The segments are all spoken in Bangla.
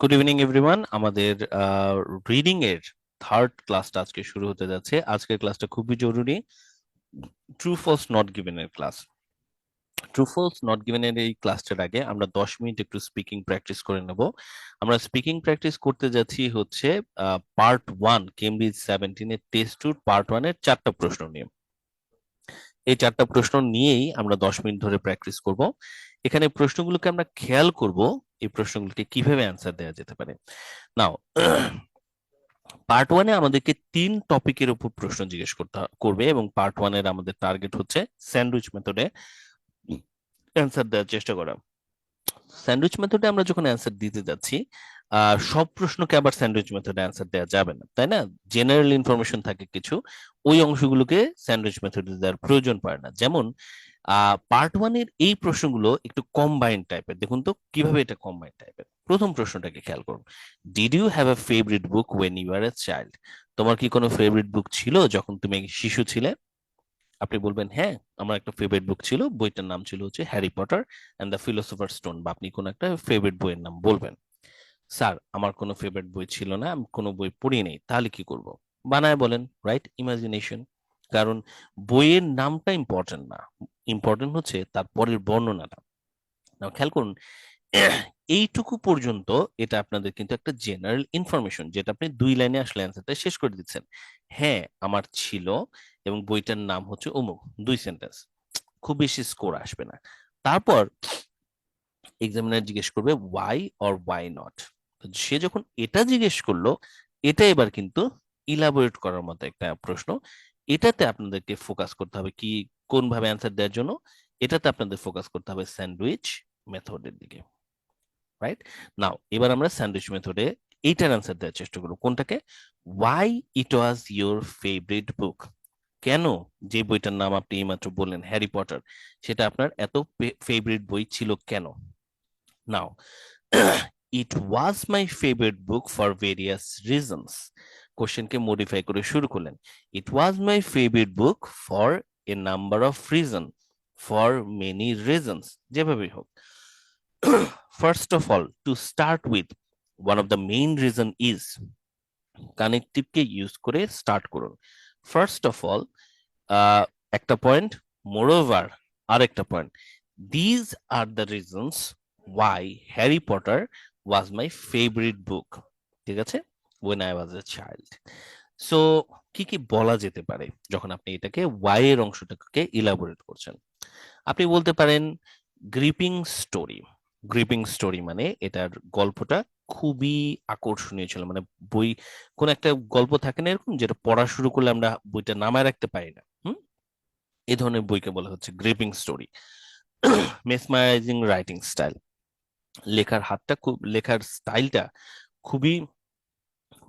Good evening everyone. আমাদের রিডিং এর থার্ড ক্লাসটা আজকে শুরু হতে যাচ্ছে। আজকের ক্লাসটা খুবই জরুরি, ট্রু ফলস নট গিভেন এর ক্লাস। ট্রু ফলস নট গিভেন এর এই ক্লাসটার আগে আমরা 10 মিনিট একটু স্পিকিং প্র্যাকটিস করে নেব। আমরা স্পিকিং প্র্যাকটিস করতে যাচ্ছি হচ্ছে পার্ট 1 কেমব্রিজ 17 এর টেস্ট 2 পার্ট 1 এর 4টা প্রশ্ন নিয়ে। এই 4টা প্রশ্ন নিয়েই আমরা 10 মিনিট ধরে প্র্যাকটিস করব। এখানে প্রশ্নগুলোকে আমরা খেয়াল করব, এই প্রশ্নগুলোকে কিভাবে অ্যান্সার দেওয়া যেতে পারে। নাও পার্ট 1-এ আমাদেরকে 3 টপিকের উপর প্রশ্ন জিজ্ঞেস করবে এবং পার্ট 1-এর আমাদের টার্গেট হচ্ছে স্যান্ডউইচ মেথডে অ্যান্সার দেওয়ার চেষ্টা করা। স্যান্ডউইচ মেথডে আমরা যখন অ্যান্সার দিতে যাচ্ছি, সব প্রশ্নকে আবার স্যান্ডউইচ মেথডে অ্যান্সার দেওয়া যাবে না, তাই না? জেনারেল ইনফরমেশন থাকে কিছু, ওই অংশগুলোকে স্যান্ডউইচ মেথডে দেওয়ার প্রয়োজন পড়ে না। যেমন পার্ট 1-এর এই প্রশ্নগুলো একটু কম্বাইন্ড টাইপের। দেখুন তো কিভাবে এটা কম্বাইন্ড টাইপের। প্রথম প্রশ্নটাকে খেয়াল করুন, did you have a favourite book when you are a child? তোমার কি কোনো ফেভারিট বুক ছিল যখন তুমি শিশু ছিলে? আপনি বলবেন হ্যাঁ, আমার একটা ফেভারিট বুক ছিল, বইটার নাম ছিল হচ্ছে Harry Potter and the philosopher stone, বা আপনি কোনো একটা ফেভারিট বইয়ের নাম বলবেন। স্যার, আমার কোনো ফেভারিট বই ছিল না, আমি কোনো বই পড়ি নাই, তাহলে কি করব? বানায় বলেন, রাইট? ইমাজিনেশন। কারণ বইয়ের নামটা ইম্পর্টেন্ট না, ইম্পর্টেন্ট হচ্ছে তার পরের বর্ণনাটা। নাও খেয়াল করুন, এইটুকু পর্যন্ত এটা আপনাদের কিন্তু একটা জেনারেল ইনফরমেশন, যেটা আপনি 2 লাইনে আসলে অ্যান্সারটা শেষ করে দিচ্ছেন। হ্যাঁ, আমার ছিল এবং বইটার নাম হচ্ছে অমুক, 2 সেন্টেন্স, খুব বেশি স্কোর আসবে না। তারপর এক্সামিনার জিজ্ঞেস করবে ওয়াই অর ওয়াই নট। সে যখন এটা জিজ্ঞেস করলো, এটা এবার কিন্তু ইলাবোরেট করার মতো একটা প্রশ্ন। এটাতে আপনাদেরকে ফোকাস করতে হবে কি, কোন ভাবে অ্যান্সার দেওয়ার জন্য। এটাতে আপনাদের ফোকাস করতে হবে স্যান্ডউইচ মেথডের দিকে, রাইট? নাও এবার আমরা স্যান্ডউইচ মেথডে এইটার অ্যান্সার দেওয়ার চেষ্টা করবো। কোনটাকে? Why it was your favourite বুক। কেন যে বইটার নাম আপনি এইমাত্র বললেন হ্যারি পটার, সেটা আপনার এত ফেভারিট বই ছিল কেন? Now it was my favourite book for various reasons. কোশ্চেনকে মডিফাই করে শুরু করলেন, it was my favourite book for a number of reason, for many reasons, যেভাবেই হোক। First of all, to start with, one of the main reason is, কানেকটিভকে ইউজ করে স্টার্ট করুন। ফার্স্ট অফ অল একটা পয়েন্ট, মোরওভার আরেকটা point, these are the reasons why Harry Potter was my favourite book. ঠিক আছে, when I was a child. So কি কি বলা যেতে পারে যখন আপনি এটাকে ওয়াই এর অংশটাকে ইলাবোরেট করছেন? আপনি বলতে পারেন গ্রিপিং স্টোরি। গ্রিপিং স্টোরি মানে এটার গল্পটা খুবই আকর্ষণীয় ছিল। মানে বই, কোন একটা গল্প থাকে না এরকম, যেটা পড়া শুরু করলে আমরা বইটা নামায় রাখতে পারি না, এই ধরনের বইকে বলা হচ্ছে gripping story. Mesmerising writing style, লেখার হাতটা খুব, লেখার স্টাইলটা খুবই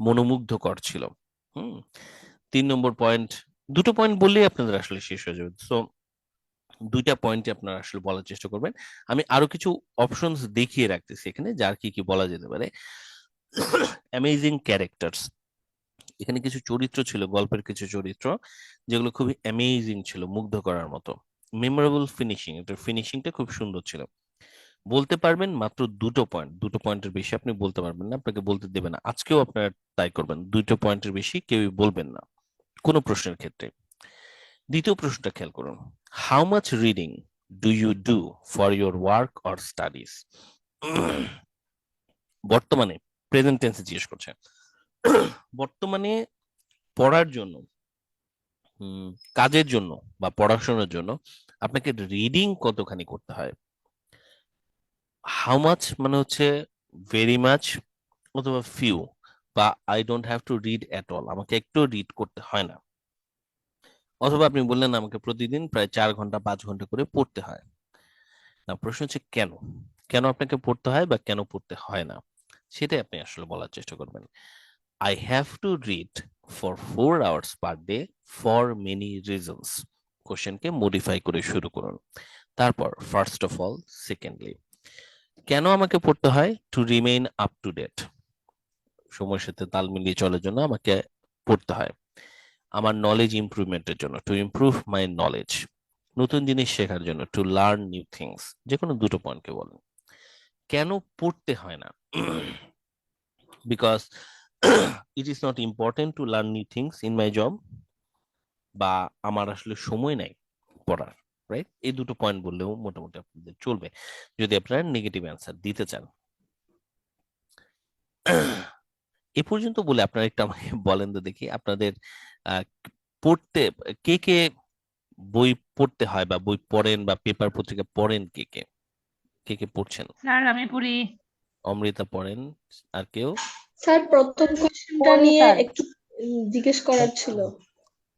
মনোমুগ্ধকর ছিল। হুম 3 নম্বর পয়েন্ট, দুটো পয়েন্ট বললেই আপনাদের আসলে শেষ হয়ে যাবে। সো 2টা পয়েন্টই আপনারা আসলে বলার চেষ্টা করবেন। আমি আরো কিছু অপশনস দেখিয়ে রাখতেছি এখানে, যার কি কি বলা যেতে পারে। অ্যামেজিং ক্যারেক্টার্স, এখানে কিছু চরিত্র ছিল, গল্পের কিছু চরিত্র যেগুলো খুবই অ্যামেজিং ছিল, মুগ্ধ করার মতো। মেমোরেবল ফিনিশিং, এটার ফিনিশিংটা খুব সুন্দর ছিল। বলতে পারবেন মাত্র 2টো পয়েন্ট, 2টো পয়েন্টের বেশি আপনি বলতে পারবেন না, আপনাকে বলতে দেবে না। আজকেও আপনারা তাই করবেন, 2টো পয়েন্টের বেশি কেউই বলবেন না কোনো প্রশ্নের ক্ষেত্রে। দ্বিতীয় প্রশ্নটা খেয়াল করুন, how much reading do you do for your work or studies? বর্তমানে, প্রেজেন্ট টেন্সে জিজ্ঞেস করছে, বর্তমানে পড়ার জন্য, কাজের জন্য বা পড়াশোনার জন্য আপনাকে রিডিং কতখানি করতে হয়? হাউ মাচ মানে হচ্ছে ভেরি মাচ অথবা ফিউ, বা I don't have to read at all, আমাকে একটু রিড করতে হয় না। অথবা আপনি বললেন আমাকে প্রতিদিন প্রায় 4 ঘন্টা 5 ঘন্টা করে পড়তে হয়। না, প্রশ্ন হচ্ছে কেন, কেন আপনাকে পড়তে হয় বা কেন পড়তে হয় না, সেটাই আপনি আসলে বলার চেষ্টা করবেন। I have to read for 4 hours per day for many reasons. কোশ্চেনকে মডিফাই করে শুরু করুন। তারপর ফার্স্ট অফ অল, সেকেন্ডলি, কেন আমাকে পড়তে হয়? To remain up to date, সময়ের সাথে তাল মিলিয়ে চলার জন্য আমাকে পড়তে হয়। আমার নলেজ ইমপ্রুভমেন্টের জন্য, টু ইমপ্রুভ মাই নলেজ, নতুন জিনিস শেখার জন্য, টু লার্ন নিউ থিংস। যে কোনো 2টো পয়েন্টকে বলেন। কেন পড়তে হয় না? Because it is not important to learn new things in my job, বা আমার আসলে সময় নাই পড়ার, রাইট? এই দুটো পয়েন্ট বললেও মোটামুটি আপনাদের চলবে যদি আপনারা নেগেটিভ অ্যান্সার দিতে চান। এ পর্যন্ত বলে আপনারা একটু আমাকে বলেন তো দেখি, আপনাদের আহ, পড়তে কে কে বই পড়তে হয় বা বই পড়েন বা পেপার পত্রিকা পড়েন, কে কে কে কে পড়ছেন? স্যার আমি পড়ি। অমৃতা পড়েন, আর কেউ? স্যার প্রথম কোশ্চেনটা পড়ি নিয়ে স্যার। একটু জিজ্ঞেস করার ছিল।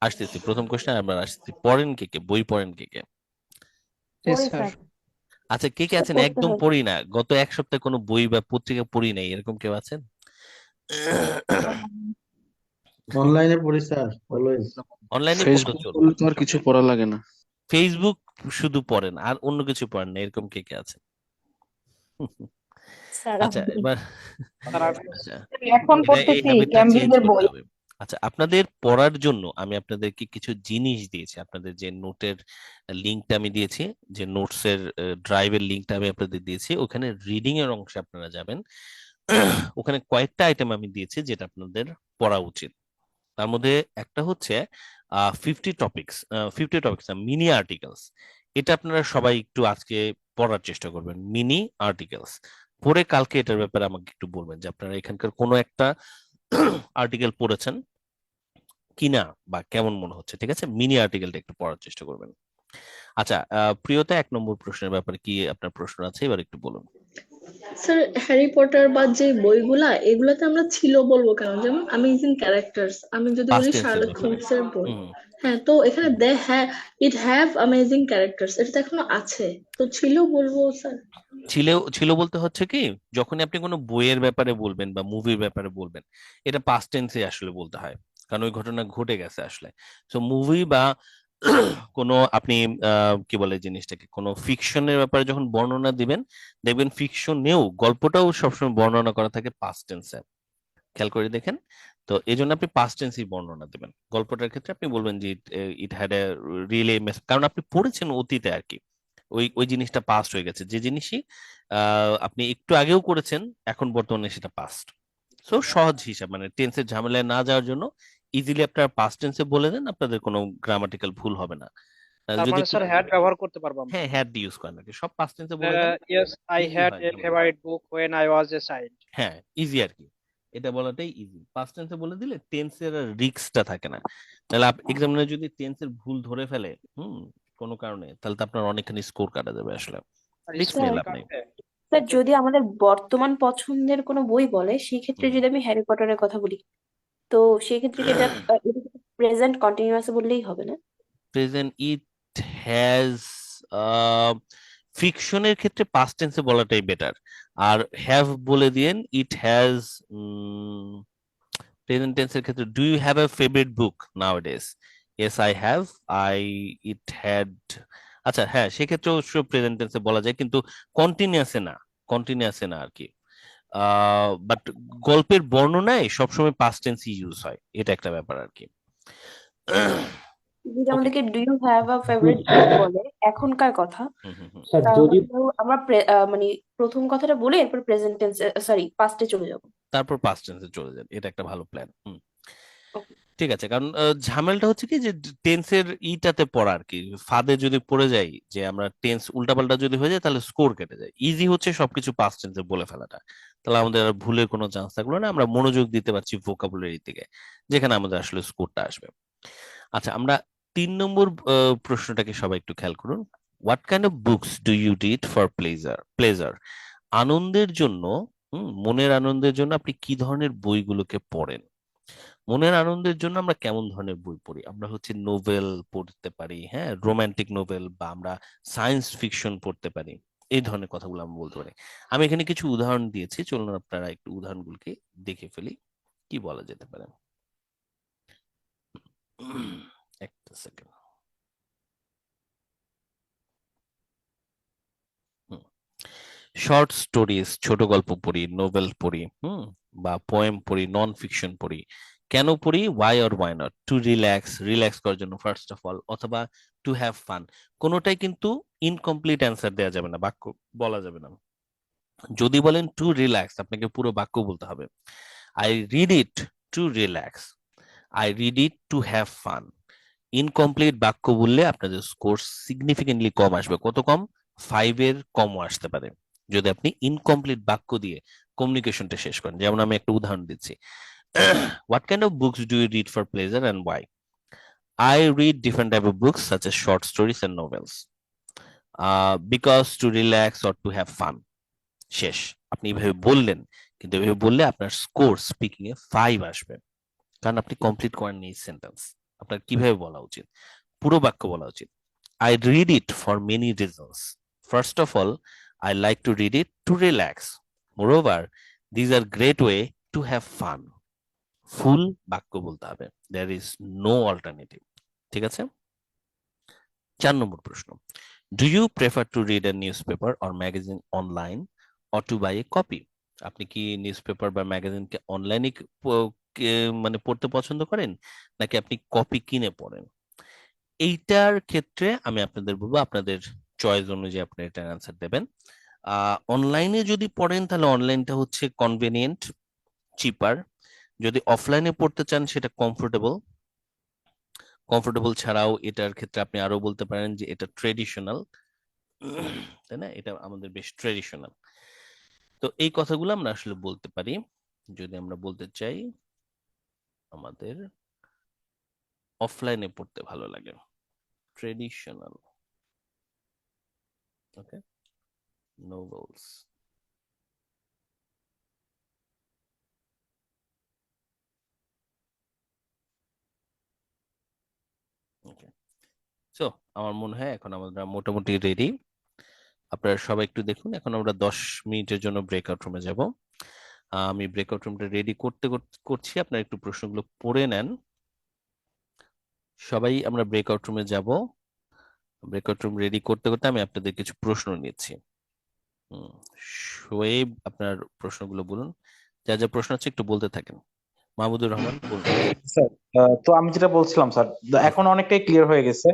আসতেছি, প্রথম কোশ্চেন আমরা আসতেছি, পড়েন কে কে, বই পড়েন কে কে? জি পড়ি স্যার। স্যার। আচ্ছা, কে কে স্যার আছেন পড়তে একদম হবে। পড়ি না, গত এক সপ্তাহে কোনো বই বা পত্রিকা পড়ি নাই, এরকম কেউ আছেন? অনলাইনে পড়ি স্যার, অলওয়েজ। অনলাইনে পড়লে ফেসবুক চলবে। খুললে তো আর কিছু পড়া লাগে না। ফেসবুক শুধু পড়েন আর অন্য কিছু পড়েন না, এরকম কে কে আছে? স্যার আচ্ছা, আমি এবার স্যার আচ্ছা, এখন এই পড়তেছি হ্যাবিটটা চেঞ্জ ক্যামব্রিজের করতে বই। হবে। আচ্ছা, আপনাদের পড়ার জন্য আমি আপনাদেরকে কিছু জিনিস দিয়েছি, আপনাদের যে নোটের লিঙ্কটা আমি দিয়েছি, যে নোটসের ড্রাইভের লিঙ্কটা আমি আপনাদের দিয়েছি, ওখানে রিডিং এর অংশে আপনারা যাবেন। ওখানে কয়েকটা আইটেম আমি দিয়েছি যেটা আপনাদের পড়া উচিত। তার মধ্যে একটা হচ্ছে 50 টপিক্স, 50 টপিক্স না, মিনি আর্টিকেলস। এটা আপনারা সবাই একটু আজকে পড়ার চেষ্টা করবেন, মিনি আর্টিকেলস। পরে কালকে এটার ব্যাপারে আমাকে একটু বলবেন যে আপনারা এখানকার কোনো একটা আর্টিকেল পড়েছেন কিনা বা কেমন মনে হচ্ছে, ঠিক আছে? মিনি আর্টিকেলটা একটু পড়ার চেষ্টা করবেন। আচ্ছা, প্রিয়তা, 1 নম্বর প্রশ্নের ব্যাপারে কি আপনার প্রশ্ন আছে, এবার একটু বলুন। স্যার হ্যারি পটার বা যে বইগুলা এগুলাতে আমরা ছিল বলবো কেন? যেমন অ্যামেজিং ক্যারেক্টার্স, আমি যদি পাস্ট বলি টেন্সের শার্লক ব্যাপারে। হোমসের বই, হুম হ্যাঁ তো এখানে হুম। দে হ্যাঁ ইট হ্যাভ অ্যামেজিং ক্যারেক্টার্স, এটা তো এখনো আছে, তো ছিল বলবো স্যার। ছিল ছিল বলতে হচ্ছে কি, যখনই আপনি কোনো বইয়ের ব্যাপারে বলবেন বা মুভির ব্যাপারে বলবেন, এটা পাস্ট টেন্সে আসলে বলতে হয়, কারণ ওই ঘটনা ঘটে গেছে আসলে। তো মুভি বা কোনো আপনি কি বলে জিনিসটাকে, কোনো ফিকশনের ব্যাপারে যখন বর্ণনা দিবেন, দেখবেন ফিকশনেও গল্পটাও সবসময় বর্ণনা করা থাকে পাস্ট টেন্সে, খেয়াল করে দেখেন। তো এই জন্য আপনি পাস্ট টেন্সই বর্ণনা দেবেন। গল্পটার ক্ষেত্রে আপনি বলবেন যে ইট হ্যাড এ রিয়েলি, কারণ আপনি পড়েছেন অতীতে আর কি, ওই ওই জিনিসটা পাস্ট হয়ে গেছে, যে জিনিসই আপনি একটু আগেও করেছেন, এখন বর্তমানে সেটা পাস্ট। সো সহজ হিসাব, মানে টেন্সের ঝামেলায় না যাওয়ার জন্য ইজিলি আপনার পাস্ট টেন্সে বলে দেন, আপনাদের কোনো গ্রামাটিক্যাল ভুল হবে না। তার যদি মানে একটু, স্যার হ্যাড ব্যবহার করতে পারবো আমরা? হ্যাঁ, হ্যাড ইউজ করেন নাকি, সব পাস্ট টেন্সে বলে দেন, ইয়েস, আই ইজি হ্যাড হয় এ ঝামেলা। Favourite book when I was a child. হ্যাঁ, ইজি আর কি, এটা বলাটাই ইজি। পাস্ট টেন্সে বলে দিলে টেন্সের রিস্কটা থাকে না। তাহলে এক্সামিনার যদি টেন্সের ভুল ধরে ফেলে কোনো কারণে, তাহলে তো আপনার অনেকখানি স্কোর কাটা যাবে আসলে, আর রিস্ক স্কোর নিয়ে স্যার লাভ নেই। কাটতে স্যার যদি আমাদের বর্তমান পছন্দের কোনো বই বলে, সেই ক্ষেত্রে হুম। যদি আমি হ্যারি পটারের কথা বলি, তো সেই ক্ষেত্রে কি এটা প্রেজেন্ট কন্টিনিউয়াস বললেই হবে না? প্রেজেন্ট ইট হ্যাজ, ফিকশনের ক্ষেত্রে পাস্ট টেন্সে বলাটাই বেটার। আর হ্যাভ বলে দিয়েন, ইট হ্যাজ। প্রেজেন্ট টেন্সের ক্ষেত্রে, do you have a favourite book nowadays? Yes I have, I, it had. আচ্ছা হ্যাঁ, সেক্ষেত্রে অবশ্য প্রেজেন্ট টেন্সে বলা যায়, কিন্তু কন্টিনিউয়াসে না, কন্টিনিউয়াসে না আর কি। বাট গল্পের বর্ণনায় সবসময় পাস্ট টেন্সই ইউজ হয়, এটা একটা ব্যাপার আর কি। যদি ওকে। আমাদেরকে do you have a favourite book বলে এখনকার কথা, হুম হুম হুম। স্যার তাহলে যদি আমরা মানে প্রথম কথাটা বলে এরপর প্রেজেন্ট টেন্স, সরি পাস্টে চলে যাব। তারপর পাস্ট টেন্সে চলে যান, এটা একটা ভালো প্ল্যান। ওকে। ঠিক আছে, কারণ ঝামেলাটা হচ্ছে কি, যে টেন্সের ইটাতে পড়া আর কি, ফাঁদে যদি পড়ে যাই, যে আমরা টেন্স উল্টাপাল্টা যদি হয়ে যায়, তাহলে স্কোর কেটে যায়। ইজি হচ্ছে সবকিছু পাস্ট টেন্সে বলে ফেলাটা, তাহলে আমাদের আর ভুলের কোনো চান্স থাকলো না, আমরা মনোযোগ দিতে পারছি ভোকাবুলারি দিকে, যেখানে আমাদের আসলে স্কোরটা আসবে। আচ্ছা, আমরা 3 নম্বর প্রশ্নটাকে সবাই একটু খেয়াল করুন। What kind of books do you read for pleasure? Pleasure, আনন্দের জন্য, মনের আনন্দের জন্য আপনি কি ধরনের বইগুলোকে পড়েন? মনের আনন্দের জন্য আমরা কেমন ধরনের বই পড়ি? আমরা হচ্ছে নোবেল পড়তে পারি, হ্যাঁ, রোমান্টিক নোবেল, বা আমরা সায়েন্স ফিকশন পড়তে পারি, এই ধরনের কথাগুলো আমরা বলতে পারি। আমি এখানে কিছু উদাহরণ দিয়েছি, চলুন আপনারা একটু উদাহরণগুলোকে দেখে ফেলি, কি বলা যেতে পারে। একটা সেকেন্ড। শর্ট স্টোরিজ, ছোট গল্প পড়ি, নোবেল পড়ি, বা পোয়েম পড়ি, নন ফিকশন পড়ি। কেন পড়ি? Why or why not? To relax, relax করার জন্য ফার্স্ট অফ অল, অথবা টু হ্যাভ ফান। কোনোটাই কিন্তু ইনকমপ্লিট অ্যান্সার দেওয়া যাবে না, বাক্য বলা যাবে না। যদি বলেন টু রিল্যাক্স, আপনাকে পুরো বাক্য বলতে হবে। I read it to relax, I read it two have fun. Incomplete বাক্য বললে আপনাদের স্কোর সিগনিফিকেন্টলি কম আসবে। কত কম? 5 এর কমও আসতে পারে যদি আপনি ইনকমপ্লিট বাক্য দিয়ে কমিউনিকেশনটা শেষ করেন। যেমন আমি একটা উদাহরণ দিচ্ছি, what kind of books do you read for pleasure and why? I read different type of books such as short stories and novels because to relax or to have fun. শেষ। আপনি এইভাবে বললেন, কিন্তু এভাবে বললে আপনার স্কোর স্পিকিং এ 5 আসবে, কারণ আপনি কমপ্লিট করেননি সেন্টেন্স। আপনার কিভাবে বলা উচিত? পুরো বাক্য বলা উচিত। I read it for many reasons. First of all, I like to read it to relax. Moreover, these are great way to have fun. ফুল বাক্য বলতে হবে, there is no alternative। ঠিক আছে? 4 নম্বর প্রশ্ন, do you prefer to read a newspaper or magazine online or to buy a copy? আপনি কি নিউজ পেপার বা ম্যাগাজিনকে অনলাইনে মানে পড়তে পছন্দ করেন, নাকি আপনি কপি কিনে পড়েন? এইটার ক্ষেত্রে আমি আপনাদের বলবো আপনাদের চয়েস অনুযায়ী আপনি এটার অ্যান্সার দেবেন। অনলাইনে যদি পড়েন তাহলে অনলাইনটা হচ্ছে কনভেনিয়েন্ট, চিপার। যদি অফলাইনে পড়তে চান সেটা কমফোর্টেবল। কমফোর্টেবল ছাড়াও এটার ক্ষেত্রে আপনি আরো বলতে পারেন যে এটা ট্রেডিশনাল, তাই না? এটা আমাদের বেশ ট্রেডিশনাল। তো এই কথাগুলো আমরা আসলে বলতে পারি যদি আমরা বলতে চাই আমাদের অফলাইনে পড়তে ভালো লাগে, ট্রেডিশনাল। ওকে, নোভেলস। ওকে, সো আমার মনে হয় এখন আমরা মোটামুটি রেডি। আপনারা সবাই একটু দেখুন, এখন আমরা 10 মিনিটের জন্য ব্রেকআউট রুমে যাব। আমি ব্রেকআউট রুমটা রেডি করছি, আপনারা একটু প্রশ্নগুলো পড়ে নেন। সবাই আমরা ব্রেকআউট রুমে যাব। ব্রেকআউট রুম রেডি করতে করতে আমি আপনাদের কিছু প্রশ্ন নিচ্ছি। শোয়েব, আপনার প্রশ্নগুলো বলুন। যা যা প্রশ্ন আছে একটু বলতে থাকেন। মাহমুদুর রহমান বলুন। স্যার, তো আমি যেটা বলছিলাম স্যার, এখন অনেকটাই ক্লিয়ার হয়ে গেছে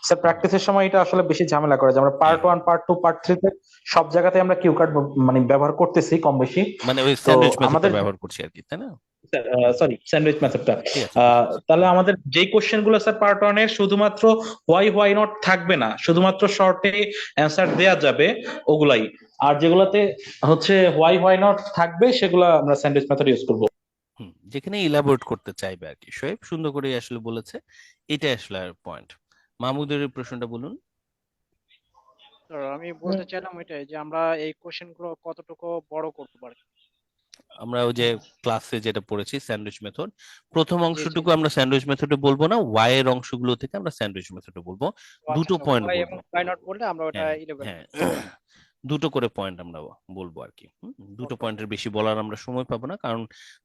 স্যার। প্র্যাকটিসের সময় এটা আসলে বেশি ঝামেলা করে যে আমরা পার্ট 1, পার্ট 2, পার্ট 3 তে সব জায়গাতে আমরা কিউ কার্ড মানে ব্যবহার করতেছি কম বেশি। মানে ওই তো স্যান্ডউইচ মেথডটা আমাদের ব্যবহার করছি আর কি, তাই না? সরি, স্যান্ডউইচ মেথডটা। ঠিক আছে। তাহলে আমাদের যেই কোশ্চেন গুলো স্যার পার্ট 1 এর শুধুমাত্র হোয়াই নট থাকবে না, শুধুমাত্র শর্টে অ্যান্সার দেয়া যাবে ওগুলাই। আর যেগুলাতে হচ্ছে হোয়াই নট থাকবে সেগুলা আমরা স্যান্ডউইচ মেথড ইউজ করব। যেখানে ইলাবোরেট করতে চাইবে আর কি। শোয়েব সুন্দর করে আসলে বলেছে, এটা আসলে পয়েন্ট। মাহমুদের এই প্রশ্নটা বলুন। আমি বলতে চাইলাম এটাই যে আমরা এই কোশ্চেন গুলো কতটুকু বড় করতে পারি। আমরা ওই যে ক্লাসে যেটা পড়েছি স্যান্ডউইচ মেথড, প্রথম জি, জি। অংশটুকু আমরা স্যান্ডউইচ মেথডে বলবো না, ওয়াই এর অংশগুলো থেকে আমরা স্যান্ডউইচ মেথডে বলবো। দুটো পয়েন্ট why বলবো। এবং why not বললে আমরা ওটা হ্যাঁ 11 হ্যাঁ, দুটো করে পয়েন্ট আমরা বলবো আর কি। দুটো Okay. পয়েন্টের বেশি বলার আমরা সময় পাবো না, কারণ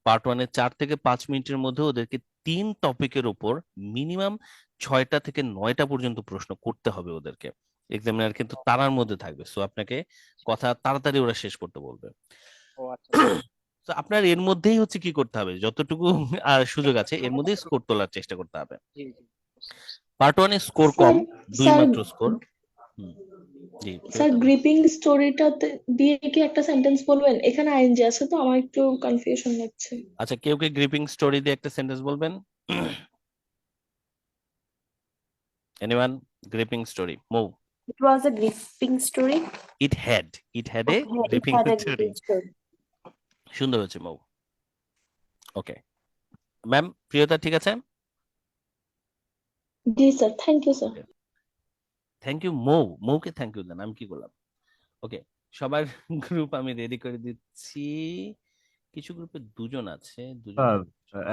পার্ট 1 এ 4 থেকে 5 মিনিটের মধ্যে ওদেরকে 3 টপিকের উপর মিনিমাম 6টা থেকে 9টা পর্যন্ত প্রশ্ন করতে হবে ওদেরকে। এক্সামিনার কিন্তু তারার মধ্যে থাকবে, সো আপনাকে কথা তাড়াতাড়ি ওরা শেষ করতে বলবে। ও আচ্ছা। তো আপনার এর মধ্যেই হচ্ছে কি করতে হবে, যতটুকু সুযোগ আছে এর মধ্যেই স্কোর তোলার চেষ্টা করতে হবে। জি জি। পার্ট 1 এ স্কোর স্যার কম, 2 স্যার মাত্র স্কোর। জি স্যার প্রিয়তা? গ্রিপিং স্টোরিটা দিয়ে কি একটা সেন্টেন্স বলবেন? এখানে আইএনজি আছে তো আমার একটু কনফিউশন লাগছে। আচ্ছা, কেউ কে গ্রিপিং স্টোরি দিয়ে একটা সেন্টেন্স বলবেন? Anyone? Gripping story, move. It was a gripping story. It had a Okay, it gripping had a story. gripping story. সুন্দর হয়েছে, মুভ। ওকে ম্যাম, প্রিয়তা ঠিক আছে? জি sir, thank you sir. Thank you. মৌকে থ্যাংক ইউ দেন, আমি কি করলাম? ওকে, সবার গ্রুপ আমি রেডি করে দিচ্ছি। কিছু গ্রুপে 2জন আছে, স্যার,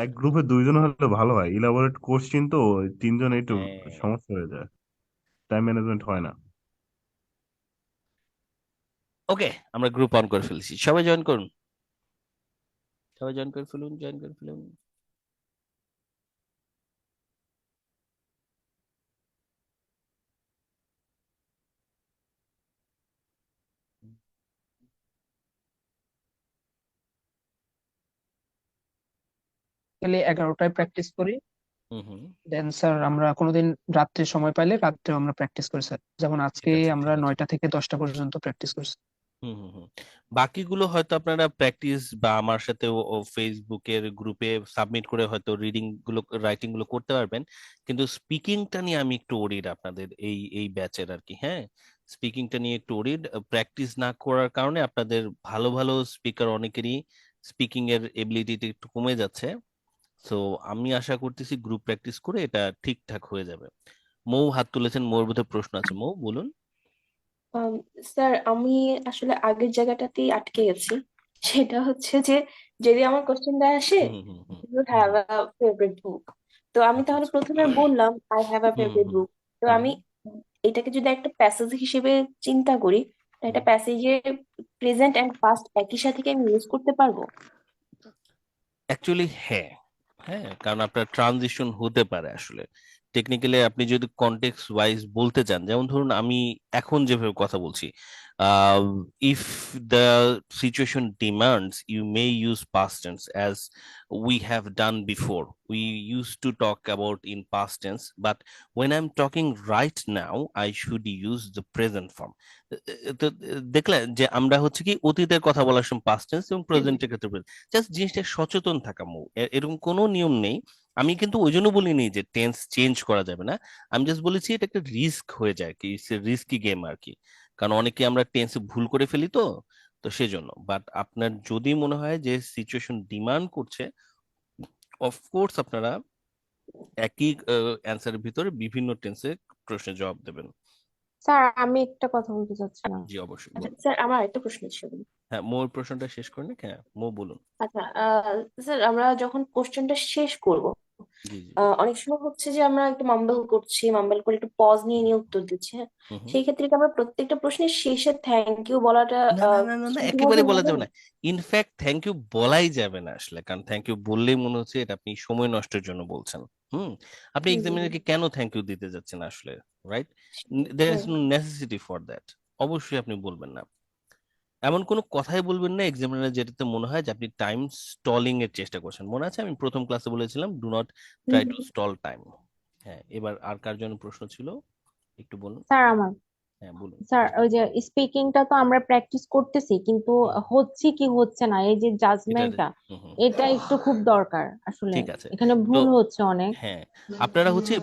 এক গ্রুপে 2জন হলে ভালো হয়। ইলাবোরেট কোশ্চিন তো 3জন একটু হ্যাঁ। সমস্যা হয়ে যায়, টাইম ম্যানেজমেন্ট হয় না। ওকে, আমরা গ্রুপ অন করে ফেলেছি, সবাই জয়েন করুন। সবাই জয়েন করে ফেলুন। গেলে 11টায় প্র্যাকটিস করি। হুম, দেন স্যার আমরা কোনোদিন রাত্রে সময় পাইলে রাত্রেও আমরা প্র্যাকটিস করি স্যার। যেমন আজকে ঠিক আছে, আমরা ঠিক আছে। 9টা থেকে 10টা পর্যন্ত প্র্যাকটিস করছি। হুম হুম হুম। বাকিগুলো হয়তো আপনারা প্র্যাকটিস বা আমার সাথে ফেসবুকের গ্রুপে সাবমিট করে হয়তো রিডিং গুলো রাইটিং গুলো করতে পারবেন, কিন্তু স্পিকিংটা নিয়ে আমি একটু ওরিড আপনাদের এই এই ব্যাচের আর কি। হ্যাঁ, স্পিকিংটা নিয়ে একটু ওরিড, প্র্যাকটিস না করার কারণে আপনাদের ভালো ভালো স্পিকার অনেকেরই স্পিকিং এর এবিলিটিটা একটু কমে যাচ্ছে। সো আমি আশা করতেছি গ্রুপ প্র্যাকটিস করে এটা ঠিকঠাক হয়ে যাবে। মৌ হাত তুলেছেন, মৌর বোধহয় প্রশ্ন আছে, মৌ বলুন। আম, স্যার আমি আসলে আগের জায়গাটাতেই আটকে গেছি। সেটা হচ্ছে যে যদি আমার কোশ্চেনটা আসে hmm hmm hmm you have a favourite book, তো আমি আচ্ছা তাহলে আচ্ছা। প্রথমে বললাম I have a hmm favourite hmm book. তো হুম আমি এটাকে যদি একটা প্যাসেজ হিসেবে চিন্তা করি, একটা হুম। প্যাসেজে প্রেজেন্ট এন্ড পাস্ট একই সাথে কি আমি ইউজ করতে পারবো? অ্যাকচুয়ালি হ্যাঁ, হ্যাঁ, কারণ আপনার ট্রানজিশন হতে পারে আসলে। টেকনিক্যালি আপনি যদি কনটেক্সট ওয়াইজ বলতে চান, যেমন ধরুন আমি এখন যেভাবে কথা বলছি, if the situation demands you may use past tense as we have done before, we use to talk about in past tense, but when I'm talking right now I should use the present form. তো দেখলেন যে আমরা হচ্ছে কি অতীতের কথা বলার সময় পাস্ট টেন্স এবং প্রেজেন্টের ক্ষেত্রে জাস্ট জিনিসটা সচেতন থাকা, এরকম কোনো নিয়ম নেই। আমি কিন্তু ওই জন্য বলিনি যে টেন্স চেঞ্জ করা যাবে না, আমি জাস্ট বলেছি এটা একটা রিস্ক হয়ে যায় কি, রিস্কি গেম আর কি, কারণ অনেকে আমরা টেন্স ভুল করে ফেলি তো, তো সেজন্য। বাট আপনার যদি মনে হয় যে সিচুয়েশন ডিমান্ড করছে, অফকোর্স আপনারা একই অ্যান্সারের ভিতরে বিভিন্ন টেন্সে প্রশ্নের জবাব দেবেন। স্যার আমি একটা কথা বলতে চাচ্ছিলাম। জি অবশ্যই আচ্ছা বলুন। স্যার আমার একটা প্রশ্ন ছিল। হ্যাঁ, মোর প্রশ্নটা শেষ করেন, হ্যাঁ মো বলুন। আচ্ছা স্যার আমরা যখন কোশ্চেনটা শেষ করব, জি জি। অনেক সময় হচ্ছে যে আমরা একটু মাম্বল করছি, মাম্বল করে একটু পজ নিয়ে নিয়ে উত্তর দিচ্ছি, হ্যাঁ? হুম হুম। সেই ক্ষেত্রে কি আমরা প্রত্যেকটা প্রশ্নের শেষে থ্যাংক ইউ বলাটা না না না না না, একেবারে শ্রুতিমধুর বলা হবে? যাবে না। ইনফ্যাক্ট থ্যাংক ইউ বলাই যাবে না আসলে, কারণ থ্যাংক ইউ বললেই মনে হচ্ছে এটা আপনি সময় নষ্টের জন্য বলছেন। হুম। আপনি জি জি জি। এক্সামিনারকে কেন থ্যাংক ইউ দিতে যাচ্ছেন আসলে, right? There is hmm. No necessity for that. অবশ্যই আপনি বলবেন না, এমন কোনো কথাই বলবেন না এক্সামিনার যেটাতে মনে হয় যে আপনি টাইম স্টলিং এর চেষ্টা করছেন। মনে আছে আমি প্রথম ক্লাসে বলেছিলাম do not hmm, try to hmm. Stall time. হ্যাঁ, এবার আর কার জন্য প্রশ্ন ছিল একটু বলুন। স্যার আমার হ্যাঁ বলুন। স্যার ওই যে স্পিকিংটা তো আমরা প্র্যাকটিস করতেছি, কিন্তু হুম, হচ্ছে কি হচ্ছে না, এই যে এটা জাজমেন্টটা, হুম হুম। এটা একটু খুব দরকার আসলে। ঠিক আছে। এখানে তো ভুল হচ্ছে অনেক। হ্যাঁ, আপনারা হচ্ছে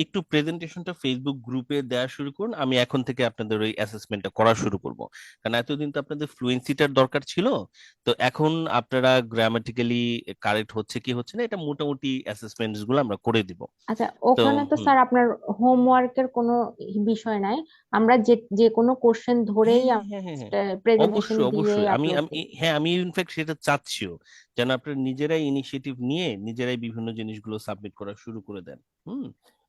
একটু প্রেজেন্টেশনটা ফেসবুক গ্রুপে দেওয়া শুরু করুন, আমি এখন থেকে আপনাদের ওই অ্যাসেসমেন্টটা করা শুরু করব। কারণ এতদিন তো আপনাদের ফ্লুয়েন্সিটার দরকার ছিল, তো এখন আপনারা গ্রামাটিক্যালি কারেক্ট হচ্ছে কি হচ্ছে না এটা মোটামুটি অ্যাসেসমেন্টস গুলো আমরা করে দিব। আচ্ছা, তো ওখানে তো হুম। স্যার আপনার হোমওয়ার্কের কোনো বিষয় নাই, আমরা যে যে কোনো কোশ্চেন হ্যাঁ ধরেই হ্যাঁ হ্যাঁ হ্যাঁ হ্যাঁ। প্রেজেন্টেশন অবশ্যই দিয়েই অবশ্যই, আমি আপলোড আমি করব। হ্যাঁ আমি ইনফ্যাক্ট সেটা চাচ্ছিও, যেন আপনারা নিজেরাই ইনিশিয়েটিভ নিয়ে নিজেরাই বিভিন্ন জিনিসগুলো সাবমিট করা শুরু করে দেন। হুম,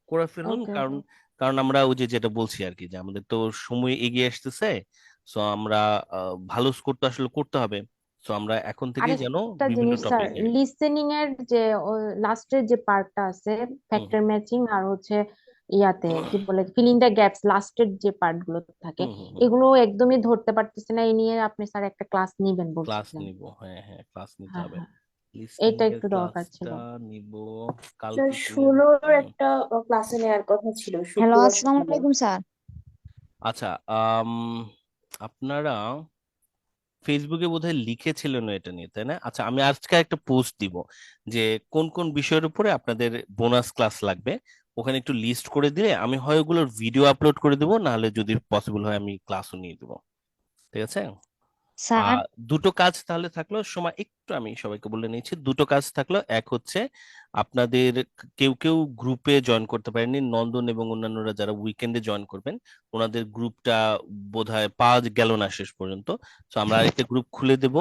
করে ফেলুন, ওকে কারণ ওকে। কারণ আমরা ওই যে যেটা বলছি আর কি, যে আমাদের তো সময় এগিয়ে আসতেছে। সো আমরা ভালো স্কোর তো আসলে করতে হবে। সো আমরা এখন থেকেই যেন আরেকটা বিভিন্ন জিনিস স্যার, টপিকে। লিসেনিং এর যে লাস্টের যে পার্টটা আছে, হুম ফ্যাক্টর ম্যাচিং আর হচ্ছে ইয়াতে কি বলে ফিল ইন দ্য গ্যাপস, লাস্টের যে পার্ট গুলো থাকে, হুম হুম হুম। এগুলো একদমই ধরতে পারতেছে না। এই নিয়ে আপনি স্যার একটা ক্লাস নিবেন ক্লাস বলছিলেন। নিব, হ্যাঁ হ্যাঁ ক্লাস নিতে হ্যাঁ হবে। হ্যাঁ, লিসনিং এটা এর একটু দরকার ছিল। ক্লাসটা নিব স্যার কালকে কিনে। 16-র হুম। একটা ক্লাসে নেওয়ার কথা ছিল, হ্যালো, শুক্রবার আসসালামু শুক্রবার। আলাইকুম স্যার। আচ্ছা, আপনারা ফেসবুকে বোধহয় লিখেছিলেন এটা নিয়ে, তাই না? আচ্ছা, আমি আজকে একটা পোস্ট দিব যে কোন কোন বিষয়ের উপরে আপনাদের বোনাস ক্লাস লাগবে, ওখানে একটু লিস্ট করে দিলে আমি হয় ওগুলোর ভিডিও আপলোড করে দেবো, নাহলে যদি পসিবল হয় আমি ক্লাসও নিয়ে দেবো। ঠিক আছে? স্যার, আহ দুটো কাজ তাহলে থাকলো, সময় একটু আমি সবাইকে বলে নিচ্ছি, দুটো কাজ থাকলো। এক হচ্ছে আপনাদের কেউ কেউ গ্রুপে জয়েন করতে পারেননি, নন্দন এবং অন্যান্যরা যারা উইকেন্ডে জয়েন করবেন, ওনাদের গ্রুপটা বোধহয় পাওয়া গেল না শেষ পর্যন্ত। তো আমরা আরেকটা গ্রুপ খুলে দেব,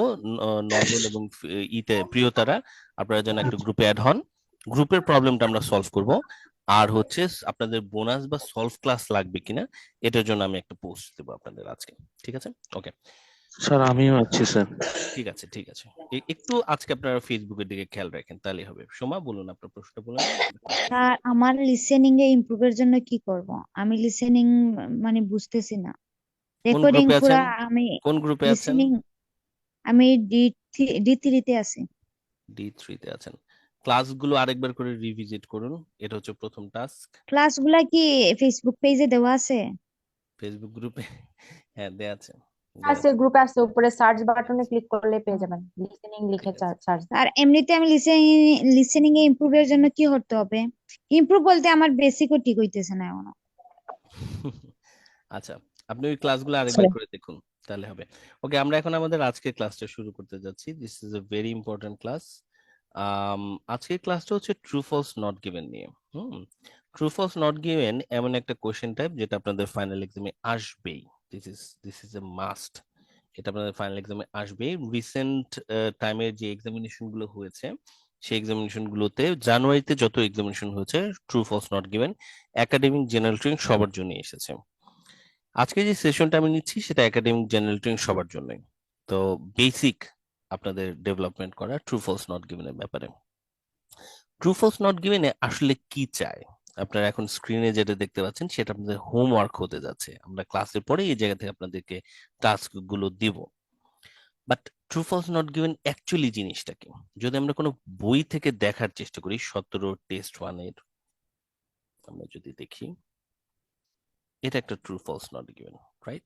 নন্দন এবং ইতে প্রিয়তারা, আপনারা যেন একটা গ্রুপে অ্যাড হন। গ্রুপের প্রবলেমটা আমরা সলভ করব। আর হচ্ছে আপনাদের বোনাস বা সলভ ক্লাস লাগবে কিনা এটার জন্য আমি একটা পোস্ট দেবো আপনাদের আজকে। ঠিক আছে? ওকে। স্যার আমিও আছি স্যার। ঠিক আছে ঠিক আছে। একটু আজকে আপনারা ফেসবুকের দিকে খেয়াল রাখেন, তাহলেই হবে। সোমা বলুন, আপনার প্রশ্নটা বলেন। স্যার আমার লিসেনিং এ ইমপ্রুভের জন্য কি করব? আমি লিসেনিং মানে বুঝতেছি না। কোন রেকর্ডিং গ্রুপে পুরা আছেন? আমি কোন গ্রুপে আছেন? লিসেনিং, আমি ডি থ্রিতে আছি। D3-তে আছেন। ক্লাসগুলো আরেকবার করে রিভিজিট করুন, এটা হচ্ছে প্রথম টাস্ক। ক্লাসগুলা কি ফেসবুক পেজে দেওয়া আছে? ফেসবুক গ্রুপে হ্যাঁ দেয়া আছে। বলেন। আছে, গ্রুপে আছে, উপরে সার্চ বাটনে ক্লিক করলে পেয়ে যাবেন, লিসেনিং লিখে ঠিক আছে। সার্চ। আর এমনিতে আমি লিসেনিং এ ইমপ্রুভের জন্য কি করতে হবে? ইমপ্রুভ বলতে আমার বেসিকও ঠিক হইতেছে না এখনো। আচ্ছা, আপনি ওই ক্লাসগুলো আরেকবার করে দেখুন, তাহলে হবে। ওকে, আমরা এখন আমাদের আজকের ক্লাসটা শুরু করতে যাচ্ছি। This is a very important class. আজকের ক্লাসটা হচ্ছে ট্রু ফলস নট গিভেন নিয়ে। ট্রু ফলস নট গিভেন এমন একটা কোশ্চেন টাইপ যেটা আপনাদের ফাইনাল এক্সামে আসবেই। This is a must. এটা আপনাদের ফাইনাল এক্সামে আসবেই। রিসেন্ট টাইমের যে এক্সামিনেশন গুলো হয়েছে, সেই এক্সামিনেশন গুলোতে জানুয়ারিতে যত এক্সামিনেশন হয়েছে, true false not given academic general training সবার জন্য এসেছে। আজকে যে সেশনটা আমি নিচ্ছি সেটা একাডেমিক জেনারেল ট্রেনিং সবার জন্যই। তো বেসিক আপনাদের ডেভেলপমেন্ট করা ট্রু ফলস নট গিভেনের ব্যাপারে। ট্রু ফলস নট গিভেনে আসলে কি চায়, আপনারা এখন স্ক্রিনে যেটা দেখতে পাচ্ছেন সেটা আপনাদের হোমওয়ার্ক হতে যাচ্ছে। আমরা ক্লাসের পরে এই জায়গা থেকে আপনাদেরকে টাস্ক গুলো দিব। But true false not given actually জিনিসটা কি, যদি আমরা কোনো বই থেকে দেখার চেষ্টা করি, 17 টেস্ট 1-এর আমরা যদি দেখি, এটা একটা true false not given, right?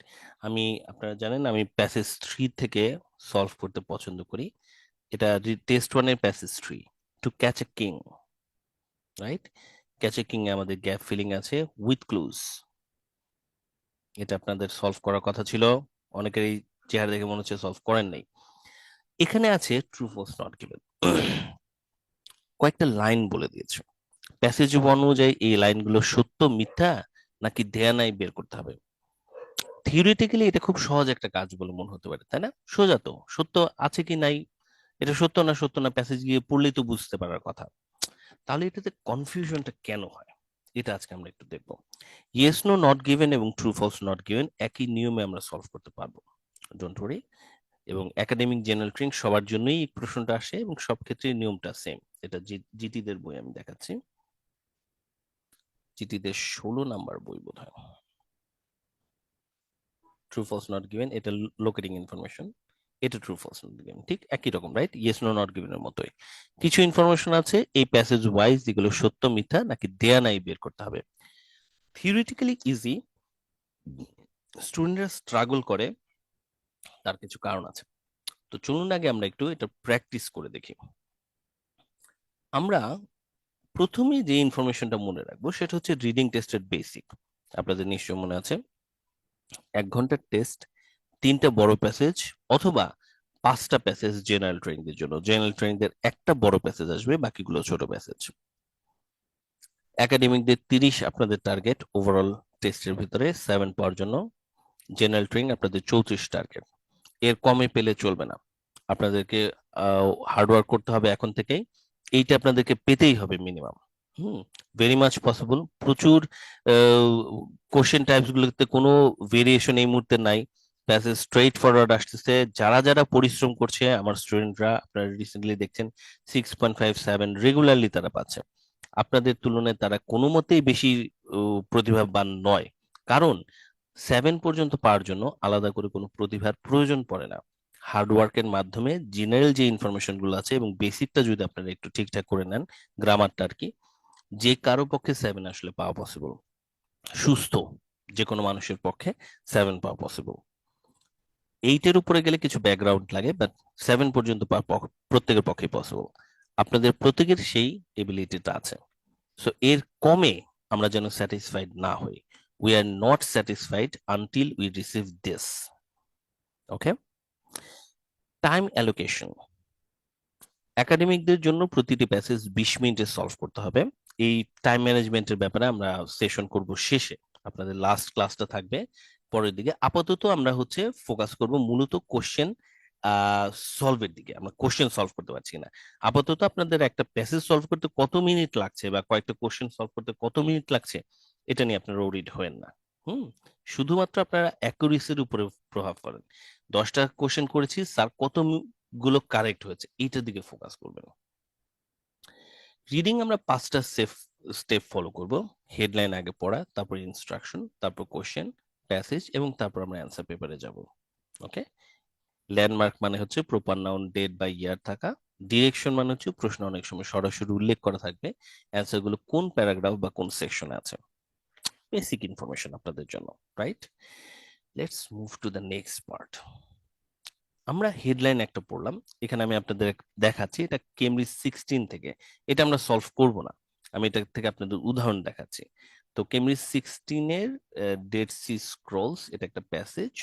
আপনারা জানেন আমি প্যাসেজ 3 থেকে সলভ করতে পছন্দ করি। এটা টেস্ট 1-এর passage 3, to catch a king, right? Catch a king এ আমাদের গ্যাপ ফিলিং আছে উইথ ক্লুজ। এটা আপনাদের সলভ করার কথা ছিল, অনেকেরই চেহারা দেখে মনে হচ্ছে সলভ করেন নাই। এখানে আছে ট্রু ফলস নট গিভেন, কয়েকটা লাইন বলে দিয়েছে। প্যাসেজ অনুযায়ী এই লাইনগুলো সত্য মিথ্যা নাকি দেয়া নাই বের করতে হবে। থিওরিটিক্যালি এটা খুব সহজ একটা কাজ বলে মনে হতে পারে, তাই না? সোজা তো, সত্য আছে কি নাই, এটা সত্য না প্যাসেজ গিয়ে পড়লেই তো বুঝতে পারার কথা। তাহলে এটাতে কনফিউশনটা কেন হয়, এটা আজকে আমরা একটু দেখবো। ইয়েস নো নট গিভেন এবং ট্রু ফলস নট গিভেন একই নিয়মে আমরা সলভ করতে পারবো, ডোন্ট ওয়ারি। এবং একাডেমিক জেনারেল ট্রেনিং সবার জন্যই এই প্রশ্নটা আসে এবং সব ক্ষেত্রে নিয়মটা সেম। এটা জিটিদের বই আমি দেখাচ্ছি, জিটিদের 16 নাম্বার বই বোধহয়। ট্রু ফলস নট গিভেন, এটা লোকেটিং ইনফরমেশন, এটা ট্রু ফলস নট গিভেন, ঠিক একই রকম, right? Yes no not given এর মতোই কিছু ইনফরমেশন আছে এই প্যাসেজ ওয়াইজ, যেগুলো সত্য মিথ্যা নাকি দেয়া নাই বের করতে হবে। থিওরিটিক্যালি ইজি, স্টুডেন্টরা স্ট্রাগল করে, তার কিছু কারণ আছে। তো চলুন আগে আমরা একটু এটা প্র্যাকটিস করে দেখি। আমরা প্রথমে যে ইনফরমেশনটা মনে রাখবো সেটা হচ্ছে রিডিং টেস্টের বেসিক। আপনাদের নিশ্চয় মনে আছে 1 ঘন্টার টেস্ট, 3টা বড় প্যাসেজ অথবা 5টা প্যাসেজ জেনারেল ট্রেনিংদের জন্য। জেনারেল ট্রেনিংদের একটা বড় প্যাসেজ আসবে, বাকিগুলো ছোট প্যাসেজ। একাডেমিকদের 30 আপনাদের টার্গেট ওভারঅল টেস্টের ভিতরে 7 পাওয়ার জন্য। জেনারেল ট্রেনিং আপনাদের 34 টার্গেট, এর কমে পেলে চলবে না। আপনাদেরকে হার্ডওয়ার্ক করতে হবে এখন থেকেই, এইটা আপনাদেরকে পেতেই হবে মিনিমাম। Very much possible. প্রচুর কোশ্চেন টাইপস গুলোতে কোনো ভেরিয়েশন এই মুহূর্তে নাই, প্যাসেজ স্ট্রেইট ফরওয়ার্ড আসতেছে। যারা যারা পরিশ্রম করছে আমার স্টুডেন্টরা, আপনারা রিসেন্টলি দেখছেন 6.57 রেগুলারলি তারা পাচ্ছে। আপনাদের তুলনায় তারা কোনো মতেই বেশি প্রতিভাবান নয়, কারণ 7 পর্যন্ত পাওয়ার জন্য আলাদা করে কোনো প্রতিভার প্রয়োজন পড়ে না। হার্ডওয়ার্কের মাধ্যমে জেনারেল যে ইনফরমেশন গুলো আছে এবং বেসিকটা যদি আপনারা একটু ঠিকঠাক করে নেন, গ্রামারটা আর কি, যে কারো পক্ষে 7 আসলে পাওয়া পসিবল। সুস্থ যে কোনো মানুষের পক্ষে 7 পাওয়া পসিবল। 8-এর উপরে গেলে কিছু ব্যাকগ্রাউন্ড লাগে, বাট 7 পর্যন্ত পাওয়া প্রত্যেকের পক্ষে পসিবল। আপনাদের প্রত্যেকের সেই এবিলিটিটা আছে। সো এর কমে আমরা যেন স্যাটিসফাইড না হই। We are not satisfied until we receive this. Okay? Time allocation. একাডেমিকদের জন্য প্রতিটি প্যাসেজ 20 মিনিটে সলভ করতে হবে। এই টাইম ম্যানেজমেন্টের ব্যাপারে আমরা সেশন করব শেষে, আপনাদের লাস্ট ক্লাসটা থাকবে পরের দিকে। আপাতত আমরা ফোকাস করব মূলত কোশ্চেন সলভের দিকে। আমরা কোশ্চেন সলভ করতে পারছি না। আপাতত আপনাদের একটা প্যাসেজ সলভ করতে কত মিনিট লাগছে বা কয়েকটা কোশ্চেন সলভ করতে কত মিনিট লাগছে, এটা নিয়ে আপনারা ওরিড হবেন না। শুধুমাত্র আপনারা অ্যাকুরেসির উপরে প্রভাব করেন। 10টা কোশ্চেন করেছি স্যার, কতগুলো কারেক্ট হয়েছে, এইটার দিকে ফোকাস করবেন। রিডিং আমরা 5টা স্টেপ ফলো করব। হেডলাইন আগে পড়া, তারপর ইনস্ট্রাকশন, তারপর কোশ্চেন, প্যাসেজ এবং তারপর আমরা অ্যান্সার পেপারে যাব। ওকে? ল্যান্ডমার্ক মানে হচ্ছে প্রপার নাউন, ডেট বা ইয়ার থাকা। ডিরেকশন মানে হচ্ছে প্রশ্ন অনেক সময় সরাসরি উল্লেখ করা থাকবে অ্যান্সার গুলো কোন প্যারাগ্রাফ বা কোন সেকশনে আছে। বেসিক ইনফরমেশন আপনাদের জন্য, right? Let's move to the next part. আমরা হেডলাইন একটা পড়লাম, এখানে আমি আপনাদের দেখাচ্ছি এটা কেমব্রিজ 16 থেকে। এটা আমরা সলভ করব না, আমি এটা থেকে আপনাদের উদাহরণ দেখাচ্ছি। তো কেমব্রিজ 16 এর ডেড সি স্ক্রলস, এটা একটা প্যাসেজ।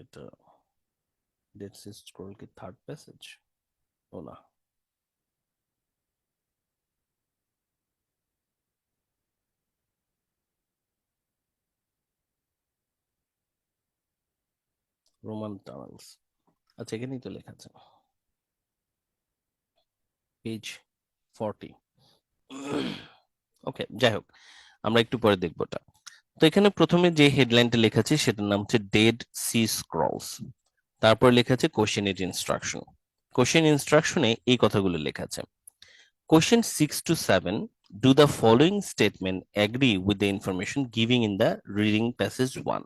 এটা ডেড সি স্ক্রল কি থার্ড প্যাসেজ? ও না, রোমান টানেলস। আচ্ছা, এখানেই তো লেখা আছে, পেজ 40। ওকে, যাই হোক, আমরা একটু পরে দেখবো ওটা। তো এখানে প্রথমে যে হেডলাইনটা লেখা আছে সেটার নাম হচ্ছে ডেড সি স্ক্রলস। তারপর লেখা আছে কোশ্চেন ইট ইনস্ট্রাকশন। কোশ্চেন ইনস্ট্রাকশনে এই কথাগুলো লেখা আছে। Question 6 to 7, do the following statement agree with the information giving in the reading passage 1?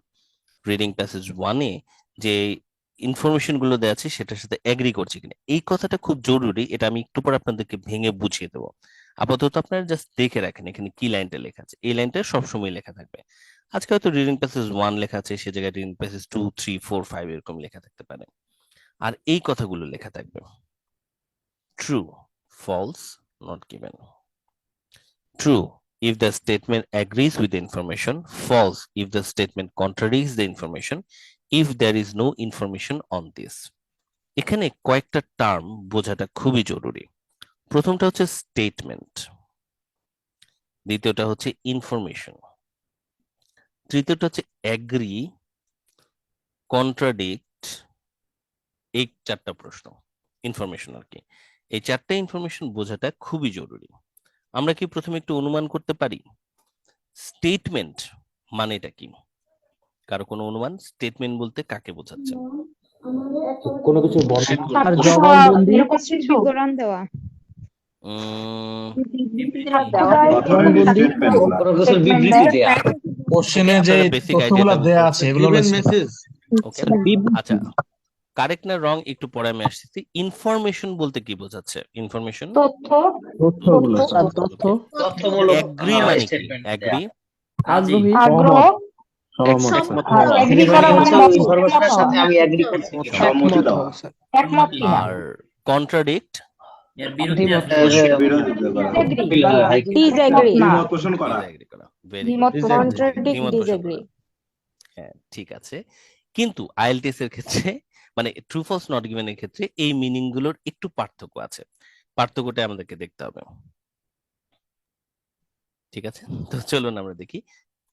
Reading passage 1 এ যে ইনফরমেশন গুলো দেওয়া আছে সেটার সাথে এগ্রি করছে কিনা, এই কথাটা খুব জরুরি। এটা আমি একটু পর আপনাদেরকে ভেঙে বুঝিয়ে দেবো। আপাতত আপনারা জাস্ট দেখে রাখেন এখানে কি লাইনটা লেখা আছে। এই লাইনটা সবসময় লেখা থাকবে। আজকে হয়তো রিডিং প্যাসেজ 1 লেখা আছে, সে জায়গায় রিডিং প্যাসেজ 2, 3, 4, 5 এরকম লেখা থাকতে পারে। আর এই কথাগুলো লেখা থাকবে true, false, not given. True if the statement agrees with the information, false if the statement contradicts the information, if there is no information on this. এখানে কয়েকটা টার্ম বোঝাটা খুবই জরুরি। প্রথমটা হচ্ছে স্টেটমেন্ট, দ্বিতীয়টা হচ্ছে ইনফরমেশন, তৃতীয়টা হচ্ছে অ্যাগ্রি, কন্ট্রাডিক্ট। এই চারটা প্রশ্ন ইনফরমেশন আর কি। এই চারটা ইনফরমেশন বোঝাটা খুবই জরুরি। আমরা কি প্রথমে একটু অনুমান করতে পারি স্টেটমেন্ট মানেটা কি? কারো কোনো অনুমান? স্টেটমেন্ট বলতে কাকে বোঝাচ্ছে? কোনো কিছু আর জবানবন্দি বিবরণ দেওয়া। কোনো কিছুর বিবৃতি দেয়া। কোশ্চেনে যে আপনারা বেসিক তথ্যগুলো আইডিয়াটা দেয়া বুঝতে আছে এগুলো হলো মেসেজ ওকে। আচ্ছা, কারেক্ট না রং একটু পরে আমি আসছি। ইনফরমেশন বলতে কি বোঝাচ্ছে? ইনফরমেশন তথ্যগুলো স্যার, তথ্যমূলক অ্যাগ্রি মানে কি? স্টেটমেন্ট অ্যাগ্রি আগ্রহী আগ্রহ সহমত এগ্রি করা মানে ইনফরমেশনের সাথে আমি এগ্রি করছি একমত হওয়া, স্যার। একমত কিনা আর কন্ট্রাডিক্ট দ্বিমত ডিসএগ্রি, ডিসএগ্রি করা। ভেরি দ্বিমত গুড, কন্ট্রাডিক্ট, দ্বিমত পোষণ ডিসএগ্রি। করা। হ্যাঁ, ঠিক আছে। কিন্তু আইএলটিএস এর ক্ষেত্রে মানে ট্রু ফলস নট গিভেন এর ক্ষেত্রে এই মিনিং গুলোর একটু পার্থক্য আছে। পার্থক্যটা আমাদেরকে দেখতে হবে। ঠিক আছে, তো চলুন আমরা দেখি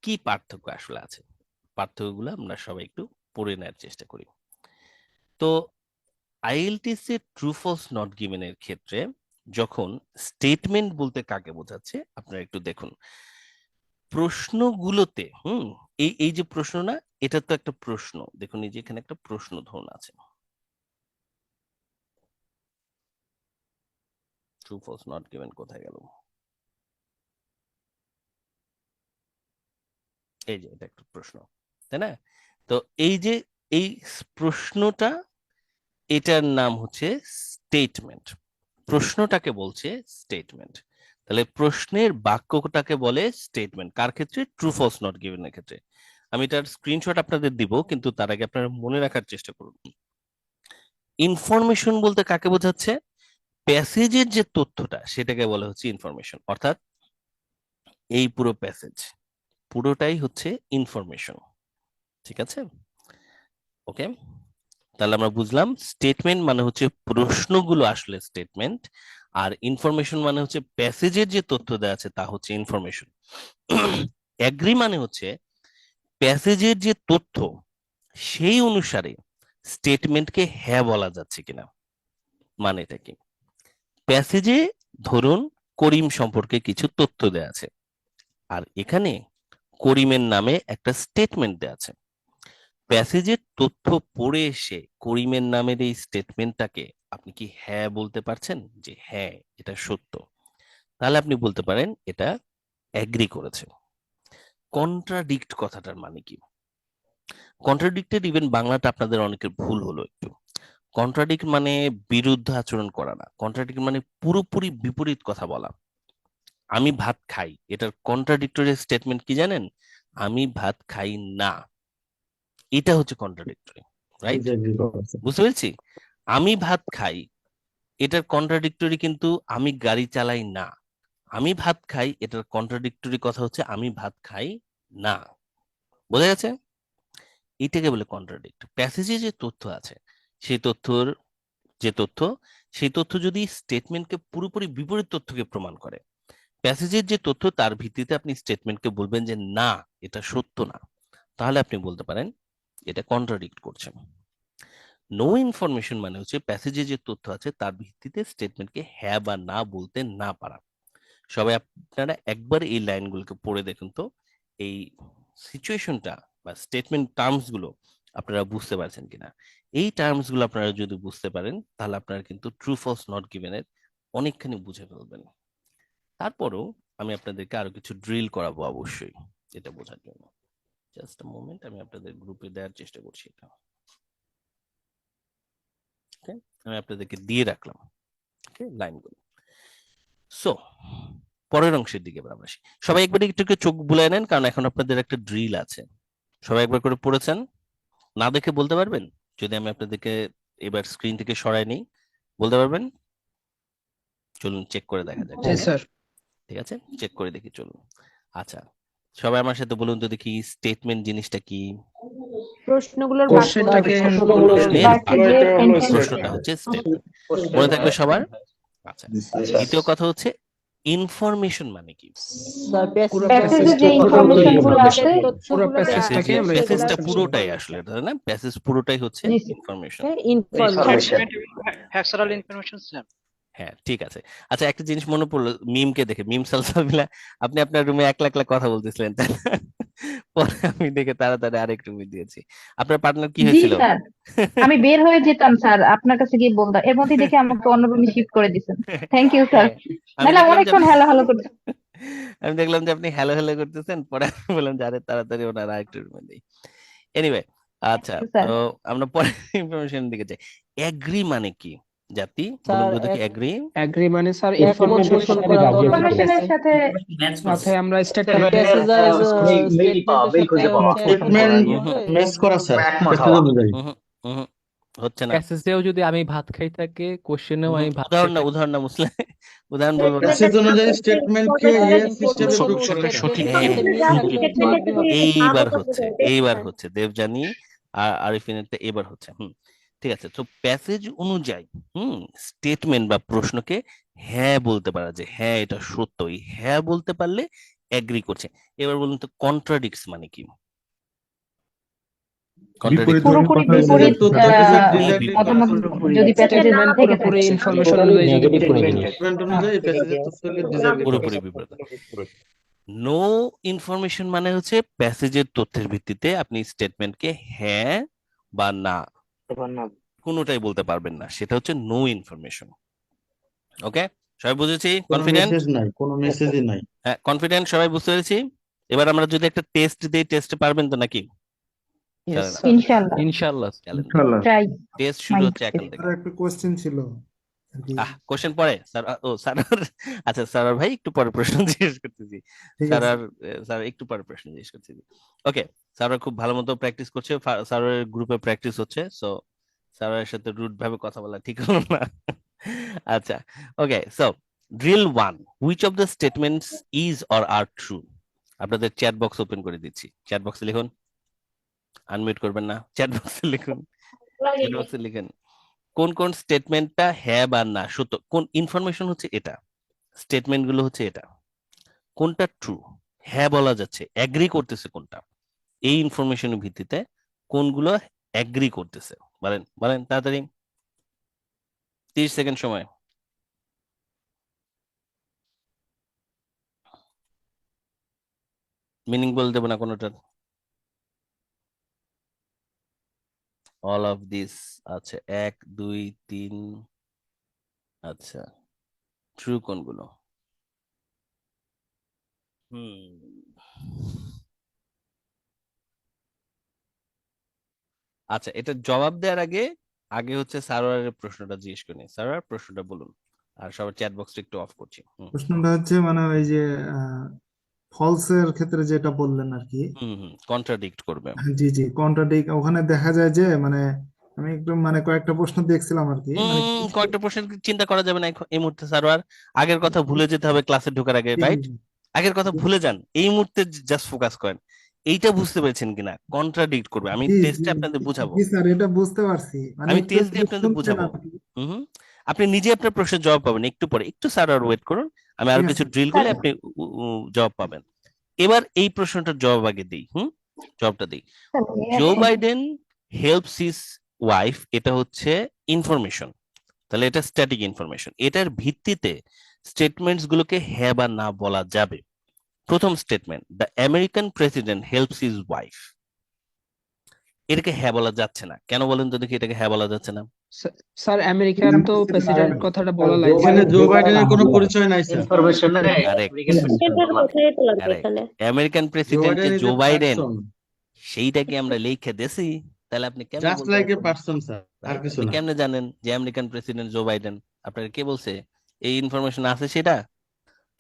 কি পার্থক্য আসলে আছে। পার্থক্যগুলো আমরা সবাই একটু পড়ে নেওয়ার চেষ্টা করি। তো আইএলটিএস এর ট্রু ফলস নট গিভেন এর ক্ষেত্রে যখন স্টেটমেন্ট বলতে কাকে বোঝাচ্ছে আপনারা একটু দেখুন প্রশ্নগুলোতে। এই এই যে প্রশ্ন না, এটা তো একটা প্রশ্ন। দেখুন এই যে এখানে একটা প্রশ্ন ধরুন আছে, ট্রু ফলস নট গিভেন কোথায় গেল? এই যে এটা একটা প্রশ্ন, তাই না? তো এই যে এই প্রশ্নটা, এটার নাম হচ্ছে স্টেটমেন্ট। প্রশ্নটাকে বলছে স্টেটমেন্ট। তাহলে প্রশ্নের বাক্যটাকে বলে স্টেটমেন্ট। কার ক্ষেত্রে? ট্রু ফলস নট গিভেন এর ক্ষেত্রে। আমি এটার স্ক্রিনশট আপনাদের দিব, কিন্তু তার আগে আপনারা মনে রাখার চেষ্টা করুন। ইনফরমেশন বলতে কাকে বোঝাচ্ছে? প্যাসেজের যে তথ্যটা সেটাকে বলা হচ্ছে ইনফরমেশন। অর্থাৎ এই পুরো প্যাসেজ পুরোটাই হচ্ছে ইনফরমেশন। ঠিক আছে, ওকে। তাহলে আমরা বুঝলাম স্টেটমেন্ট মানে হচ্ছে প্রশ্নগুলো আসলে স্টেটমেন্ট, আর ইনফরমেশন মানে হচ্ছে প্যাসেজের যে তথ্য দেওয়া আছে তা হচ্ছে ইনফরমেশন। অ্যাগ্রি মানে হচ্ছে প্যাসেজের যে তথ্য সেই অনুসারে স্টেটমেন্টকে হ্যাঁ বলা যাচ্ছে কিনা। মানে এটা কি? প্যাসেজে ধরুন করিম সম্পর্কে কিছু তথ্য দেওয়া আছে, আর এখানে করিমের নামে একটা স্টেটমেন্ট দেওয়া আছে। প্যাসেজের তথ্য পড়ে এসে করিমের নামের এই স্টেটমেন্টটাকে আপনি কি হ্যাঁ বলতে পারছেন যে হ্যাঁ এটা সত্য? তাহলে আপনি বলতে পারেন এটা এগ্রি করেছে। কন্ট্রাডিক্ট কথাটার মানে কি? কন্ট্রাডিক্টেড ইভেন বাংলাটা আপনাদের অনেকের ভুল হলো একটু। কন্ট্রাডিক্ট মানে বিরুদ্ধ আচরণ করা না, কন্ট্রাডিক্ট মানে পুরোপুরি বিপরীত কথা বলা। আমি ভাত খাই, এটার কন্ট্রাডিক্টরি স্টেটমেন্ট কি জানেন? আমি ভাত খাই না, এটা হচ্ছে কন্ট্রাডিক্টরি, রাইট? বুঝতে পেরেছি? আমি ভাত খাই, এটার কন্ট্রাডিক্টরি কিন্তু আমি গাড়ি চালাই না। আমি ভাত খাই, এটার কন্ট্রাডিক্টরি কথা হচ্ছে আমি ভাত খাই না। বোঝা গেছে? এটাকে বলে কন্ট্রাডিক্ট। প্যাসেজে যে তথ্য আছে, সেই তথ্যর সেই তথ্য যদি স্টেটমেন্টকে পুরোপুরি বিপরীত তথ্যকে প্রমাণ করে, প্যাসেজের যে তথ্য তার ভিত্তিতে আপনি স্টেটমেন্টকে বলবেন যে না, এটা সত্য না, তাহলে আপনি বলতে পারেন এটা কন্ট্রাডিক্ট করছে। নো ইনফরমেশন মানে হচ্ছে প্যাসেজে যে তথ্য আছে তার ভিত্তিতে স্টেটমেন্টকে হ্যাঁ বা না বলতে না পারা। সবাই আপনারা একবার এই লাইনগুলোকে পড়ে দেখুন তো, এই সিচুয়েশনটা বা স্টেটমেন্ট টার্মস গুলো আপনারা বুঝতে পারছেন কিনা। এই টার্মস গুলো আপনারা যদি বুঝতে পারেন তাহলে আপনারা কিন্তু ট্রু ফলস নট গিভেন এর অনেকখানি বুঝে ফেলবেন। তারপরেও আমি আপনাদেরকে আরো কিছু ড্রিল করাবো অবশ্যই এটা বোঝার জন্য। জাস্ট আ মোমেন্ট, আমি আপনাদের গ্রুপে দেওয়ার চেষ্টা করছি এটা। ওকে, আমি আপনাদেরকে দিয়ে রাখলাম লাইনগুলো। সো পরের অংশের দিকে এবার আমরা আসি। সবাই একবার একটু চোখ বুলায় নেন, কারণ এখন আপনাদের একটা ড্রিল আছে। সবাই একবার করে পড়েছেন? না দেখে বলতে পারবেন? যদি আমি আপনাদেরকে এবার স্ক্রিন থেকে সরাই নিই, বলতে পারবেন? চলুন চেক করে দেখা যাক। ঠিক আছে, চেক করে দেখি, চলুন। আচ্ছা, সবাই আমার সাথে বলুন তো দেখি, স্টেটমেন্ট জিনিসটা কি? প্রশ্নগুলোর প্রশ্নটা হচ্ছে স্টেটমেন্ট, মনে থাকবে সবার? আচ্ছা, দ্বিতীয় কথা হচ্ছে ইনফরমেশন মানে কি? প্যাসেজটা পুরোটাই আসলে, তাই না? প্যাসেজ পুরোটাই হচ্ছে ইনফরমেশন। Factual information system. হ্যাঁ, ঠিক আছে। আচ্ছা, একটা জিনিস মনে পড়লো মিমকে দেখে, মিম সালসাবিলা, আপনি আপনার রুমে একলা একলা কথা বলতেছিলেন, তাই না? পরে আমি দেখে তাড়াতাড়ি আরেক রুমে দিয়েছি। আপনার পার্টনার কি হয়েছিল? আমি বের হয়ে যেতাম স্যার, আপনার কাছে গিয়ে বলতাম, এর মধ্যে দেখে আমাকে অন্য রুমে শিফট করে দিয়েছেন। Thank you sir. নাহলে অনেকক্ষণ হ্যালো হ্যালো করতে। আমি দেখলাম যে আপনি হ্যালো হ্যালো করতেছেন, পরে আমি বললাম যে আরে তাড়াতাড়ি ওনার আরেকটু রুমে দিই। এনিওয়ে, আচ্ছা, তো আমরা পরে ইনফরমেশন দিকে যাই। এগ্রি মানে কি জাতি? বলুন তো দেখি। এগ্রি মানে স্যার ইনফরমেশনের সাথে সাথে আমরা হচ্ছে না। প্যাসেজেও যদি আমি ভাত খাই থাকে, কোশ্চেনেও আমি ভাত উদাহরণ না, উদাহরণ না মুসলিম, উদাহরণ বলবো না। এইবার হচ্ছে দেবযানী আর আরিফিনেরটা এবার হচ্ছে। ঠিক আছে। তো প্যাসেজ অনুযায়ী স্টেটমেন্ট বা প্রশ্নকে হ্যাঁ বলতে পারা, যে হ্যাঁ এটা সত্য, এই হ্যাঁ বলতে পারলে এগ্রি করছে। এবার বলুন তো কন্ট্রাডিক্টস মানে কি? পুরোপুরি বিপরীত মতামত যদি প্যাসেজে না থেকে থাকে, ইনফরমেশন অনুযায়ী যদি পুরোপুরি বিপরীত। নো ইনফরমেশন মানে হচ্ছে প্যাসেজের তথ্যের ভিত্তিতে আপনি স্টেটমেন্টকে হ্যাঁ বা না কোনোটাই বলতে পারবেন না, সেটা হচ্ছে নো ইনফরমেশন। ওকে, সবাই বুঝেছি? কনফিডেন্ট? কোনো মেসেজই নাই। হ্যাঁ, কনফিডেন্ট, সবাই বুঝতে পেরেছি? এবার আমরা যদি একটা টেস্ট দিই, টেস্টে পারবেন তো নাকি? ইনশাআল্লাহ ট্রাই। টেস্ট শুরু হচ্ছে এখন থেকে। একটা কোশ্চেন ছিল। কোশ্চেন পরে স্যার, স্যার, আচ্ছা স্যার ভাই একটু পরে প্রশ্ন জিজ্ঞেস করতেছি। স্যার একটু পরে প্রশ্ন জিজ্ঞেস করতেছি। ওকে, স্যার খুব ভালো মতো প্র্যাকটিস করছে, স্যারের গ্রুপে প্র্যাকটিস হচ্ছে, সো স্যারের সাথে রুড ভাবে কথা বলা ঠিক হলো না। আচ্ছা, okay, so drill 1, which of the statements is or are true? আপনাদের চ্যাট বক্স ওপেন করে দিচ্ছি, চ্যাট বক্সে লিখুন, আনমিউট করবেন না, চ্যাট বক্সে লিখুন, চ্যাট বক্সে লিখেন কোন কোন স্টেটমেন্টটা হ্যাঁ বা না সত্য, কোন ইনফরমেশন হচ্ছে এটা, স্টেটমেন্ট গুলো হচ্ছে এটা, কোনটা ট্রু, হ্যাঁ বলা যাচ্ছে, এগ্রি করতেছে কোনটা, এই ইনফরমেশনের ভিত্তিতে কোনগুলো এগ্রি করতেছে, বলেন বলেন তাড়াতাড়ি, 30 সেকেন্ড সময়। মিনিং বলে দেবো না কোনোটার। All of this. আচ্ছা, 1 2 3। আচ্ছা, ট্রু কোনগুলো? আচ্ছা, এটা জবাব দেওয়ার আগে আগে হচ্ছে সারোয়ারের প্রশ্নটা জিজ্ঞেস করি, সারোয়ার প্রশ্নটা বলুন, আর সবার চ্যাট বক্সটা একটু অফ করছি। প্রশ্নটা হচ্ছে মানে ওই যে ফলসের ক্ষেত্রে যেটা বললেন আর কি। হুম হুম, কন্ট্রাডিক্ট করবে। জি জি, কন্ট্রাডিক ওখানে দেখা যায় যে মানে আমি একটু মানে কয়েকটা প্রশ্ন দেখছিলাম আর কি, মানে কয়েকটা প্রশ্ন চিন্তা করা যাবে না এই মুহূর্তে সারোয়ার, আগের কথা ভুলে যেতে হবে ক্লাসে ঢোকার আগে, জি, জি, রাইট? জি। আগের কথা ভুলে যান, এই মুহূর্তে জাস্ট ফোকাস করেন। এইটা বুঝতে পেরেছেন কিনা, কন্ট্রাডিক্ট করবে, আমি জি জি টেস্টে আপনাদের বুঝাবো, জি স্যার, এটা বুঝতে পারছি, মানে আমি একটু টেস্ট একটু দিয়ে আপনাদের শুনছেন বুঝাবো। আর কি। হুম, আপনি নিজে আপনার প্রশ্নের জবাব পাবেন একটু পরে, একটু স্যার আর ওয়েট করুন, আমি আরো ঠিক কিছু আছে ড্রিল স্যার করলে আপনি জবাব পাবেন। এবার এই প্রশ্নটার জবাব আগে দিই, জবাবটা দিই। Joe Biden helps his wife, এটা হচ্ছে ইনফরমেশন, তাহলে এটা স্ট্যাটিক ইনফরমেশন, এটার ভিত্তিতে স্টেটমেন্টস গুলোকে হ্যাঁ বা না বলা যাবে। প্রথম statement, the American president helps his wife, এটাকে হ্যাঁ বলা যাচ্ছে না, কেন বলেন তো দেখি এটাকে হ্যাঁ বলা যাচ্ছে না? স্যার আমেরিকার তো প্রেসিডেন্ট কথাটা বলা লাগছে এখানে না। জো বাইডেনের কোনো পরিচয় নাই স্যার। কারেক্ট, সেটার কথাই তো লাগবে কারেক্ট। তাহলে। আমেরিকান জো প্রেসিডেন্ট যে Biden is Joe a Biden, person, সেইটাকে আমরা লিখে দেছি, তাহলে আপনি কেমনে জাস্ট বলতে লাইক এ পারছেন? পারসন স্যার, আর রাইট, কিছু আপনি না। কেমনে জানেন যে আমেরিকান প্রেসিডেন্ট জো বাইডেন? আপনার কে বলছে? এই ইনফরমেশন আছে সেটা,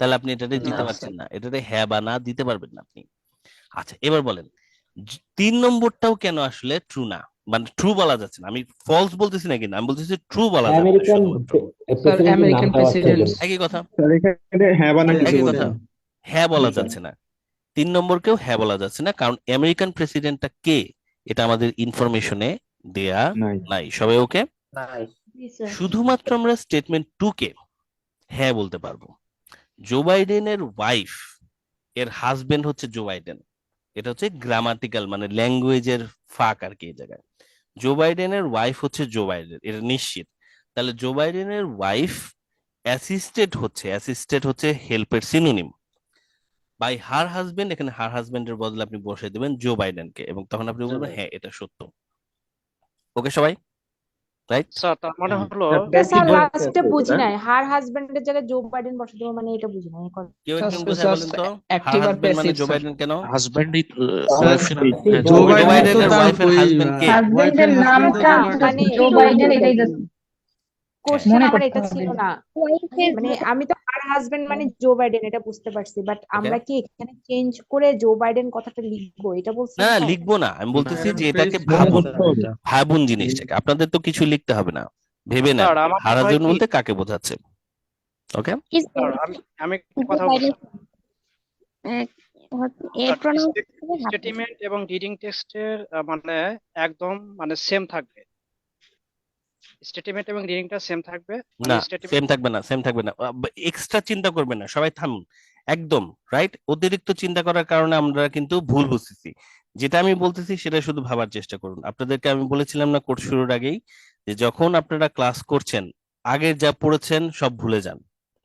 তাহলে আপনি এটাতে দিতে না পারছেন স্যার। না, এটাতে হ্যাঁ বা না দিতে পারবেন না আপনি। আচ্ছা এবার বলেন, 3 নম্বরটাও কেন আসলে ট্রু না, মানে ট্রু বলা যাচ্ছে না, আমি ফলস বলতেছি না, কিন্তু আমি বলতেছি ট্রু বলা যাবে না শুধুমাত্র। স্যার আমেরিকান প্রেসিডেন্ট একই কথা, স্যার এখানে হ্যাঁ বানান কিছু একই কথা, বলছেন। হ্যাঁ বলা যাচ্ছে না। 3 নম্বরকেও হ্যাঁ বলা যাচ্ছে না, কারণ আমেরিকান প্রেসিডেন্টটা কে এটা আমাদের ইনফরমেশনে দেয়া নাই। নাই। সবাই ওকে? জি স্যার। শুধুমাত্র আমরা স্টেটমেন্ট 2 কে হ্যাঁ বলতে পারবো। জো বাইডেনের ওয়াইফ, এর হাজবেন্ড হচ্ছে জো বাইডেন, এটা হচ্ছে গ্রামাটিক্যাল মানে ল্যাঙ্গুয়েজের ফাঁক আর কি এই জায়গায়। জো বাইডেনের ওয়াইফ হচ্ছে জো বাইডেন, এটা নিশ্চিত। তাহলে জো বাইডেনের ওয়াইফ অ্যাসিস্টেড হচ্ছে হেল্পের সিনোনিম, বাই হার হাজবেন্ড, এখানে হার হাজবেন্ডের বদলে আপনি বসে দিবেন জো বাইডেনকে, এবং তখন আপনি বলবেন হ্যাঁ এটা সত্য। ওকে সবাই, রাইট? স্যার তার মানে হলো স্যার লাস্টে বুঝি নাই, হার হাজবেন্ডের জায়গায় জো বাইডেন বসে দেবো মানে এটা বুঝি নাই এখন। কেউ একজন স্যার বোঝায় বলেন তো, হার অ্যাক্টিভ আর হাজবেন্ড মানে প্যাসিভ জো স্যার। বাইডেন কেন? হাজব্যান্ডই স্যার ওয়াইফ না, হ্যাঁ, জো জো বাইডেন তো বাইডেনের তার ওয়াইফের ওই হাজবেন্ড কে? হাজবেন্ডের ওয়াইফের নামটা মানে জো বাইডেন, এটাই জাস্ট কোশ্চেন মনে আমার করতে এটা হবে। ছিল না, মানে আমি তো হার হাজবেন্ড মানে জো বাইডেন এটা বুঝতে পারছি, বাট ওকে, আমরা কি এখানে চেঞ্জ করে জো বাইডেন কথাটা লিখবো এটা বলছেন না স্যার? লিখবো না, আমি বলতেছি যে ফেস এটাকে মনে ভাবুন, করতে হবে এটা। ভাবুন জিনিসটাকে, আপনাদের তো কিছু লিখতে হবে না, ভেবে নেন স্যার আমার হার হয় হাজবেন্ড কি, বলতে কাকে বোঝাচ্ছে। ওকে, স্যার আমি একটা কথা বলবো স্যার। স্টেটমেন্ট এবং রিডিং টেক্সটের মানে একদম মানে সেম থাকবে, স্টেটমেন্ট এবং রিডিংটা সেম থাকবে, মানে না স্টেটমেন্ট। সেম থাকবে না, সেম থাকবে না, এক্সট্রা চিন্তা করবেন না, সবাই থামুন একদম, রাইট? অতিরিক্ত চিন্তা করার কারণে আমরা কিন্তু ভুল বুঝতেছি। যেটা আমি বলতেছি সেটা শুধু ভাবার চেষ্টা করুন। আপনাদেরকে আমি বলেছিলাম না কোর্স শুরুর আগেই, যে যখন আপনারা ক্লাস করছেন আগের যা পড়েছেন সব ভুলে যান,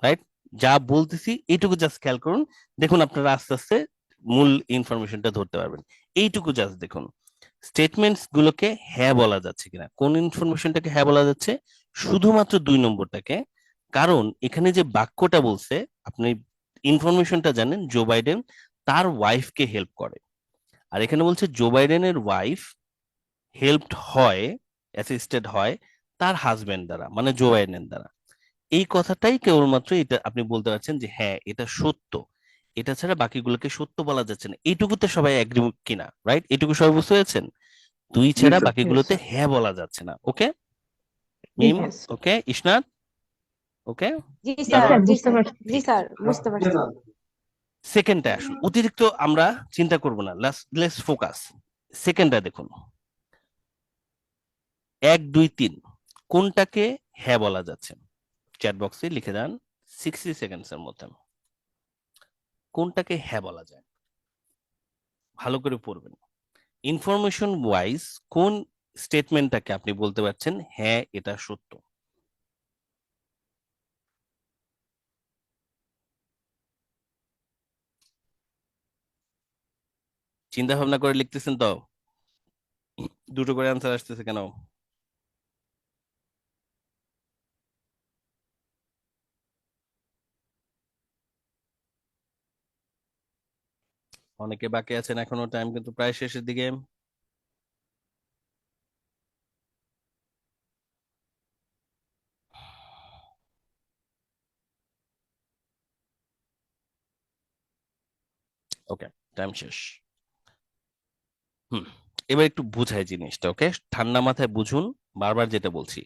রাইট? যা বলতেছি এইটুকু জাস্ট খেয়াল করুন, দেখুন আপনারা আস্তে আস্তে মূল ইনফরমেশনটা ধরতে পারবেন। এইটুকু জাস্ট দেখুন স্টেটমেন্টস গুলোকে হ্যাঁ বলা যাচ্ছে কিনা, কোন ইনফরমেশনটাকে হ্যাঁ বলা যাচ্ছে, শুধুমাত্র 2 নম্বরটাকে। কারণ এখানে যে বাক্যটা বলছে, আপনি ইনফরমেশনটা জানেন জো বাইডেন তার ওয়াইফকে হেল্প করে, আর এখানে বলছে জো বাইডেনের ওয়াইফ হেল্পড হয়, অ্যাসিস্টেড হয় তার হাজবেন্ড দ্বারা, মানে জো বাইডেন দ্বারা। এই কথাটাই কেবলমাত্র এটা আপনি বলতে পারছেন যে হ্যাঁ এটা সত্য, এটা ছাড়া বাকিগুলোকে সত্য বলা যাচ্ছে না। এইটুকুতে সবাই এগ্রি কিনা, রাইট? এটুকু সবাই বুঝতে পেরেছেন? 2 ছাড়া Yes, বাকিগুলোতে sir. হ্যাঁ বলা যাচ্ছে না। ওকে মিম, Yes, sir. ওকে ইসনাত, ওকে জি জি স্যার, স্যার, জি বুঝতে স্যার, পারছি। জি স্যার বুঝতে পারছি। সেকেন্ডটা আসুন, অতিরিক্ত আমরা চিন্তা করব না, লেটস ফোকাস। সেকেন্ডটা দেখুন, 1 2 3 কোনটাকে হ্যাঁ বলা যাচ্ছে? চ্যাট বক্সে লিখে দেন 60 সেকেন্ডস এর মধ্যে, কোনটাকে হ্যাঁ বলা যায়, ভালো করে পড়বেন। ইনফরমেশন ওয়াইজ কোন স্টেটমেন্টটাকে আপনি বলতে পারছেন হ্যাঁ এটা সত্য? চিন্তা ভাবনা করে লিখতেছেন তো? দুটো করে অ্যান্সার আসতেছে কেন? অনেকে বাকি আছেন এখনো, টাইম কিন্তু প্রায় শেষের দিকে। টাইম শেষ। এবার একটু বুঝাই জিনিসটা, ওকে? ঠান্ডা মাথায় বুঝুন, বারবার যেটা বলছি,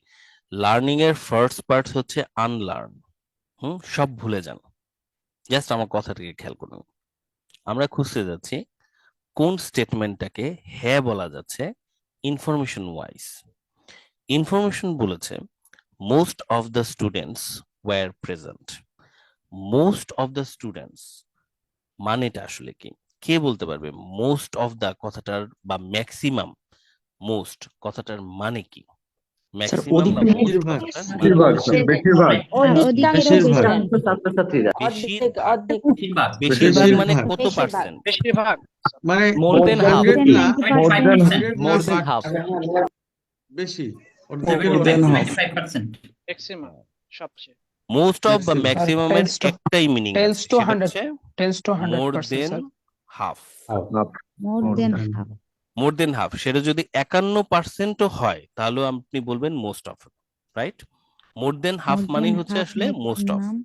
লার্নিং এর ফার্স্ট পার্ট হচ্ছে আনলার্ন। সব ভুলে যান, জাস্ট আমার কথাটাকে খেয়াল করুন। আমরা খুঁজতে যাচ্ছি কোন স্টেটমেন্টটাকে হ্যাঁ বলা যাচ্ছে ইনফরমেশন ওয়াইজ। ইনফরমেশন বলেছে most of the students were present. Most of the students মানেটা আসলে কি? কে বলতে পারবে মোস্ট অফ দ্য কথাটার বা ম্যাক্সিমাম মোস্ট কথাটার মানে কি? ম্যাক্সিমাম বা মোস্ট বেশিরভাগ কথাটার মানে বেশিরভাগ কি? স্যার, বেশিরভাগ অধিকাংশ বেশিরভাগ স্টুডেন্ট ছাত্রছাত্রীরা অর্ধেক অর্ধেক বেশিরভাগ মানে বেশিরভাগ কত বেশিরভাগ পার্সেন্ট? বেশিরভাগ মানে মোর দেন হাফ। 80 না 90% মোর দেন হাফ বেশি অর্ধেকের বেশি ম্যাক্সিমাম সবচেয়ে। মোস্ট অফ বা ম্যাক্সিমাম ম্যাক্সিমাম এর একটাই মিনিং টেলস আছে, টু সেটা 100 হচ্ছে tells to more 100%, than sir. Half. more than half more than half, সেটা যদি 51%ও হয় তাহলে আপনি বলবেন most of, right? More than half more মানে than হচ্ছে half আসলে মোস্ট অফ, maximum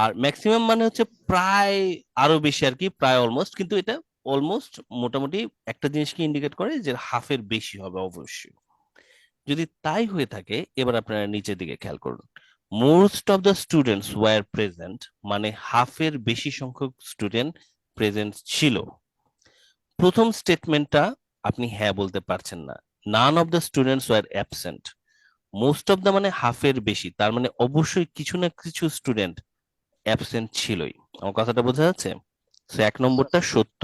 আর ম্যাক্সিমাম মানে হচ্ছে প্রায় আরো বেশি আর কি, প্রায় অলমোস্ট। কিন্তু এটা অলমোস্ট মোটামুটি একটা জিনিসকে ইন্ডিকেট করে যে হাফের বেশি হবে অবশ্যই। যদি তাই হয়ে থাকে, এবার আপনারা নিচের দিকে খেয়াল করুন। Most of the students were present মানে হাফের বেশি সংখ্যক স্টুডেন্ট প্রেজেন্ট ছিল। প্রথম স্টেটমেন্টটা আপনি হ্যাঁ বলতে পারছেন না। None of the students were absent. Most of the মানে হাফের বেশি, তার মানে অবশ্যই কিছু না কিছু স্টুডেন্ট অ্যাবসেন্ট ছিলই। আমার কথাটা বোঝা যাচ্ছে? তো 1 নম্বরটা সত্য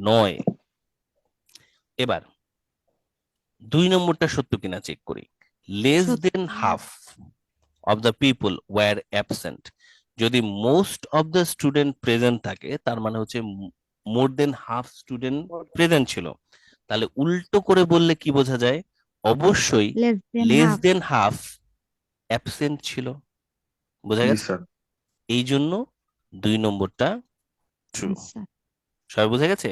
নয়। এবার 2 নম্বরটা সত্য কিনা চেক করি। লেস সত্য than half of the people were absent. যদি most of the student present থাকে, তার মানে হচ্ছে more than half student present ছিল। তাহলে উল্টো করে বললে কি বোঝা যায়? অবশ্যই less than লেস half দেন হাফ অ্যাবসেন্ট ছিল। বোঝা জি গেছে? স্যার। এই জন্য 2 নম্বরটা ট্রু। answer সবাই বোঝা গেছে?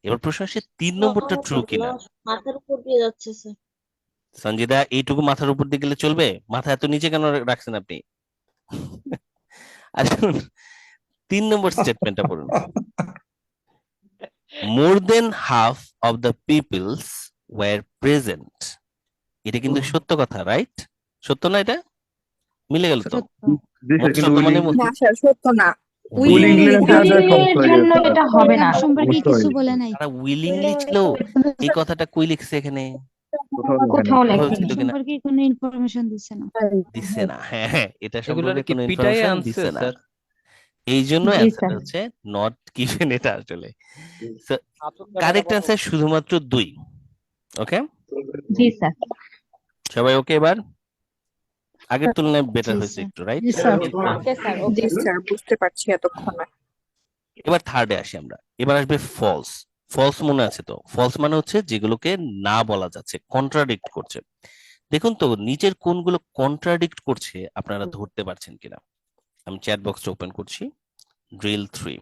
এবার প্রশ্ন আসছে 3 নম্বরটা ট্রু কিনা। মাথার উপর দিয়ে যাচ্ছে স্যার। সঞ্জিদা, এইটুকু মাথার উপর দিয়ে গেলে চলবে? মাথা এত নিচে কেন রাখছেন আপনি? আসুন 3 নম্বর স্টেটমেন্টটা পড়ুন। More than half of the peoples were present. এটা কিন্তু সত্য কথা, রাইট? সত্য না? এটা মিলে গেল তো? সত্য জি স্যার, মোস্ট কিন্তু অফ দ্য মানে না স্যার সত্য না। উইলিংলি উইলিংয়ের জন্য এটা হবে না। এটা সম্পর্কে অবশ্যই। কিছু বলে নাই তারা উইলিংলি ছিল। এই কথাটা কই লিখছে এখানে? কোথাও কোথাও লেখেনি। ছিল কিনা? সম্পর্কে কোনো ইনফরমেশন দিচ্ছে না দিচ্ছে না। হ্যাঁ হ্যাঁ, এটা এগুলোর সম্পর্কে কি কোনো পিটাই ইনফরমেশন আনছে দিচ্ছে না। স্যার? এই জন্য জি অ্যান্সারটা স্যার। হচ্ছে নট গিভেন। এটা আসলে আতুর দ্বারা কারেক্ট বলা অ্যান্সার শুধুমাত্র 2। ওকে, জি স্যার। সবাই ওকে? এবার আগের তুলনায় বেটার জি হয়েছে স্যার একটু, রাইট? ওকে স্যার, জি ওকে। স্যার বুঝতে পারছি এতক্ষণে। এবার থার্ডে আসি আমরা। এবার আসবে ফলস। ফলস মনে আছে তো? ফলস মানে হচ্ছে যেগুলোকে না বলা যাচ্ছে, কন্ট্রাডিক্ট করছে। দেখুন তো নিচের কোনগুলো কন্ট্রাডিক্ট করছে আপনারা ধরতে পারছেন কিনা। আমি চ্যাট বক্সটা ওপেন করছি। ড্রিল 3,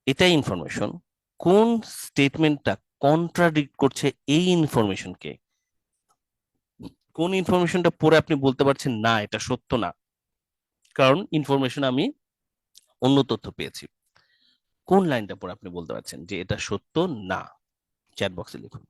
এটাই ইনফরমেশন। কোন স্টেটমেন্টটা কন্ট্রাডিক্ট করছে এই ইনফরমেশনকে? কোন ইনফরমেশনটা পড়ে আপনি বলতে পারছেন না এটা সত্য না, কারণ ইনফরমেশন আমি অন্য তথ্য পেয়েছি। কোন লাইনটা পড়ে আপনি বলতে পারছেন যে এটা সত্য না? চ্যাট বক্সে লিখুন।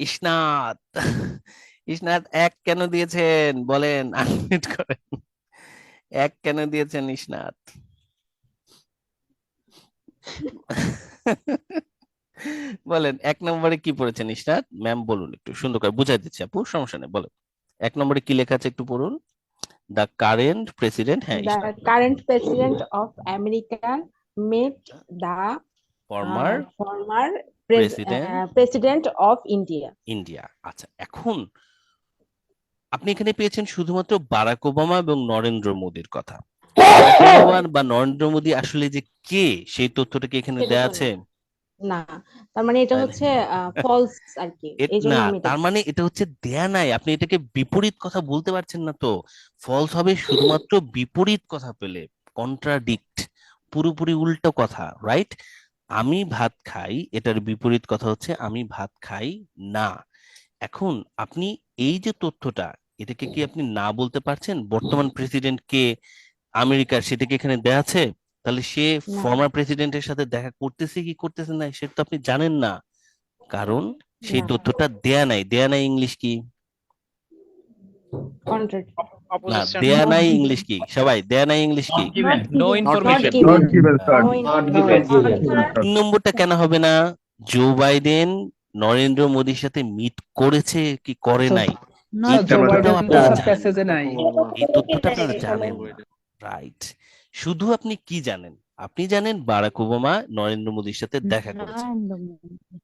ইসনাত, ইসনাত 1 কেন দিয়েছেন বলেন? আনমিউট করেন। 1 কেন দিয়েছেন ইসনাত? বলেন 1 নম্বরে কি পড়েছেন ইসনাত? ম্যাম বলুন, একটু সুন্দর করে বুঝাই দিচ্ছি আপু, সমস্যা নেই, বলেন 1 নম্বরে কি লেখা আছে একটু পড়ুন। দ্য কারেন্ট প্রেসিডেন্ট, হ্যাঁ The ইসনাত current president of America met the former former president president of India. India. আচ্ছা, এখন আপনি এখানে পেয়েছেন শুধুমাত্র বারাক ওবামা এবং নরেন্দ্র মোদীর কথা, বারাক ওবামা বা নরেন্দ্র মোদী আসলে যে কে সেই তথ্যটা কি এখানে সেটা দেয়া তো আছে? না, তার মানে এটা তাই না? হচ্ছে ফলস আর কি, এই জন্য না, আমি এটা তার মানে এটা হচ্ছে দেয়া নাই, আপনি এটাকে বিপরীত কথা বলতে পারছেন না তো। ফলস হবে শুধুমাত্র বিপরীত কথা পেলে, কন্ট্রাডিক্ট, পুরোপুরি উল্টো কথা, রাইট? আমি ভাত খাই, এটার বিপরীত কথা হচ্ছে আমি ভাত খাই না। এখন আপনি এই যে তথ্যটা, এটাকে কি আপনি না বলতে পারছেন? বর্তমান প্রেসিডেন্ট কে আমেরিকার, সেটা কি এখানে দেয়া আছে? তাহলে সে না। ফর্মার প্রেসিডেন্টের সাথে দেখা করতেছে কি করতেছে না সেটা তো আপনি জানেন না, কারণ সেই না, তথ্যটা দেয়া নাই। দেয়া নাই ইংলিশ কি? কন্ট্রাক্ট, না, অপোজিশন দেয়া নট নাই গিভেন, ইংলিশ কি? সবাই, দেয়া নাই ইংলিশ কি? Not no given, not information. Given, Not given, sir. No তিন নম্বরটা কেন হবে না? জো বাইডেন নরেন্দ্র মোদীর সাথে মিট করেছে কি করে নাই, এই জো তথ্যটাও বাইডেন তো আপনারা স্যার জানেন প্যাসেজে না। নাই। এই তথ্যটা আপনারা জানেন না, রাইট? শুধু আপনি কি জানেন? আপনি জানেন বারাক ওবামা নরেন্দ্র মোদীর সাথে দেখা করেছে।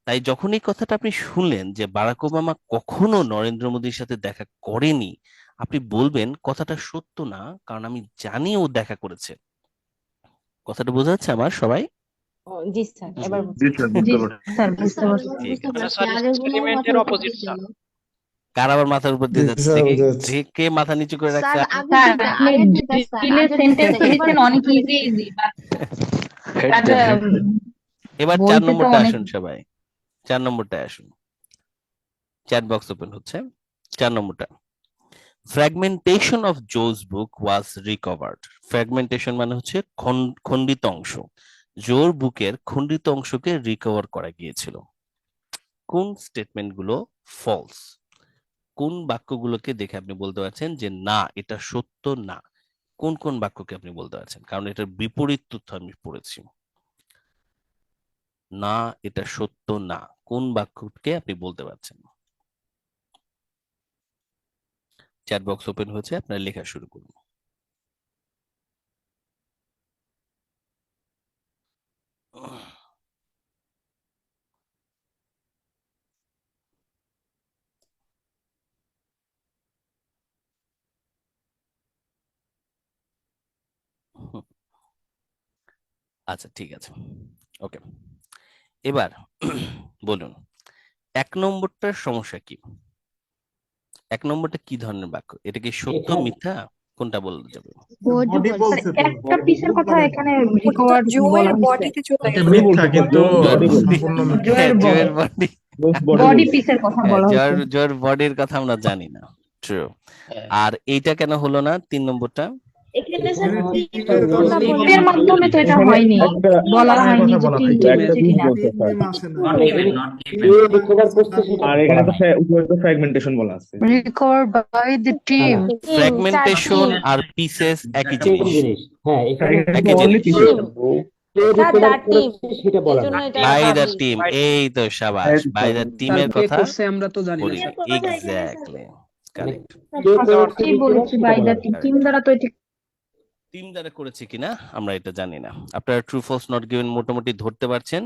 তাই যখন এই কথাটা আপনি শুনলেন যে বারাক ওবামা কখনো নরেন্দ্র মোদীর সাথে দেখা করেনি, আপনি বলবেন কথাটা সত্য না, কারণ আমি জানি ও দেখা করেছে। কথাটা বোঝা যাচ্ছে আমার সবাই? জি স্যার, এবার জি স্যার, বুঝতে পারছি। স্যার বুঝতে পারছি। ঠিক আছে। মানে স্যার স্টেটমেন্টের অপোজিট স্যার। কার আবার মাথার উপর দিয়ে যাচ্ছে দেখি, দেখি কে মাথা নিচু করে রাখছে। স্যার আপনি ডিলে সেন্টেন্সও দিচ্ছেন অনেক ইজি ইজি, বাট এবার 4 বলতে তো নম্বরটা অনেক। আসুন সবাই, 4 নম্বরটায় আসুন। চ্যাট বক্স ওপেন হচ্ছে। 4 নম্বরটা, ফ্র্যাগমেন্টেশন অফ জোস বুক ওয়াজ রিকভার্ড। ফ্র্যাগমেন্টেশন মানে হচ্ছে খণ্ডিত অংশ। জোর বুকের খণ্ডিত অংশকে রিকভার করা গিয়েছিল। কোন স্টেটমেন্ট গুলো ফলস? কোন বাক্যগুলোকে দেখে আপনি বলতে পারছেন যে না এটা সত্য না? কোন কোন বাক্যকে আপনি বলতে পারছেন? কারণ এটার বিপরীত তথ্য আমি পড়েছি। না এটা সত্য না, কোন বাক্যকে আপনি বলতে পারছেন? চ্যাট বক্স ওপেন হয়েছে, আপনারা লেখা শুরু করুন। আচ্ছা ঠিক আছে, ওকে। এবার বলুন 1 নম্বরটার সমস্যা কি? 1 নম্বরটা কি ধরনের বাক্য? এটা কি সত্য মিথ্যা কোনটা বলা যাবে? বডি বলছে তো, একটা পিসের কথা এখানে রিকভার বলা হচ্ছে। এটা মিথ্যা কিন্তু সম্পূর্ণ মিথ্যা। জয়ের বডি, বডি পিসের কথা বলা হচ্ছে। জয়ের বডির কথা আমরা জানি না, ট্রু। আর এইটা কেন হলো না 3 নম্বরটা? এখানে স্যার টিমের কথা বলা টিমের মাধ্যমে তো এটা হয়নি, বলা হয়নি যে টিম করেছে কিনা। টিম আসে না। আর এখানে তো উপরে ফ্র্যাগমেন্টেশন বলা আছে। Recover by the team. Fragmentation আর পিসেস একই জিনিস, একই Only জিনিস। pieces। বাই দ্য টিম, এই তো সাবাস, বাই দ্য স্যার টিমের কে কথা করছে আমরা তো জানি না বলি। স্যার। Exactly, correct. কি বলেছি বাই দ্য টিম, টিম দ্বারা তো এটা টিম দ্বারা করেছে কিনা আমরা এটা জানি না। আপনারা ট্রু ফলস নট গিভেন মোটামুটি ধরতে পারছেন।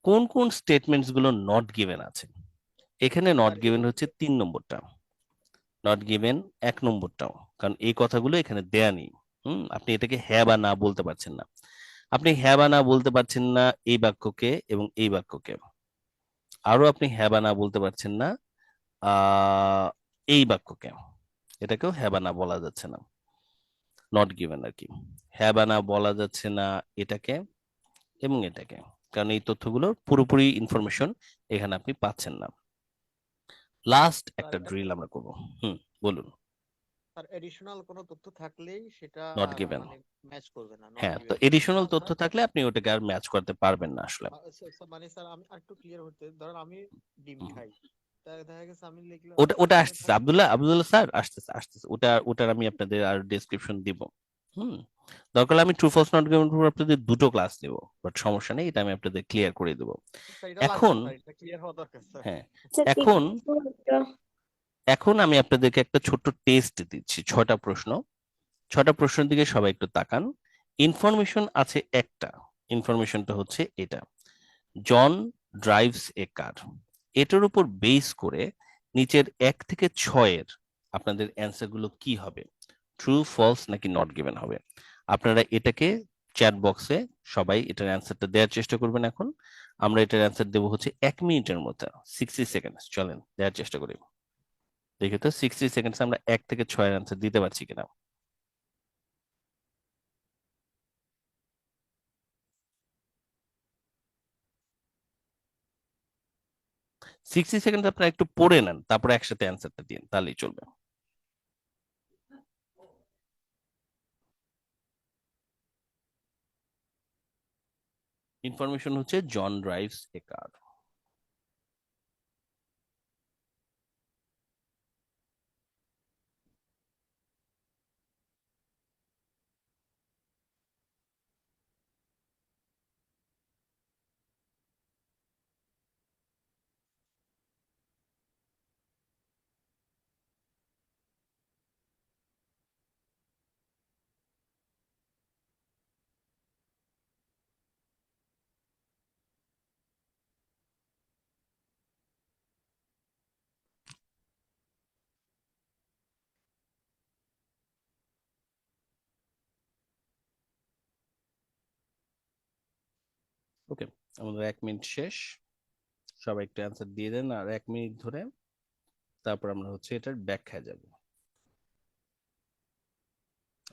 কোন কোন স্টেটমেন্টস গুলো নট গিভেন আছে? এখানে নট গিভেন হচ্ছে 3 নম্বরটা, নট গিভেন 1 নম্বরটাও, কারণ এই কথাগুলো এখানে দেয়া নেই। আপনি এটাকে হ্যাঁ বা না বলতে পারছেন না। আপনি হ্যাঁ বা না বলতে পারছেন না এই বাক্যকে এবং এই বাক্যকে। আরো আপনি হ্যাঁ বা না বলতে পারছেন না এই বাক্যকে, এটাকেও হ্যাঁ বা না বলা যাচ্ছে না, নট গিভেন আর কি। হ্যাঁ বা না বলা যাচ্ছে না এটাকে এবং এটাকে, কারণ এই তথ্যগুলোর পুরোপুরি ইনফরমেশন এখানে আপনি পাচ্ছেন না। লাস্ট একটা ড্রিল আমরা করব। বলুন। স্যার এডিশনাল কোনো তথ্য থাকলেই সেটা নট গিভেন, মানে ম্যাচ করবে না, নট হ্যাঁ। তো গিভেন। এডিশনাল তথ্য তাছাড়া থাকলে আপনি ওটাকে আর ম্যাচ করতে পারবেন না আসলে। মানে স্যার আমি আরেকটু ক্লিয়ার হতে, ধরেন আমি ডিম খাই, দেখা গেছে আমি লিখলাম ওটা ডিমে আসতেছে, থাকে। আব্দুল্লাহ স্যার আসতেছে, ওটার আমি আপনাদের আর ডেসক্রিপশন দিব। দরকার হলে আমি ট্রু ফলস নট গিভেন উপর আপনাদের 2টো ক্লাস দেব, বাট সমস্যা নেই, এটা আমি আপনাদের ক্লিয়ার করে দেব। স্যার এটা লাগবে এখন স্যার, এটা ক্লিয়ার হওয়া দরকার স্যার। হ্যাঁ, এখন আমি আপনাদেরকে একটা ছোট্ট টেস্ট দিচ্ছি, 6টা প্রশ্ন। 6টা প্রশ্নের দিকে সবাই একটু তাকান। ইনফরমেশন আছে একটা, ইনফরমেশনটা হচ্ছে এটা, জন ড্রাইভস এ কার। এটার উপর বেস করে নিচের 1 থেকে 6 এর আপনাদের অ্যান্সার গুলো কি হবে? ট্রু ফলস নাকি নট গিভেন হবে। আপনারা এটাকে চ্যাট বক্সে সবাই এটার অ্যান্সারটা দেওয়ার চেষ্টা করবেন। এখন আমরা এটার অ্যান্সার দেবো হচ্ছে 1 মিনিটের মধ্যে, 60 সেকেন্ডস। চলেন দেওয়ার চেষ্টা করি, দেখি তো 60 সেকেন্ডস আমরা 1 থেকে 6 অ্যান্সার দিতে পারছি কিনা। সিক্সটি সেকেন্ড আপনারা একটু পড়ে নেন, তারপরে একসাথে অ্যান্সারটা দিন, তাহলেই চলবে। ইনফরমেশন হচ্ছে জন ড্রাইভস এ কার। ওকে, আমাদের 1 মিনিট শেষ। সবাই একটু অ্যান্সার দিয়ে দেন, আর 1 মিনিট ধরে তারপর আমরা হচ্ছে এটার ব্যাখ্যায় যাব।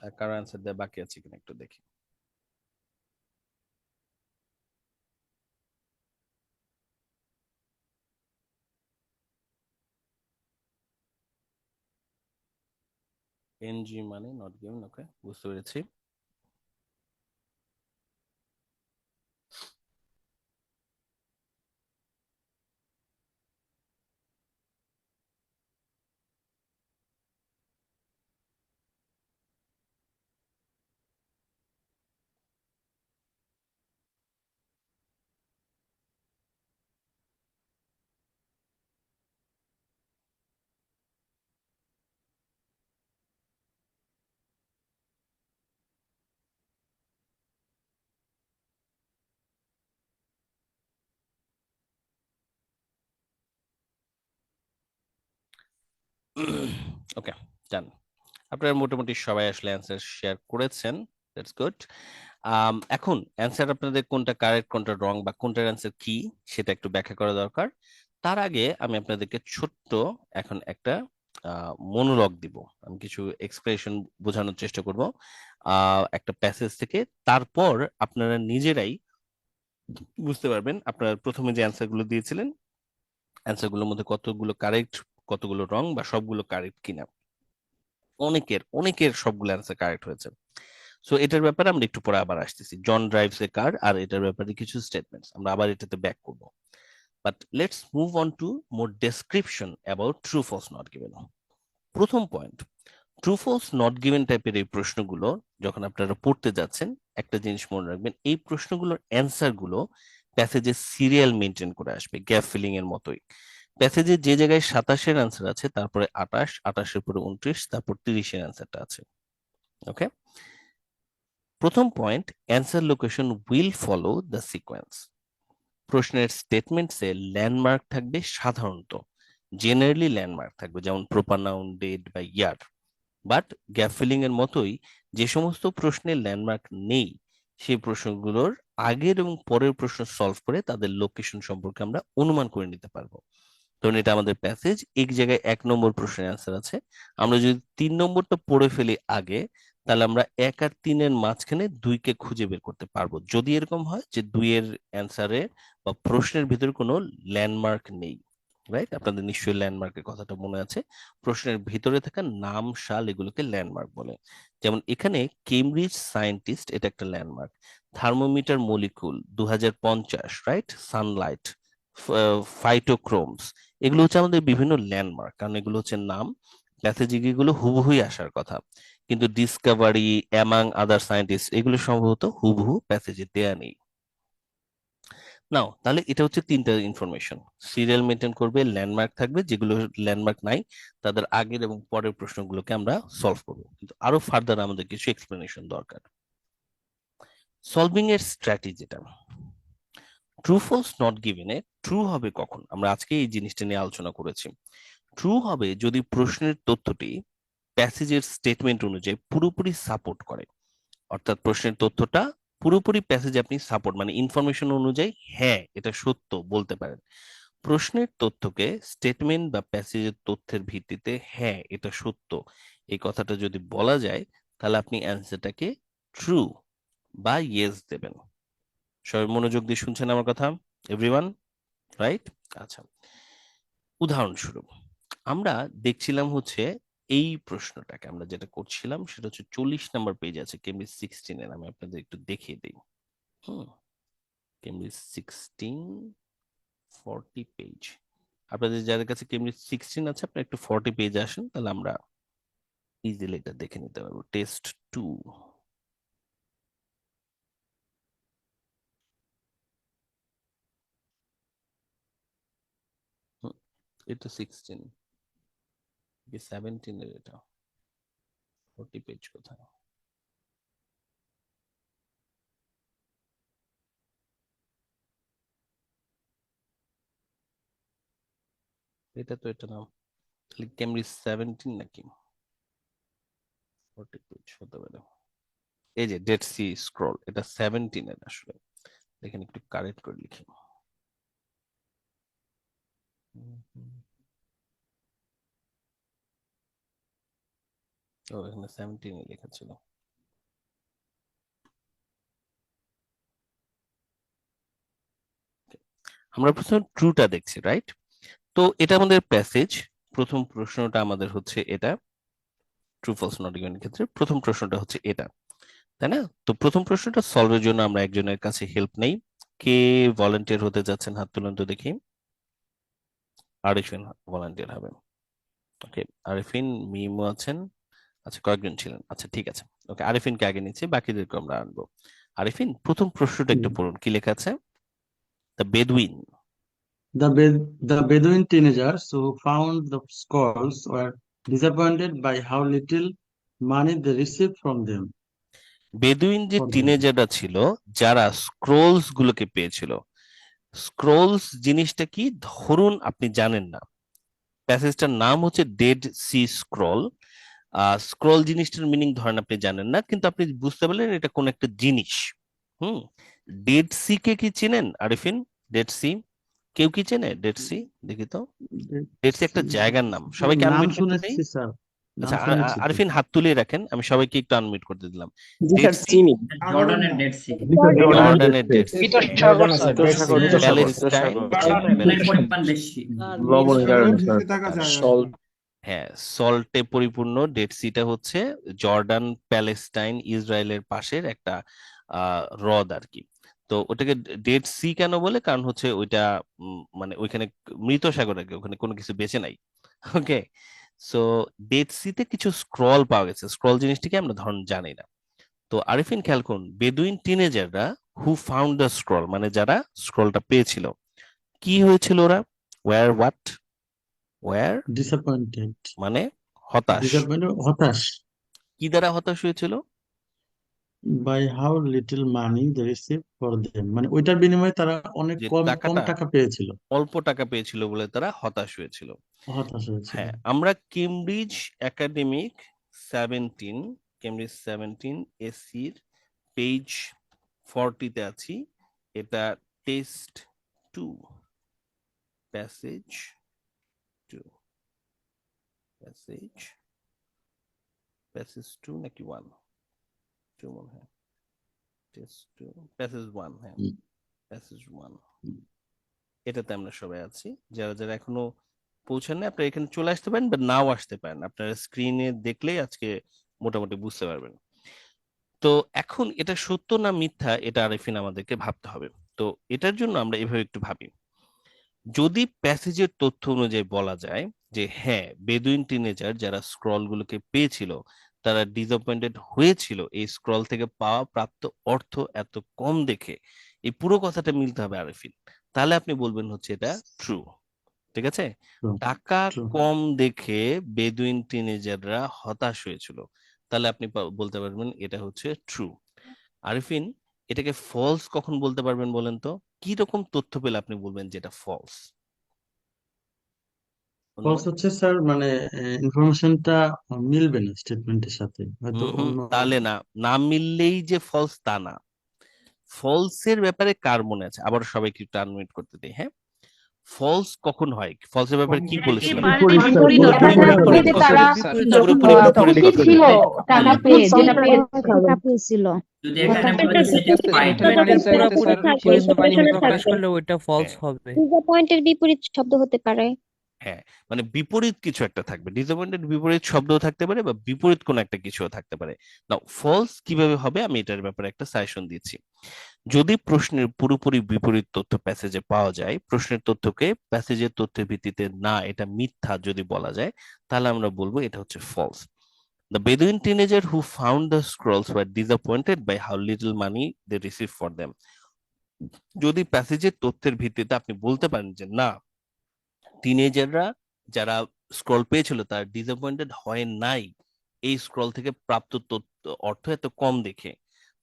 আর কারো অ্যান্সার দেওয়া বাকি আছে কিনা একটু দেখি। এনজি মানে নট গিভেন, ওকে বুঝতে পেরেছি। ওকে, ডান। আপনারা মোটামুটি সবাই আসলে অ্যান্সার শেয়ার করেছেন, দ্যাটস গুড। এখন অ্যান্সার আপনাদের কোনটা কারেক্ট কোনটা রং বা কোনটার অ্যান্সার কি সেটা একটু ব্যাখ্যা করা দরকার। তার আগে আমি আপনাদেরকে ছোট্ট এখন একটা মনোলগ দিব, আমি কিছু এক্সপ্রেশন বোঝানোর চেষ্টা করব একটা প্যাসেজ থেকে। তারপর আপনারা নিজেরাই বুঝতে পারবেন আপনারা প্রথমে যে অ্যান্সার গুলো দিয়েছিলেন, অ্যান্সার গুলোর মধ্যে কতগুলো কারেক্ট কতগুলো রং বা সবগুলো কারেক্ট কিনা। অনেকের অনেকের সবগুলো অ্যান্সার কারেক্ট হয়েছে। সো এটার ব্যাপারে আমরা একটু পরে আবার আসতেছি, জন ড্রাইভস এ কার, আর এটার ব্যাপারে কিছু স্টেটমেন্টস আমরা আবার এটাতে ব্যাক করব। But let's move on to more description about true false not given. প্রথম point, true false not given টাইপের এই প্রশ্নগুলো যখন আপনারা পড়তে যাচ্ছেন, একটা জিনিস মনে রাখবেন, এই প্রশ্নগুলোর অ্যান্সার গুলো প্যাসেজে সিরিয়াল মেনটেন করে আসবে, গ্যাপ ফিলিং এর মতোই। প্যাসেজে যে জায়গায় 27-এর অ্যান্সার আছে, তারপরে 28, 28-এর পরে 29, তারপর 30-এর অ্যান্সারটা আছে। ওকে, প্রথম point, answer location will follow the sequence. প্রশ্নের স্টেটমেন্টসে ল্যান্ডমার্ক থাকবে সাধারণত, জেনারেলি ল্যান্ডমার্ক থাকবে, যেমন প্রপার নাউন, ডেট বা ইয়ার। বাট গ্যাপ ফিলিং এর মতোই যে সমস্ত প্রশ্নের ল্যান্ডমার্ক নেই, সেই প্রশ্নগুলোর আগের এবং পরের প্রশ্ন সলভ করে তাদের লোকেশন সম্পর্কে আমরা অনুমান করে নিতে পারবো। ধরুন এটা আমাদের প্যাসেজ, এক জায়গায় 1 নম্বর প্রশ্নের অ্যান্সার আছে, আমরা যদি 3 নম্বরটা পড়ে ফেলি আগে, তাহলে আমরা 1 আর 3-এর মাঝখানে 2-কে খুঁজে বের করতে পারবো, যদি এরকম হয় যে 2-এর অ্যান্সারে বা প্রশ্নের ভিতরে কোনো ল্যান্ডমার্ক নেই। রাইট, আপনাদের নিশ্চয়ই ল্যান্ডমার্কের কথাটা মনে আছে, প্রশ্নের ভিতরে থাকা নাম সাল এগুলোকে ল্যান্ডমার্ক বলে। যেমন এখানে কেমব্রিজ সায়েন্টিস্ট, এটা একটা landmark. Thermometer molecule 2050, right, sunlight, phytochromes, এগুলো হচ্ছে আমাদের বিভিন্ন ল্যান্ডমার্ক, কারণ এগুলো হচ্ছে নাম, প্যাসেজে এগুলো হুবহুই আসার কথা। কিন্তু ডিসকভারি, অ্যামাং আদার সায়েন্টিস্ট, এগুলো সম্ভবত হুবহু প্যাসেজে দেয়া নেই। নাও তাহলে এটা হচ্ছে 3টা ইনফরমেশন, সিরিয়াল মেনটেন করবে, ল্যান্ডমার্ক থাকবে, যেগুলো ল্যান্ডমার্ক নাই তাদের আগের এবং পরের প্রশ্নগুলোকে আমরা সলভ করব। কিন্তু আরো ফার্দার আমাদের কিছু এক্সপ্লেনেশন দরকার। সলভিং এর স্ট্র্যাটেজিটা, ট্রু ফলস নট গিভেন এ ট্রু হবে কখন, আমরা আজকে এই জিনিসটা নিয়ে আলোচনা করেছি। ট্রু হবে যদি প্রশ্নের তথ্যটি প্যাসেজের স্টেটমেন্ট অনুযায়ী পুরোপুরি সাপোর্ট করে, অর্থাৎ প্রশ্নের তথ্যটা পুরোপুরি প্যাসেজে আপনি সাপোর্ট মানে ইনফরমেশন অনুযায়ী হ্যাঁ এটা সত্য বলতে পারেন। প্রশ্নের তথ্যকে স্টেটমেন্ট বা প্যাসেজের তথ্যের ভিত্তিতে হ্যাঁ এটা সত্য এই কথাটা যদি বলা যায়, তাহলে আপনি অ্যান্সারটাকে ট্রু বা ইয়েস দেবেন। সবাই মনোযোগ দিয়ে শুনছেন আমার কথা, এভরিওয়ান, রাইট? আচ্ছা, উদাহরণস্বরূপ আমরা দেখছিলাম হচ্ছে এই প্রশ্নটাকে, আমরা যেটা করছিলাম সেটা হচ্ছে 40 নম্বর পেজ আছে কেমব্রিজ 16 এর, আমি আপনাদের একটু দেখিয়ে দিই। Cambridge 16 40 page. আপনাদের যাদের কাছে কেমব্রিজ 16 আছে আপনারা একটু 40 পেজ আসেন, তাহলে আমরা ইজিলি এটা দেখে নিতে পারবো। টেস্ট 2, এটা 16 কি 17 এর, এটা 40 পেজ কোথায়? এটা তো এটা নাম কেমব্রিজ 17 নাকি 40 পেজ হতে পারে। এই যে ডেড সি স্ক্রল, এটা 17 এর আসলে, এখানে একটু কারেক্ট করে লিখি। ও এখানে 17 এ লেখা ছিল। আমরা প্রথমে ট্রুটা দেখছি, রাইট? তো এটা আমাদের প্যাসেজ, প্রথম প্রশ্নটা আমাদের হচ্ছে এটা, ট্রু ফলস নট গিভেন ক্ষেত্রে প্রথম প্রশ্নটা হচ্ছে এটা, তাই না? তো প্রথম প্রশ্নটা সলভের জন্য আমরা একজনের কাছে হেল্প নেই। কে ভলান্টিয়ার হতে যাচ্ছেন? হাত তুলুন তো দেখি। আরিফিন ভলান্টিয়ার হবেন। ওকে, আরিফিন, মিমো আছেন, আচ্ছা কয়েকজন ছিলেন, আচ্ছা ঠিক আছে। ওকে, আরিফিনকে আগে নিচ্ছি, বাকিদেরকে আমরা আনবো। আরিফিন, প্রথম প্রশ্নটা একটু পড়ুন, কি লেখা আছে? The Bedouin The Bedouin teenagers who found the scrolls were disappointed by how little money they received from them. বেদুইন যে For them. টিনেজাররা ছিল যারা স্ক্রোলস গুলোকে পেয়েছিল, স্ক্রোলস জিনিসটা কি ধরুন আপনি জানেন না, প্যাসেজটার নাম হচ্ছে ডেড সি স্ক্রল। স্ক্রল জিনিসটার মিনিং ধরেন আপনি জানেন না, কিন্তু আপনি বুঝতে পারলেন এটা কোন একটা জিনিস। ডেড সি কে কি চেনেন আরিফিন? ডেড সি কেউ কি চেনে? ডেড সি দেখি তো। ডেড সি একটা জায়গার নাম, সবাইকে নাম আনমিউট করতে দেই। শুনেছি স্যার, নাম আচ্ছা শুনেছি তো। আরিফিন হাত তুলে রাখেন, আমি সবাইকে একটু আনমিউট করতে দিলাম। জি ডেড স্যার সি, চিনি, জর্ডানের ডেড সি, জর্ডানের ডেড সি, বিতর সাগর স্যার, প্যালেস্টাইন, পরিমাণ বেশি, ভেসে থাকা জায়গা। হ্যাঁ সল্টে পরিপূর্ণ ডেড সিটা হচ্ছে জর্ডান, প্যালেস্টাইন, ইসরায়েলের পাশের একটা হ্রদ আর কি। তো ওটাকে ডেড সি কেন বলে? কারণ হচ্ছে ওইটা মানে ওইখানে মৃত সাগর আর কি, ওখানে কোনো কিছু বেঁচে নাই। ওকে, সো ডেড সিতে কিছু স্ক্রল পাওয়া গেছে। স্ক্রল জিনিসটিকে আমরা ধরুন জানি না। তো আরিফিন খেয়াল করুন, বেদুইন টিনেজাররা হু ফাউন্ড দ্য স্ক্রল মানে যারা স্ক্রলটা পেয়েছিল, কি হয়েছিল ওরা? Were what? Were Disappointed. মানে হতাশ। Disappointed, হতাশ। কি দ্বারা হতাশ হয়েছিল? By how little money they received for them. মানে ওইটার বিনিময়ে তারা অনেক যে কম টাকাটা টাকা পেয়েছিল, অল্প টাকা পেয়েছিল বলে তারা হতাশ হয়েছিল। হতাশ হয়েছিল। হ্যাঁ, আমরা কেমব্রিজ একাডেমিক 17, কেমব্রিজ 17 এসির পেজ 40 তে আছি। এটা টেস্ট 2, প্যাসেজ 2, প্যাসেজ 2 নাকি 1? 2 মনে হয়, টেস্ট 2 প্যাসেজ 1, হ্যাঁ প্যাসেজ 1, এটাতে আমরা সবাই আছি। যারা যারা এখনো পৌঁছান না আপনারা এখানে চলে আসতে পারেন বা নাও আসতে পারেন, আপনারা স্ক্রিনে দেখলেই আজকে মোটামুটি বুঝতে পারবেন। তো এখন এটা সত্য না মিথ্যা এটা আরিফিন আমাদেরকে ভাবতে হবে। তো এটার জন্য আমরা এভাবে একটু ভাবি, যদি প্যাসেজের তথ্য অনুযায়ী বলা যায় যে হ্যাঁ বেদুইন টিনেজার যারা স্ক্রল গুলোকে পেয়েছিল তারা ডিসঅ্যাপয়েন্টেড হয়েছিল এই স্ক্রল থেকে পাওয়া প্রাপ্ত অর্থ এত কম দেখে, এই পুরো কথাটা মিলতে হবে আরিফিন, তাহলে আপনি বলবেন হচ্ছে এটা ট্রু। ঠিক আছে? টাকা কম দেখে বেদুইন টিনেজাররা হতাশ হয়েছিল, তাহলে আপনি বলতে পারবেন এটা হচ্ছে ট্রু। আরিফিন, এটাকে ফলস কখন বলতে পারবেন বলেন তো? কি রকম তথ্য পেলে আপনি বলবেন যেটা ফলস? ফলস হচ্ছে স্যার মানে ইনফরমেশনটা মিলবে না স্টেটমেন্টের সাথে, হয়তো অন্য তাহলে না, না মিললেই যে ফলস তা না। ফলসের ব্যাপারে কার মনে আছে? আবার সবাইকে একটু আনমিউট করতে দিই, হ্যাঁ। ফলস কখন হয়? ফলসের ব্যাপারে কি বলেছিলাম? বিপরীত তারা পুরোপুরি বিপরীত খুশি কথা ছিল বলবো। টাকা পেয়ে, যেটা পেয়েছে। টাকা পেয়েছিল। যদি এখানে বলে সেটা ফাইন, স্টেটমেন্টের তো একটা স্যার বিপরীত বাক্য প্রকাশ থাকবে করলে ওইটা ফলস হবে। ডিসঅ্যাপয়েন্টের বিপরীত শব্দ হতে পারে। হ্যাঁ, মানে বিপরীত কিছু একটা থাকবে, ডিসঅ্যাপয়েন্টেড বিপরীত শব্দও থাকতে পারে বা বিপরীত কোনো একটা কিছুও থাকতে পারে। নাও ফলস কিভাবে হবে আমি এটার ব্যাপারে একটা সাজেশন দিচ্ছি। যদি প্রশ্নের পুরোপুরি বিপরীত তথ্য প্যাসেজে পাওয়া যায়, প্রশ্নের তথ্যকে প্যাসেজের তথ্যের ভিত্তিতে না এটা মিথ্যা যদি বলা যায়, তাহলে আমরা বলবো এটা হচ্ছে false. The Bedouin teenager who found the scrolls were disappointed by how little money they received for them. যদি প্যাসেজের তথ্যের ভিত্তিতে আপনি বলতে পারেন যে না, টিনেজাররা যারা স্ক্রল পেয়েছিল তারা ডিসঅ্যাপয়েন্টেড হয় নাই এই স্ক্রল থেকে প্রাপ্ত অর্থ এত কম দেখে,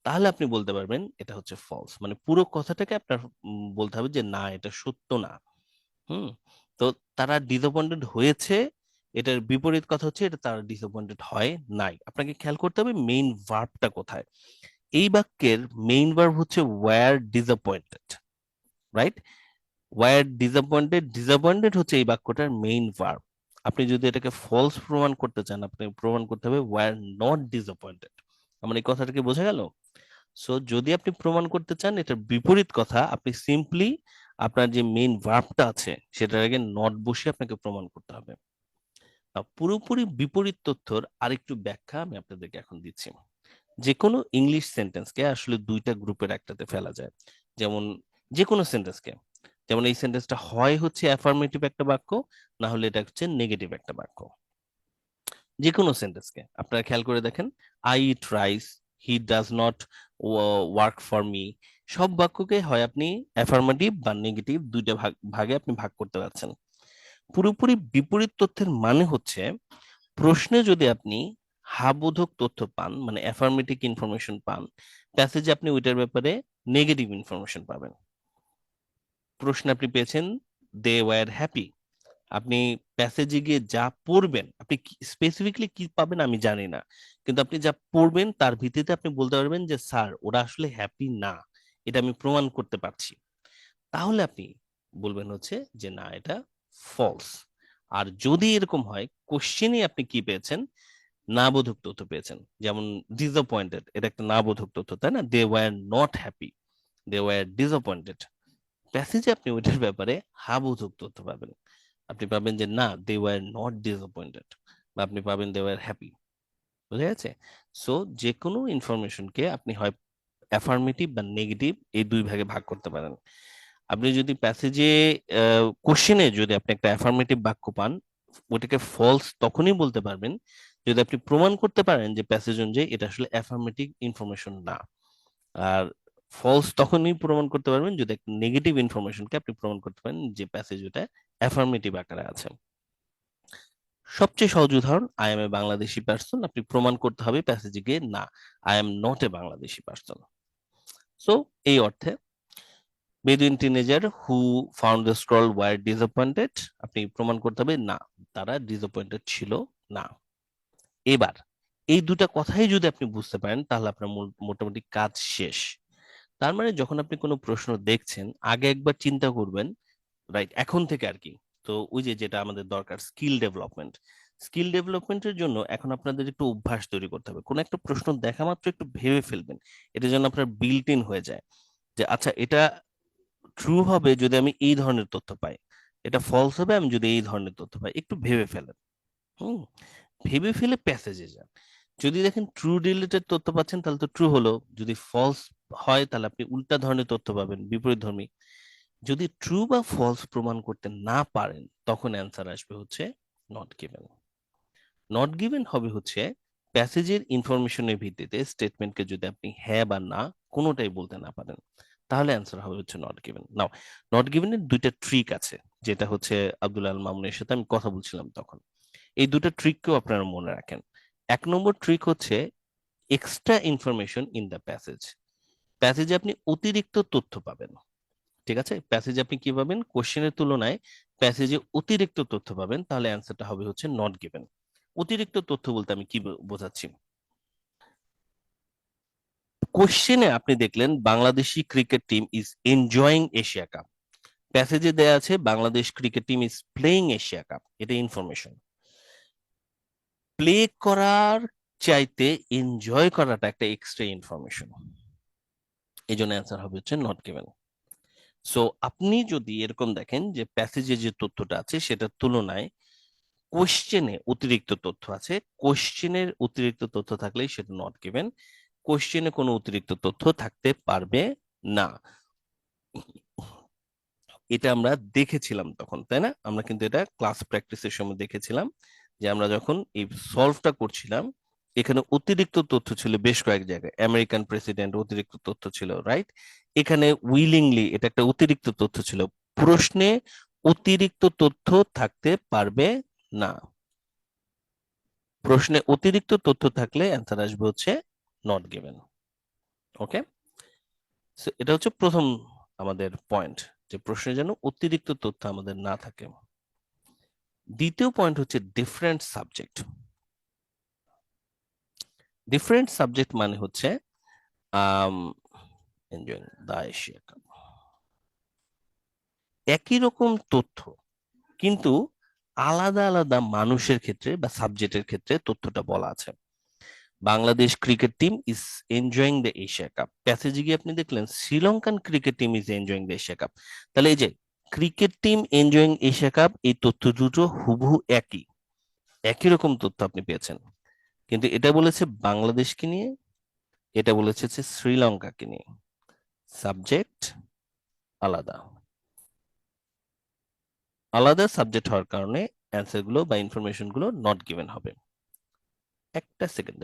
তাহলে আপনি বলতে পারবেন এটা হচ্ছে ফলস। মানে পুরো কথাটাকে আপনার বলতে হবে যে না, এটা সত্য না। তো তারা ডিসঅ্যাপয়েন্টেড হয়েছে, এটার বিপরীত কথা হচ্ছে এটা তারা ডিসঅ্যাপয়েন্টেড হয় নাই। আপনাকে খেয়াল করতে হবে মেইন ভার্বটা কোথায়। এই বাক্যের মেইন ভার্ব হচ্ছে were disappointed, right? Were disappointed হচ্ছে এই বাক্যটার মেইন ভার্ব। আপনি যদি এটাকে ফলস প্রমাণ করতে চান, আপনি প্রমাণ করতে হবে ওয়্যার নট ডিসঅ্যাপয়েন্টেড। আমার এই কথাটাকে বোঝা গেল? সো যদি আপনি প্রমাণ করতে চান এটার বিপরীত কথা, আপনি সিম্পলি আপনার যে মেইন ভার্বটা আছে সেটার আগে নট বসিয়ে আপনাকে প্রমাণ করতে হবে। পুরোপুরি বিপরীত তথ্যর আরেকটু ব্যাখ্যা আমি আপনাদেরকে এখন দিচ্ছি। যে কোনো ইংলিশ সেন্টেন্সকে আসলে দুইটা গ্রুপের একটাতে ফেলা যায়। যেমন যে কোনো সেন্টেন্সকে, যেমন এই সেন্টেন্সটা হয় হচ্ছে অ্যাফার্মেটিভ একটা বাক্য, না হলে এটা হচ্ছে নেগেটিভ একটা বাক্য। যে কোনো সেন্টেন্সকে আপনারা খেয়াল করে দেখেন, I eat rice, he does not work for me, সব বাক্যকে হয় আপনি অ্যাফার্মেটিভ বা নেগেটিভ দুইটা ভাগে আপনি ভাগ করতে পারছেন। পুরোপুরি বিপরীত তথ্যের মানে হচ্ছে প্রশ্নে যদি আপনি হাবোধক তথ্য পান, মানে অ্যাফার্মেটিভ ইনফরমেশন পান, প্যাসেজে আপনি ওইটার ব্যাপারে নেগেটিভ ইনফরমেশন পাবেন। প্রশ্নে আপনি পেয়েছেন দে ওয়্যার হ্যাপি, আপনি প্যাসেজে গিয়ে যা পড়বেন, আপনি স্পেসিফিকলি কি পাবেন আমি জানি না, কিন্তু আপনি যা পড়বেন তার ভিত্তিতে আপনি বলতে পারবেন যে স্যার ওরা আসলে হ্যাপি না, এটা আমি প্রমাণ করতে পারছি। তাহলে আপনি বলবেন হচ্ছে যে না, এটা ফলস। আর যদি এরকম হয় কোশ্চেনে আপনি কি পেয়েছেন, না বোধক তথ্য পেয়েছেন, যেমন ডিসঅ্যাপয়েন্টেড, এটা একটা না বোধক তথ্য, তাই না? They were not happy, they were disappointed. প্যাসেজে আপনি ওইটার ব্যাপারে হা বোধক তথ্য পাবেন, আপনি পাবেন যে না, দে ওয়্যার নট ডিসঅ্যাপয়েন্টেড, বা আপনি পাবেন দে ওয়্যার হ্যাপি। বুঝা গেছে? সো যে কোনো ইনফরমেশনকে আপনি হয় অ্যাফার্মেটিভ বা নেগেটিভ এই দুই ভাগে ভাগ করতে পারেন। আপনি যদি প্যাসেজে কোশ্চেনে যদি আপনি একটা অ্যাফার্মেটিভ বাক্য পান, ওটাকে ফলস তখনই বলতে পারবেন যদি আপনি প্রমাণ করতে পারেন যে প্যাসেজ অনুযায়ী এটা আসলে অ্যাফার্মেটিভ ইনফরমেশন না। আর ফলস তখনই প্রমাণ করতে পারবেন যদি একটা নেগেটিভ ইনফরমেশনকে আপনি প্রমাণ করতে পারেন যে প্যাসেজ ওটা অ্যাফার্মেটিভ আকারে আছে। সবচেয়ে সহজ উদাহরণ, I am a Bangladeshi person, আপনি প্রমাণ করতে হবে প্যাসেজে গিয়ে না, I am not a Bangladeshi person. So এই অর্থে Bedouin teenager who found the scroll were disappointed, আপনি প্রমাণ করতে হবে না, তারা ডিসঅ্যাপয়েন্টেড ছিল না। এবার এই দুটা কথাই যদি আপনি বুঝতে পারেন তাহলে আপনার মোটামুটি কাজ শেষ। তার মানে যখন আপনি কোনো প্রশ্ন দেখছেন আগে একবার চিন্তা করবেন, রাইট, এখন থেকে আর কি। তো ওই যে যেটা আমাদের দরকার স্কিল ডেভেলপমেন্ট, স্কিল ডেভেলপমেন্টের জন্য এখন আপনাদের একটু অভ্যাস তৈরি করতে হবে। কোন একটা প্রশ্ন দেখা মাত্র একটু ভেবে ফেলবেন, এটা যেন আপনার বিল্ট ইন হয়ে যায় যে আচ্ছা এটা ট্রু হবে যদি আমি এই ধরনের তথ্য পাই, এটা ফলস হবে আমি যদি এই ধরনের তথ্য পাই। একটু ভেবে ফেলেন, ভেবে ফেলে প্যাসেজে যান। যদি দেখেন ট্রু রিলেটেড তথ্য পাচ্ছেন তাহলে তো ট্রু হলো, যদি ফলস হয় তাহলে আপনি উল্টা ধরনের তথ্য পাবেন, বিপরীত ধর্মী। যদি ট্রু বা ফলস প্রমাণ করতে না পারেন তখন অ্যান্সার আসবে হচ্ছে নট গিভেন। নট গিভেন হবে হচ্ছে প্যাসেজের ইনফরমেশনের ভিত্তিতে স্টেটমেন্টকে যদি আপনি হ্যাঁ বা না কোনোটাই বলতে না পারেন তাহলে অ্যান্সার হবে হচ্ছে নট গিভেন। নাও নট গিভেনের দুইটা ট্রিক আছে, যেটা হচ্ছে আব্দুল আল মামুনের সাথে আমি কথা বলছিলাম তখন। এই দুটো ট্রিককেও আপনারা মনে রাখেন। 1 নম্বর ট্রিক হচ্ছে extra information in the passage. প্যাসেজে আপনি অতিরিক্ত তথ্য পাবেন, ঠিক আছে? প্যাসেজে আপনি কি পাবেন, কোশ্চেনের তুলনায় প্যাসেজে অতিরিক্ত তথ্য পাবেন, তাহলে অ্যান্সারটা হবে হচ্ছে নট গিভেন। অতিরিক্ত তথ্য বলতে আমি কি বোঝাচ্ছি? কোশ্চেনে আপনি দেখলেন Bangladeshi cricket team is enjoying Asia Cup, প্যাসেজে দেয়া আছে Bangladesh cricket team is playing Asia Cup, এটা ইনফরমেশন। প্লে করার চাইতে এনজয় করাটা একটা এক্সট্রা ইনফরমেশন, এই জন্য অ্যান্সার হবে হচ্ছে নট গিভেন। সো আপনি যদি এরকম দেখেন যে প্যাসেজে যে তথ্যটা আছে সেটার তুলনায় কোশ্চেনে অতিরিক্ত তথ্য আছে, কোশ্চেনের অতিরিক্ত তথ্য থাকলেই সেটা নট গিভেন, কোশ্চেনে কোনো অতিরিক্ত তথ্য থাকতে পারবে না। এটা আমরা দেখেছিলাম তখন, তাই না? আমরা কিন্তু এটা ক্লাস প্র্যাকটিসের সময় দেখেছিলাম যে আমরা যখন এই সলভটা করছিলাম এখানে অতিরিক্ত তথ্য ছিল বেশ কয়েক জায়গায়, আমেরিকান প্রেসিডেন্ট অতিরিক্ত তথ্য ছিল, রাইট? এখানে উইলিংলি এটা একটা অতিরিক্ত তথ্য ছিল, প্রশ্নে অতিরিক্ত তথ্য থাকতে পারবে না। প্রশ্নে অতিরিক্ত তথ্য থাকলে অ্যান্সার আসবে হচ্ছে নট গিভেন। ওকে, এটা হচ্ছে প্রথম আমাদের পয়েন্ট, যে প্রশ্নে যেন অতিরিক্ত তথ্য আমাদের না থাকে। দ্বিতীয় পয়েন্ট হচ্ছে ডিফারেন্ট সাবজেক্ট। ডিফারেন্ট সাবজেক্ট মানে হচ্ছে একই রকম তথ্য কিন্তু আলাদা আলাদা মানুষের ক্ষেত্রে বা সাবজেক্টের ক্ষেত্রে তথ্যটা বলা আছে। Bangladesh cricket team is enjoying the Asia Cup, প্যাসেজে গিয়ে আপনি দেখলেন Sri Lankan cricket team is enjoying the Asia Cup. তাহলে এই যে cricket team enjoying Asia Cup, এই তথ্য দুটো হুবহু একই রকম তথ্য আপনি পেয়েছেন, কিন্তু এটা বলেছে বাংলাদেশকে নিয়ে, এটা বলেছে হচ্ছে শ্রীলঙ্কাকে নিয়ে, সাবজেক্ট আলাদা। আলাদা সাবজেক্ট হওয়ার কারণে অ্যান্সার গুলো বা ইনফরমেশন গুলো নট গিভেন হবে। একটা সেকেন্ড,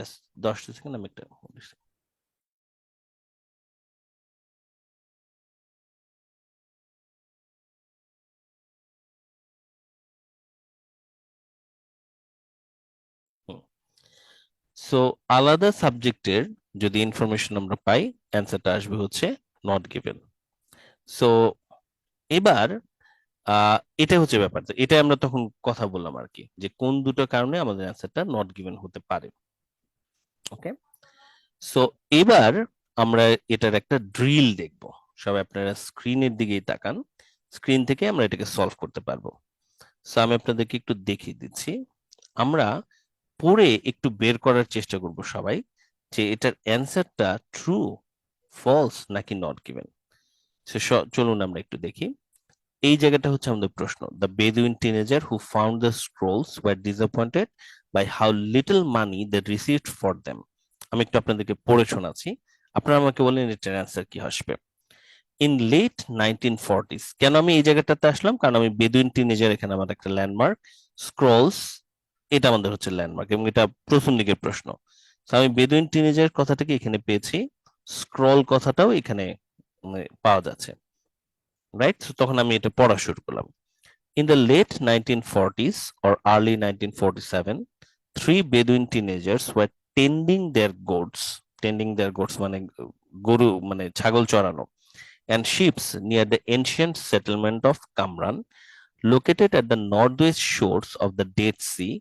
10 সেকেন্ড আমি একটা সো আলাদা সাবজেক্টের যদি ইনফরমেশন আমরা পাই অ্যান্সারটা আসবে হচ্ছে নট গিভেন। সো এবার এটা হচ্ছে ব্যাপার, এটা আমরা তখন কথা বললাম আর কি, যে কোন দুটো কারণে আমাদের অ্যান্সারটা নট গিভেন হতে পারে। ওকে, সো এবার আমরা এটার একটা ড্রিল দেখব। সবাই আপনারা স্ক্রিনের দিকেই তাকান, স্ক্রিন থেকে আমরা এটাকে সলভ করতে পারবো। সো আমি আপনাদেরকে একটু দেখিয়ে দিচ্ছি, আমরা পড়ে একটু বের করার চেষ্টা করব সবাই, যে এটার অ্যান্সারটা ট্রু, ফলস নাকি নট গিভেন। চলুন আমরা একটু দেখি। এই জায়গাটা হচ্ছে আমাদের প্রশ্ন। The Bedouin teenager who found the scrolls were disappointed by how little money they received for them. আমি একটু আপনাদেরকে পড়ে শোনাচ্ছি, আপনারা আমাকে বলেন এটার অ্যান্সার কি আসবে। ইন লেট 1940s, কেন আমি এই জায়গাটাতে আসলাম, কারণ আমি বেদুইন টিনেজার, এখানে আমার একটা ল্যান্ডমার্ক, স্ক্রোলস এটা আমাদের হচ্ছে ল্যান্ডমার্ক, এবং এটা প্রথম দিকের প্রশ্ন। আমি বেদুইন টিনেজার কথাটাকে এখানে পেয়েছি, স্ক্রল কথাটাও এখানে পাওয়া যাচ্ছে, রাইট? তখন আমি এটা পড়া শুরু করলাম। In the late 1940s or early 1947, 3 Bedouin teenagers were tending their goats. Tending their goats মানে গরু মানে ছাগল চড়ানো, and sheep near the ancient settlement of Kamran, located at the northwest shores of the Dead Sea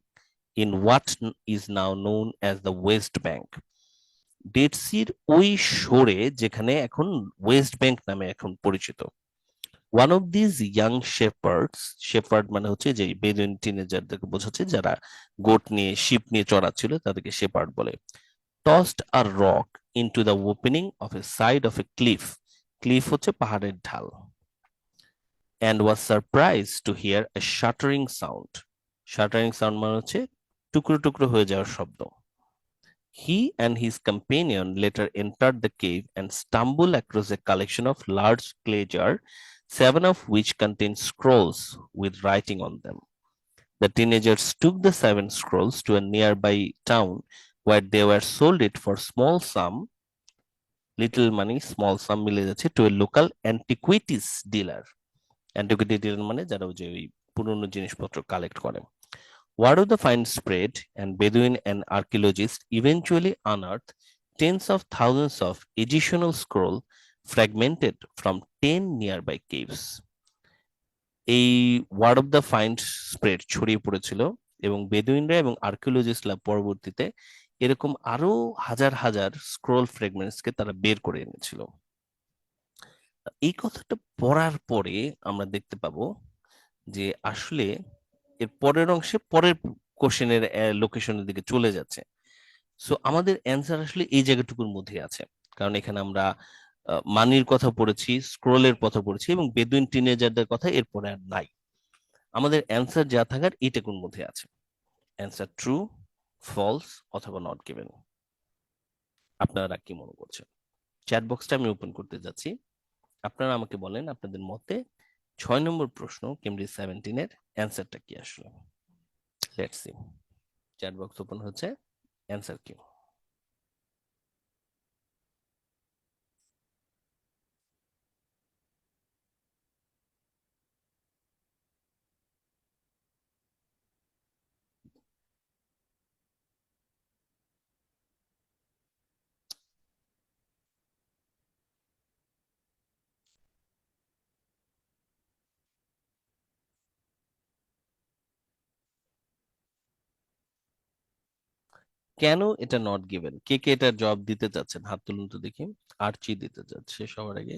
in what is now known as the West Bank. Dead সির ওই শোরে যেখানে এখন ওয়েস্ট ব্যাংক নামে এখন পরিচিত। One of these young shepherds, shepherd মানে হচ্ছে যে বেদুইন টিনেজারদেরকে বোঝাচ্ছে যারা গোট নিয়ে শিপ নিয়ে চড়াচ্ছিল তাদেরকে শেপার্ড বলে, tossed a rock into the opening of a side of a cliff. Cliff হচ্ছে পাহাড়ের ঢাল, and was surprised to hear a shattering sound. Shattering sound মানে হচ্ছে টুকরো টুকরো হয়ে যাওয়ার শব্দ। He and his companion later entered the cave and stumbled across a collection of large clay jars, 7 of which contained scrolls with writing on them. The teenagers took the 7 scrolls to a nearby town where they were sold it for small sum, little money, small sum মিলে যাচ্ছে, to a local antiquities dealer. Antiquity dealer মানে যারা ওই যে ওই পুরনো জিনিসপত্র কালেক্ট করে। Word of the find spread, and Bedouin and archaeologists eventually unearthed tens of thousands of additional scrolls fragmented from 10 nearby caves. এই word of the find spread ছড়িয়ে পড়েছিল এবং বেদুইনরা এবং আর্কিওলজিস্টরা পরবর্তীতে এরকম আরো হাজার হাজার স্ক্রোল ফ্রেগমেন্টসকে তারা বের করে এনেছিল। এই কথাটা পড়ার পরে আমরা দেখতে পাবো যে আসলে এর পরের অংশে পরের কোশ্চেনের লোকেশনের দিকে চলে যাচ্ছে। সো আমাদের অ্যান্সার আসলে এই জায়গাটুকুর মধ্যে আছে, কারণ এখানে আমরা মানির কথা পড়েছি, স্ক্রোলের কথা পড়েছি এবং বেদুইন টিনেজারদের কথা এরপরে আর নাই। আমাদের অ্যান্সার যা থাকার এইটুকুর মধ্যে আছে। অ্যান্সার ট্রু, ফলস অথবা নট গিভেন। আপনারা কি মনে করছেন? চ্যাট বক্সটা আমি ওপেন করতে যাচ্ছি, আপনারা আমাকে বলেন আপনাদের মতে 6 নম্বর প্রশ্ন কেমব্রিজ 17 এর অ্যান্সারটা কি আসলো। Let's see, chat box open হচ্ছে, অ্যান্সার কি? কেন এটা নট গিভেন? কে কে এটার জবাব দিতে চাচ্ছেন? হাত তুলুন তো দেখি। আর্চি দিতে চাচ্ছে সবার আগে।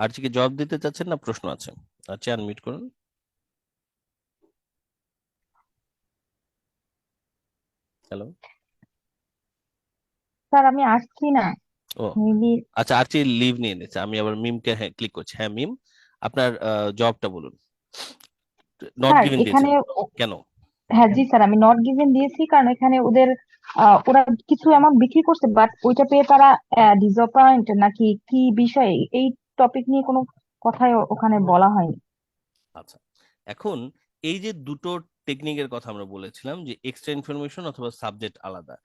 আর্চি কি জবাব দিতে চাচ্ছেন না প্রশ্ন আছে? আচ্ছা, আনমিউট করুন। হ্যালো, স্যার আমি আসছি না, ও মেবি। আচ্ছা, আর্চি লিভ নিয়ে নিচ্ছে। আমি আবার মিমকে হ্যাঁ ক্লিক করছি। হ্যাঁ মিম, আপনার জবাবটা বলুন। নট স্যার গিভেন এখানে দিয়েছেন কেন? হ্যাঁ জি স্যার, আমি নট গিভেন দিয়েছি কারণ এখানে ওরা কিছু অ্যামাউন্ট বিক্রি করছে, বাট ওইটা পেয়ে তারা ডিসঅ্যাপয়েন্ট নাকি কি বিষয়, এই টপিক নিয়ে কোনো কথাই ওখানে বলা হয়নি। আচ্ছা, এখন এই যে দুটো টেকনিকের কথা আমরা বলেছিলাম যে এক্সট্রা ইনফরমেশন অথবা সাবজেক্ট আলাদা,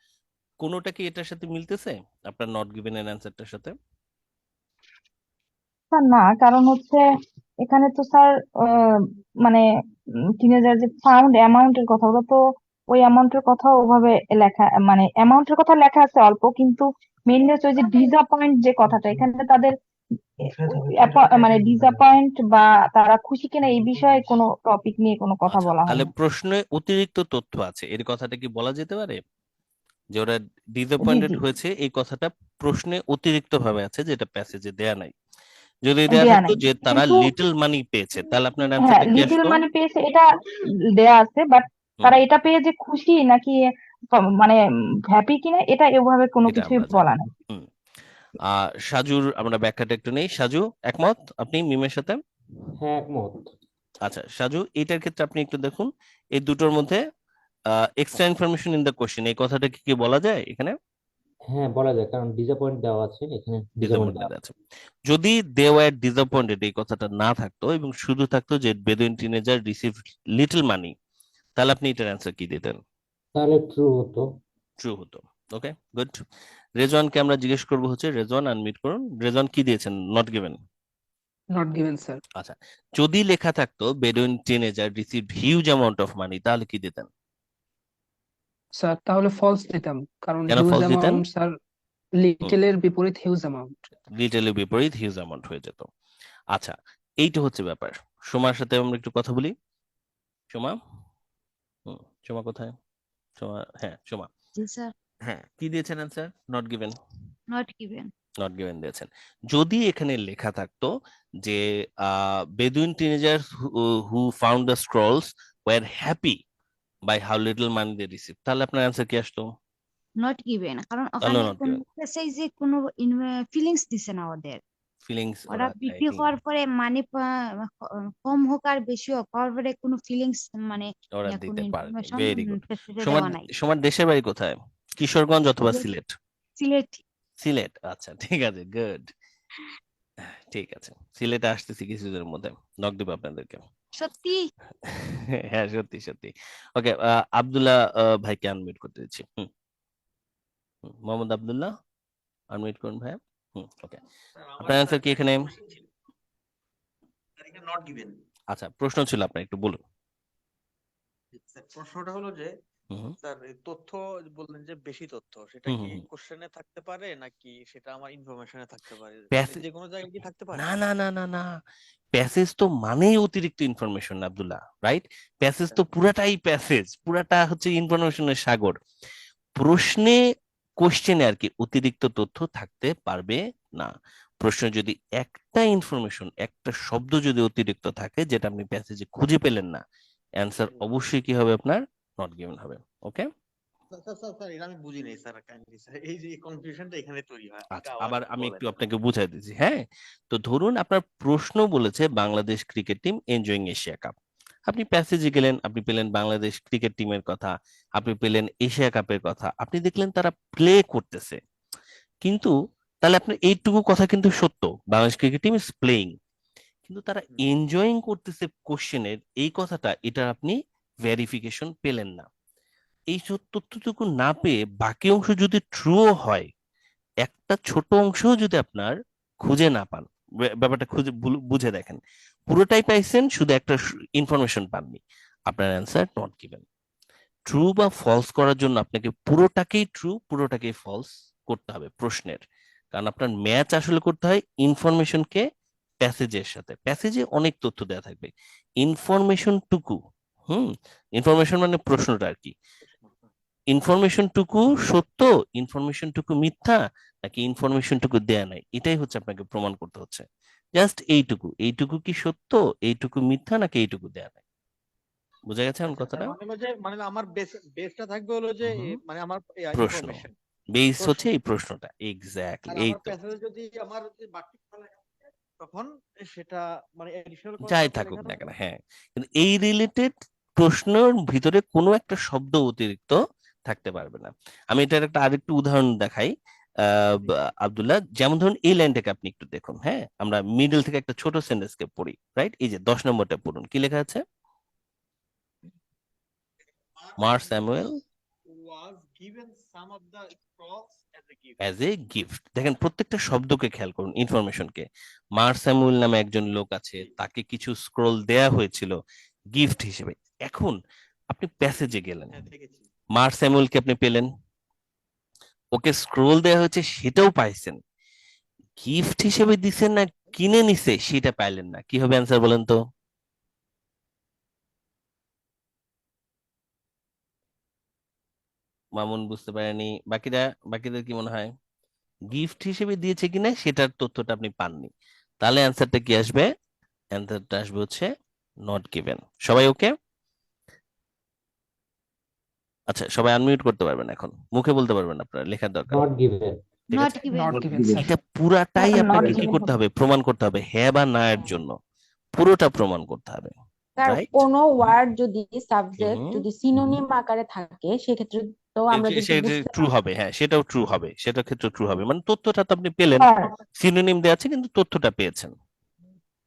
কোনোটা কি এটার সাথে মিলতেছে আপনার নট গিভেন এর অ্যান্সারটার সাথে? স্যার না, কারণ হচ্ছে এখানে তো স্যার মানে টিনেজার যে ফাউন্ড অ্যামাউন্টের কথা, ওরা তো ওই অ্যামাউন্টের কথা ওভাবে লেখা, মানে অ্যামাউন্টের কথা লেখা আছে অল্প, কিন্তু মেইনলি হচ্ছে ওই যে ডিসঅ্যাপয়েন্ট যে কথাটা, এখানে তাদের মানে ডিসঅ্যাপয়েন্ট বা তারা খুশি কিনা এই বিষয়ে কোনো টপিক নিয়ে কোনো কথা আচ্ছা, বলা তাহলে হয়নি। প্রশ্নে অতিরিক্ত তথ্য আছে এর কথাটা কি বলা যেতে পারে? যে ওরা জি ডিসঅ্যাপয়েন্টেড জি, হয়েছে এই কথাটা প্রশ্নে অতিরিক্ত ভাবে আছে, যেটা প্যাসেজে দেয়া নাই। যদি দেয়া দেয়া থাকতো নাই, যে তারা কিন্তু লিটল মানি পেয়েছে, তাহলে আপনার হ্যাঁ অ্যান্সারটা কি লিটল আসতো? মানি পেয়েছে এটা দেয়া আছে, বাট হুম, তারা এটা পেয়ে যে খুশি নাকি মানে হ্যাপি কিনা এটা এভাবে কোনো এটা কিছুই আমরা বলা জানি। নেই। হুম, সাজুর আমরা ব্যাখ্যাটা একটু নেই। সাজু, একমত আপনি মিমের সাথে? হ্যাঁ একমত। আচ্ছা সাজু, এটার ক্ষেত্রে আপনি একটু দেখুন এই দুটোর মধ্যে extra information in the question এই কথাটা কি কি বলা যায় এখানে? হ্যাঁ বলা যায়, কারণ ডিসঅ্যাপয়েন্ট দেওয়া আছে এখানে, ডিসঅ্যাপয়েন্ট দেওয়া ডিসঅ্যাপয়েন্টেড আছে। যদি দে ওয়্যার ডিসঅ্যাপয়েন্টেড এই কথাটা না থাকতো এবং শুধু থাকতো যে বেদুইন টিনেজার রিসিভ লিটল মানি, তাহলে আপনি এটার অ্যান্সার কি দিতেন? তাহলে ট্রু হতো। ট্রু হতো। ওকে, গুড। রেজওয়ানকে আমরা জিজ্ঞেস করবো হচ্ছে, রেজওয়ান আনমিউট করুন। রেজওয়ান কি দিয়েছেন? Not given. Not given sir. আচ্ছা, যদি লেখা থাকতো Bedouin teenager received huge amount of money, তাহলে কি দিতেন? স্যার তাহলে ফলস দিতাম, কারণ কেন হিউজ ফলস দিতেন? অ্যামাউন্ট স্যার লিটলের বিপরীত হিউজ অ্যামাউন্ট। লিটলের বিপরীত হিউজ অ্যামাউন্ট হয়ে যেত। আচ্ছা, এইটা হচ্ছে ব্যাপার। সোমার সাথে আমরা একটু কথা বলি। সোমা, সোমা কোথায়? সোমা, হ্যাঁ সোমা, জি স্যার, হ্যাঁ কি দিয়েছেন answer? Not given. Not given. Not given দিয়েছেন। যদি এখানে লেখা থাকতো যে Bedouin teenagers who found the scrolls were happy by how little money they receive, তাহলে আপনার অ্যান্সার কি আসতো? নট গিভেন, কারণ তাহলে ওখানে নট কোনো গিভেন। মেসেজ যে কোনো ফিলিংস দিছে না ওদের। ফিলিংস ওরা ওরা বিক্রি দেয়নি। হওয়ার পরে মানে কম হোক আর বেশি হোক, হওয়ার পরে কোনো ফিলিংস মানে ওরা কোনো দিতে পারেনি। Information very good. প্রেসেজে সোমার, দেওয়া নাই। সোমার দেশের বাড়ি কোথায়? কিশোরগঞ্জ অথবা সিলেট। সিলেট? সিলেট। সিলেট, আচ্ছা ঠিক আছে, গুড। ঠিক আছে, সিলেটে আসতেছি কিছুদিনের মধ্যে, নক দিব আপনাদেরকে। সত্যি? হ্যাঁ সত্যি সত্যি। ওকে, আব্দুল্লাহ ভাইকে আনমিউট করতে দিচ্ছি। মোহাম্মদ আব্দুল্লাহ, আনমিউট করুন ভাই। ওকে, আপনার অ্যান্সার কি এখানে? Not given. আচ্ছা, প্রশ্ন ছিল আপনার, একটু বলুন। প্রশ্নটা হলো যে হুম স্যার এই তথ্য বললেন যে বেশি তথ্য, সেটা হুম কি হুম কোশ্চেনে থাকতে পারে নাকি সেটা আমার ইনফরমেশনে থাকতে পারে, মানে প্যাসেজ যে কোনো জায়গায় কি থাকতে পারে? না না না না না প্যাসেজ তো মানেই অতিরিক্ত ইনফরমেশন আব্দুল্লাহ, রাইট? প্যাসেজ তো পুরাটাই প্যাসেজ, পুরাটা হচ্ছে ইনফরমেশনের সাগর। প্রশ্নে কোশ্চেনে আর কি অতিরিক্ত তথ্য থাকতে পারবে না। প্রশ্ন যদি একটা ইনফরমেশন, একটা শব্দ যদি অতিরিক্ত থাকে যেটা আপনি প্যাসেজে খুঁজে পেলেন না, অ্যান্সার অবশ্যই কি হবে আপনার? নট গিভেন হবে। ওকে, স্যার স্যার স্যার স্যার, এটা আমি বুঝি নাই স্যার, কাইন্ডলি স্যার, এই যে কনফিউশনটা এখানে তৈরি হয়, এটা আচ্ছা আবার আবার একটু আমি বলেন। একটু আপনাকে বুঝাই দিচ্ছি। হ্যাঁ, তো ধরুন আপনার প্রশ্ন বলেছে Bangladesh cricket team enjoying Asia cup. আপনি প্যাসেজে গেলেন, আপনি পেলেন বাংলাদেশ ক্রিকেট টিমের কথা, আপনি পেলেন এশিয়া কাপের কথা, আপনি দেখলেন তারা প্লে করতেছে। কিন্তু তাহলে আপনার এইটুকু কথা কিন্তু সত্য, Bangladesh cricket team is playing, কিন্তু তারা এনজয়িং করতেছে কোশ্চেনের এই কথাটা, এটা আপনি ভেরিফিকেশন পেলেন না। এই তথ্যটুকু না পেয়ে বাকি অংশ যদি ট্রুও হয়, একটা ছোট অংশও যদি আপনার খুঁজে না পান, ব্যাপারটা খুঁজে বুঝে দেখেন, পুরোটাই পাইছেন, শুধু একটা ইনফরমেশন পাননি, আপনার অ্যান্সার নট গিভেন। ট্রু বা ফলস করার জন্য আপনাকে পুরোটাকেই ট্রু পুরোটাকেই ফলস করতে হবে প্রশ্নের, কারণ আপনার ম্যাচ আসলে করতে হয় ইনফরমেশনকে প্যাসেজের সাথে। প্যাসেজে অনেক তথ্য দেওয়া থাকবে, ইনফরমেশন টুকু, হুম, ইনফরমেশন মানে প্রশ্নটা আর কি, ইনফরমেশন টুকু সত্য, ইনফরমেশন টুকু মিথ্যা, নাকি ইনফরমেশন টুকু দেয়া নাই, এটাই হচ্ছে আপনাকে প্রমাণ করতে হচ্ছে। জাস্ট এইটুকু, এইটুকু কি সত্য, এইটুকু মিথ্যা, নাকি এইটুকু দেয়া নাই। বুঝা গেছে এখন আচ্ছা স্যার, কথাটা? মানে আমার বেসটা থাকবে হলো যে হুম, মানে আমার প্রশ্ন, ইনফরমেশন, বেস প্রশ্ন। হচ্ছে এই প্রশ্নটা, এক্স্যাক্টলি, আর এই আমার তো। প্যাসেজে যদি আমার যে বাকি কথা লেখা থাকে, তখন সেটা মানে এডিশনাল যাই কথা থাকুক লেখা না থাকবে। কেন, হ্যাঁ, কিন্তু এই রিলেটেড প্রশ্নের ভিতরে কোনো একটা শব্দ অতিরিক্ত থাকতে পারবে না। আমি এটার একটা আরেকটু উদাহরণ দেখাই আব্দুল্লাহ, যেমন ধরুন এই লাইনটাকে আপনি একটু দেখুন। হ্যাঁ, আমরা মিডল থেকে একটা ছোট সেন্টেন্সকে পড়ি, রাইট? এই যে 10 নম্বরটা পড়ুন, কি লেখা আছে? মার Samuel was given some of the scrolls as a gift. As a gift. দেখেন প্রত্যেকটা শব্দকে খেয়াল করুন, ইনফরমেশনকে। মার স্যামুয়েল নামে একজন লোক আছে, তাকে কিছু স্ক্রোল দেয়া হয়েছিল গিফট হিসেবে। এখন আপনি প্যাসেজে গেলেন, হ্যাঁ দেখেছি। মার স্যামুয়েলকে আপনি পেলেন, ওকে স্ক্রোল দেয়া হয়েছে সেটাও পাইছেন, গিফট হিসেবে দিছেন না কিনে নিছে সেটা পাইলেন না, কি হবে অ্যান্সার বলেন তো? মামুন বুঝতে পারেনি, বাকিরা, বাকিদের কি মনে হয়? গিফট হিসেবে দিয়েছে কিনা সেটার তথ্যটা আপনি পাননি, তাহলে অ্যান্সারটা কি আসবে? অ্যান্সারটা আসবে হচ্ছে নট গিভেন। সবাই ওকে? আচ্ছা, সবাই আনমিউট করতে পারবেন এখন, মুখে বলতে পারবেন, আপনারা লেখার দরকার নট নেই। গিভেন। ঠিক নট আছে, গিভেন। Not given sir. এটা পুরাটাই নট আপনাকে কি গিভেন করতে হবে। হবে? প্রমাণ করতে হবে, হ্যাঁ বা না এর জন্য পুরোটা প্রমাণ করতে হবে, স্যার রাইট? কোনো ওয়ার্ড যদি সাবজেক্ট হুম, যদি সিনোনিম আকারে থাকে সেক্ষেত্রে তো আমরা কিন্তু সেটা বুঝতে ট্রু পারবো। হবে, হ্যাঁ সেটাও ট্রু হবে, সেটার ক্ষেত্রে ট্রু হবে, মানে তথ্যটা তো আপনি পেলেন, স্যার সিনোনিম দেওয়া আছে কিন্তু তথ্যটা পেয়েছেন।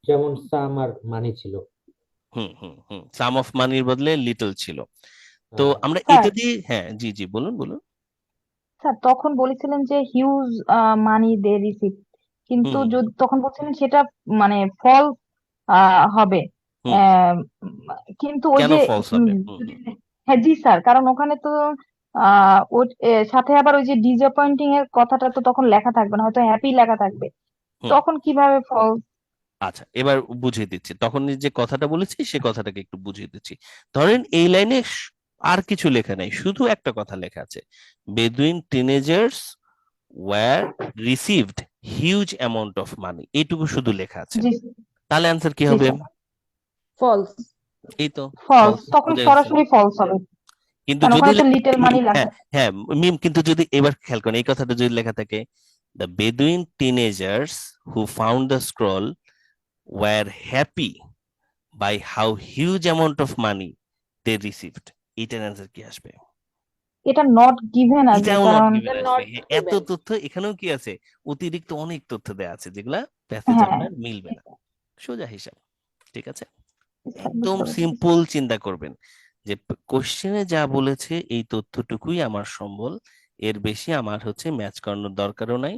যেমন সাম আর মানি ছিল। হুম হুম হুম, সাম অফ মানির বদলে লিটল ছিল। তো আহ, আমরা স্যার এটা দিয়ে, হ্যাঁ জি জি বলুন বলুন। স্যার তখন বলেছিলেন যে হিউজ মানি দে রিসিভ, কিন্তু হুম যদি তখন বলছিলেন সেটা মানে ফলস হবে। হুম, আহ, কিন্তু ওই কেন যে ফলস হবে? হুম যদি, হুম হ্যাঁ জি স্যার, কারণ ওখানে তো সাথে আবার ওই যে ডিসঅ্যাপয়েন্টিং এর কথাটা তো তখন লেখা থাকবে না, হয়তো হ্যাপি লেখা থাকবে, হুম। তখন কিভাবে ফলস? আচ্ছা, এবার বুঝিয়ে দিচ্ছি, তখন যে কথাটা বলেছি সে কথাটাকে একটু বুঝিয়ে দিচ্ছি। ধরেন এই লাইনে আর কিছু লেখা নাই, শুধু একটা কথা লেখা আছে, Bedouin teenagers were received huge amount of money, এইটুকু শুধু লেখা আছে, জি তাহলে অ্যান্সার কি জি হবে? Sir, false. এই তো ফলস, ফলস, তখন বুঝে গেছে। সরাসরি ফলস হবে, কিন্তু কারণ যদি ওখানে তো লিটল মানি লেখা। হ্যাঁ হ্যাঁ মিম, কিন্তু যদি এবার খেয়াল করেন এই কথাটা যদি লেখা থাকে, the Bedouin teenagers who found the scroll were happy by how huge amount of money they received, এটার অ্যান্সার কি আসবে? এটা নট গিভেন আসবে, এটাও নট কারণ গিভেন আসবে। নট হ্যাঁ, এত গিভেন। তথ্য এখানেও কি আছে? অতিরিক্ত অনেক তথ্য দেওয়া আছে যেগুলা প্যাসেজ হ্যাঁ আপনার মিলবে না, সোজা হিসাব। ঠিক আছে, স্যার, একদম বুঝতে পেরেছি। সিম্পল চিন্তা করবেন যে কোশ্চেনে যা বলেছে এই তথ্যটুকুই আমার সম্বল, এর বেশি আমার হচ্ছে ম্যাচ করানোর দরকারও নাই,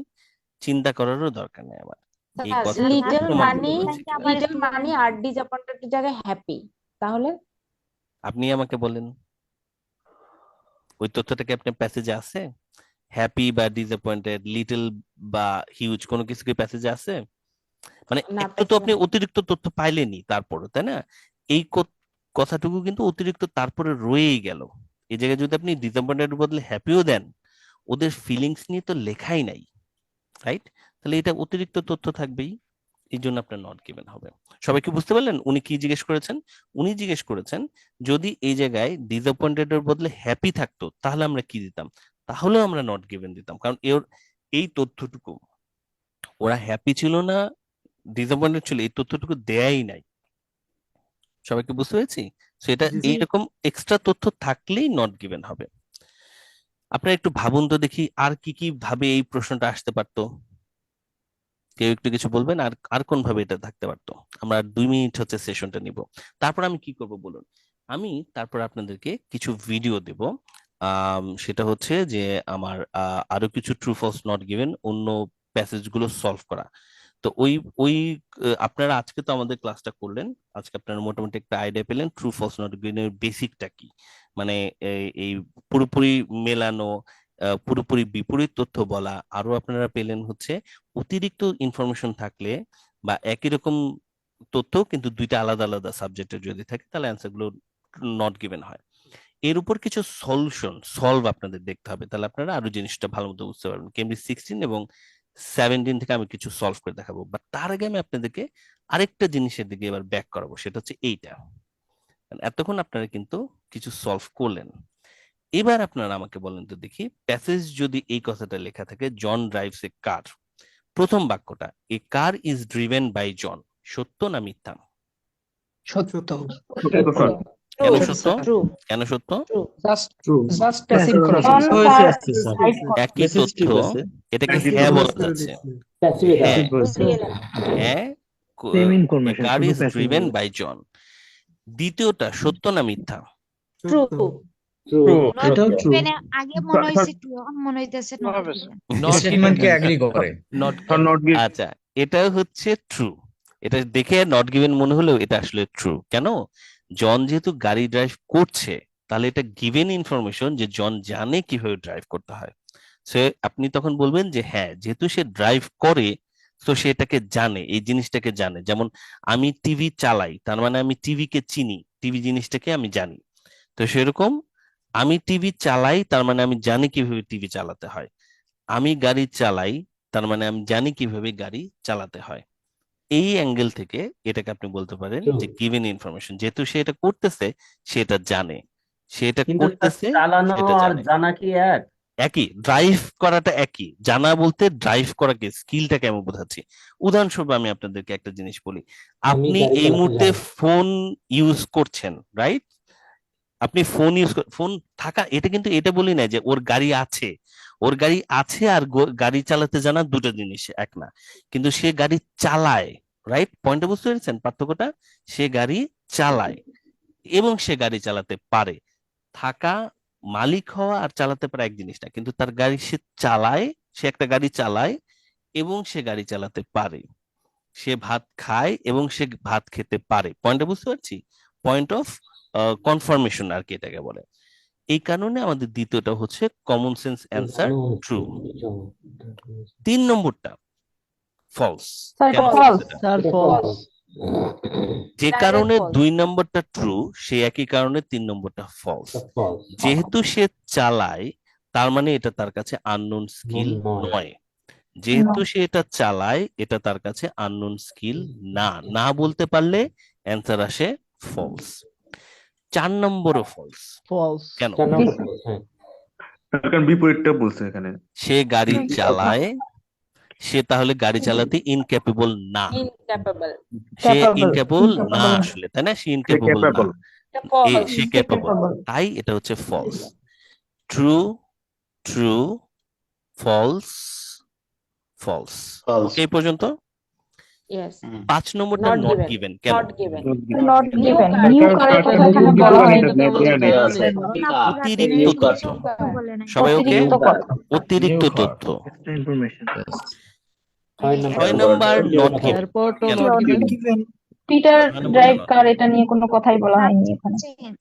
চিন্তা করারও দরকার নেই আমার, এই স্যার কথাটুকু লিটল প্রমাণ মানি, করতে হচ্ছে কিনা। লিটল মানি আর ডিসঅ্যাপয়েন্টেড জায়গায় হ্যাপি, তাহলে আপনি আমাকে বলেন। ওই তথ্যটা কি আপনার প্যাসেজে আছে? হ্যাপি বা ডিসঅ্যাপয়েন্টেড, লিটল বা হিউজ, কোনো কিছু কি প্যাসেজে আছে? মানে না একটু তো প্যাসেজ আপনি অতিরিক্ত তথ্য পাইলেনই তারপরে, তাই না? এই কথাটুকু কিন্তু অতিরিক্ত তারপরে রয়েই গেল। এই জায়গায় যদি আপনি ডিসঅ্যাপয়েন্টেড বদলে হ্যাপিও দেন, ওদের ফিলিংস নিয়ে তো লেখাই নাই, রাইট? তাহলে এটা অতিরিক্ত তথ্য থাকবেই, এই জন্য আপনার নট গিভেন হবে। সবাই কি বুঝতে পারলেন উনি কি জিজ্ঞেস করেছেন? উনি জিজ্ঞেস করেছেন যদি এই জায়গায় ডিসঅ্যাপয়েন্টেড এর বদলে হ্যাপি থাকতো তাহলে আমরা কি দিতাম? তাহলে আমরা নট গিভেন দিতাম, কারণ এই তথ্যটুকু ওরা হ্যাপি ছিল না ডিসঅ্যাপয়েন্টেড ছিল, এই তথ্যটুকু দেয়াই নাই। সবাইকে বুঝতে পেরেছি? তো এটা জি স্যার। এইরকম এক্সট্রা তথ্য থাকলেই নট গিভেন হবে। আপনারা একটু ভাবুন তো দেখি আর কি কি ভাবে এই প্রশ্নটা আসতে পারতো। কেউ একটু কিছু বলবেন, আর আর কোন ভাবে এটা থাকতে পারতো? আমরা আর 2 মিনিট হচ্ছে সেশনটা নিব। তারপর আমি কি করব বলুন, আমি তারপর আপনাদেরকে কিছু ভিডিও দেব। সেটা হচ্ছে যে আমার আরো কিছু ট্রু ফলস নট গিভেন অন্য প্যাসেজ গুলো সলভ করা। তো ওই ওই আপনারা আজকে তো আমাদের ক্লাসটা করলেন, আজকে আপনারা মোটামুটি একটা আইডিয়া পেলেন ট্রু ফলস নট গিভেনের বেসিকটা কি। মানে এই পুরোপুরি মেলানো, পুরোপুরি বিপরীত তথ্য বলা, আরো আপনারা পেলেন হচ্ছে অতিরিক্ত ইনফরমেশন থাকলে বা একই রকম তথ্য কিন্তু দুইটা আলাদা আলাদা সাবজেক্টের যদি থাকে তাহলে অ্যান্সার গুলো নট গিভেন হয়। এর উপর কিছু সলভ আপনাদের দেখতে হবে, তাহলে আপনারা আরো জিনিসটা ভালো মতো বুঝতে পারবেন। কেমব্রিজ 16 এবং 17 থেকে আমি কিছু সলভ করে দেখাবো, বাট তার আগে আমি আপনাদেরকে আরেকটা জিনিসের দিকে এবার ব্যাক করাবো, সেটা হচ্ছে এইটা। এতক্ষণ আপনারা কিন্তু কিছু সলভ করলেন, এবার আপনারা আমাকে বলেন তো দেখি, প্যাসেজ যদি এই কথাটা লেখা থাকে জন ড্রাইভস এ কার, প্রথম বাক্যটা a car is driven by John, সত্য না মিথ্যা? সত্য। কেন সত্য? ট্রু কেন সত্য? True. Just true just passive করা জন হয়েছে। হয়েছে তার আসছে স্যার গাইড করে। একই মেসেজ তথ্য, ঠিক আছে এটাকে একই হ্যাঁ তো বলা করে যাচ্ছে। দিচ্ছি। প্যাসিভ এটা হ্যাঁ, মেসেজ বলছে রিয়েল হ্যাঁ, সেম এ ইনফরমেশন কার শুধু is passive driven by John. দ্বিতীয়টা সত্য না মিথ্যা? ট্রু সত্য। True true. নট এটাও ট্রু গিভেন আগে মনে হয়েছে ট্রু, এখন মনে হইতেছে ট্রু নট হবে গিভেন। স্টেটমেন্টকে এগ্রি করে। নট, নট গিভ আচ্ছা, এটা হচ্ছে ট্রু। এটা দেখে নট গিভেন মনে হলেও এটা আসলে ট্রু। কেন? জন যেহেতু গাড়ি ড্রাইভ করছে, তাহলে এটা গিভেন ইনফরমেশন যে জন জানে কিভাবে ড্রাইভ করতে হয়। সে আপনি তখন বলবেন যে হ্যাঁ, যেহেতু সে ড্রাইভ করে তো সে এটাকে জানে, এই জিনিসটাকে জানে। যেমন আমি টিভি চালাই, তার মানে আমি টিভিকে চিনি, টিভি জিনিসটাকে আমি জানি। তো সেরকম আমি টিভি চালাই, তার মানে আমি জানি কিভাবে টিভি চালাতে হয়। আমি গাড়ি চালাই, তার মানে আমি জানি কিভাবে গাড়ি চালাতে হয়। এই অ্যাঙ্গেল থেকে এটাকে আপনি বলতে পারেন ট্রু যে গিভেন ইনফরমেশন, যেহেতু সে এটা করতেছে সে এটা জানে, সে এটা কিন্তু স্যার করতেছে চালানো সেটা আর জানে। জানা কি এক? একই, ড্রাইভ করাটা একই, জানা বলতে ড্রাইভ করাকে স্কিলটাকে আমি বোঝাচ্ছি। উদাহরণস্বরূপ আমি আপনাদেরকে একটা জিনিস বলি, আমি আপনি গাড়ি এই চালাতে মুহূর্তে জানি। ফোন ইউজ করছেন, রাইট? আপনি ফোন ফোন থাকা, এটা কিন্তু এটা বলি না যে ওর গাড়ি আছে, ওর গাড়ি আছে আর গাড়ি চালাতে জানা দুটো জিনিস এক না, কিন্তু সে গাড়ি চালায়, রাইট? পয়েন্টটা বুঝতে পেরেছেন পার্থক্যটা? সে গাড়ি চালায় এবং সে গাড়ি চালাতে পারে। থাকা, মালিক হওয়া আর চালাতে পারা এক জিনিস না, কিন্তু তার গাড়ি সে চালায়, সে একটা গাড়ি চালায় এবং সে গাড়ি চালাতে পারে। সে ভাত খায় এবং সে ভাত খেতে পারে। পয়েন্টটা বুঝতে পারছি? পয়েন্ট অফ কনফার্মেশন আর কি এটাকে বলে। এই কারণে আমাদের দ্বিতীয়টা হচ্ছে কমন সেন্স অ্যান্সার ট্রু। 3 নম্বরটা ফলস। স্যার কেন এটা false ফলস। এটা? স্যার এটা ফলস। ফলস, যে ডাইরেক্ট কারণে ফলস। 2 নম্বরটা ট্রু, সেই একই কারণে 3 নম্বরটা ফলস। ফলস যেহেতু সে চালায়, তার মানে এটা তার কাছে আননোন স্কিল নয়। নয়। যেহেতু সে এটা চালায়, এটা তার কাছে আননোন স্কিল না, না বলতে পারলে অ্যান্সার আসে ফলস। 4 নম্বরও ফলস। ফলস। কেন? 4 নম্বর ফলস, হ্যাঁ। কারণ বিপরীতটা বলছে এখানে। সে গাড়ি চালায়, সে তাহলে গাড়ি চালাতে ইনক্যাপেবল না, ইনক্যাপেবল, সে ক্যাপাবল। ইনক্যাপেবল না ক্যাপাবল। আসলে, তাই না? সে সে ইনক্যাপেবল না, ক্যাপেবল। এটা ফলস। সে সে ক্যাপেবল। ক্যাপাবল। তাই এটা হচ্ছে false. True, true, false, false. Okay, এই পর্যন্ত। ইয়েস। 5 নম্বরটা নট নট গিভেন, গিভেন। কেন? Not given. Not new given. Car, new new কারের কার কথা এখানে বলা হয়নি। না পুরাতন অতিরিক্ত নিউ তথ্য। কথা বলে নাই। সবাই ওকে? অতিরিক্ত কথা। অতিরিক্ত তথ্য। Extra information. 6 নম্বর 6 নম্বর নট গিভেন। এয়ারপোর্টও কেন? Not given. পিটার 6 নম্বরটা ড্রাইভ not কার, given। এটা নিয়ে কোনো কথাই বলা হয়নি এখানে। চেঞ্জ।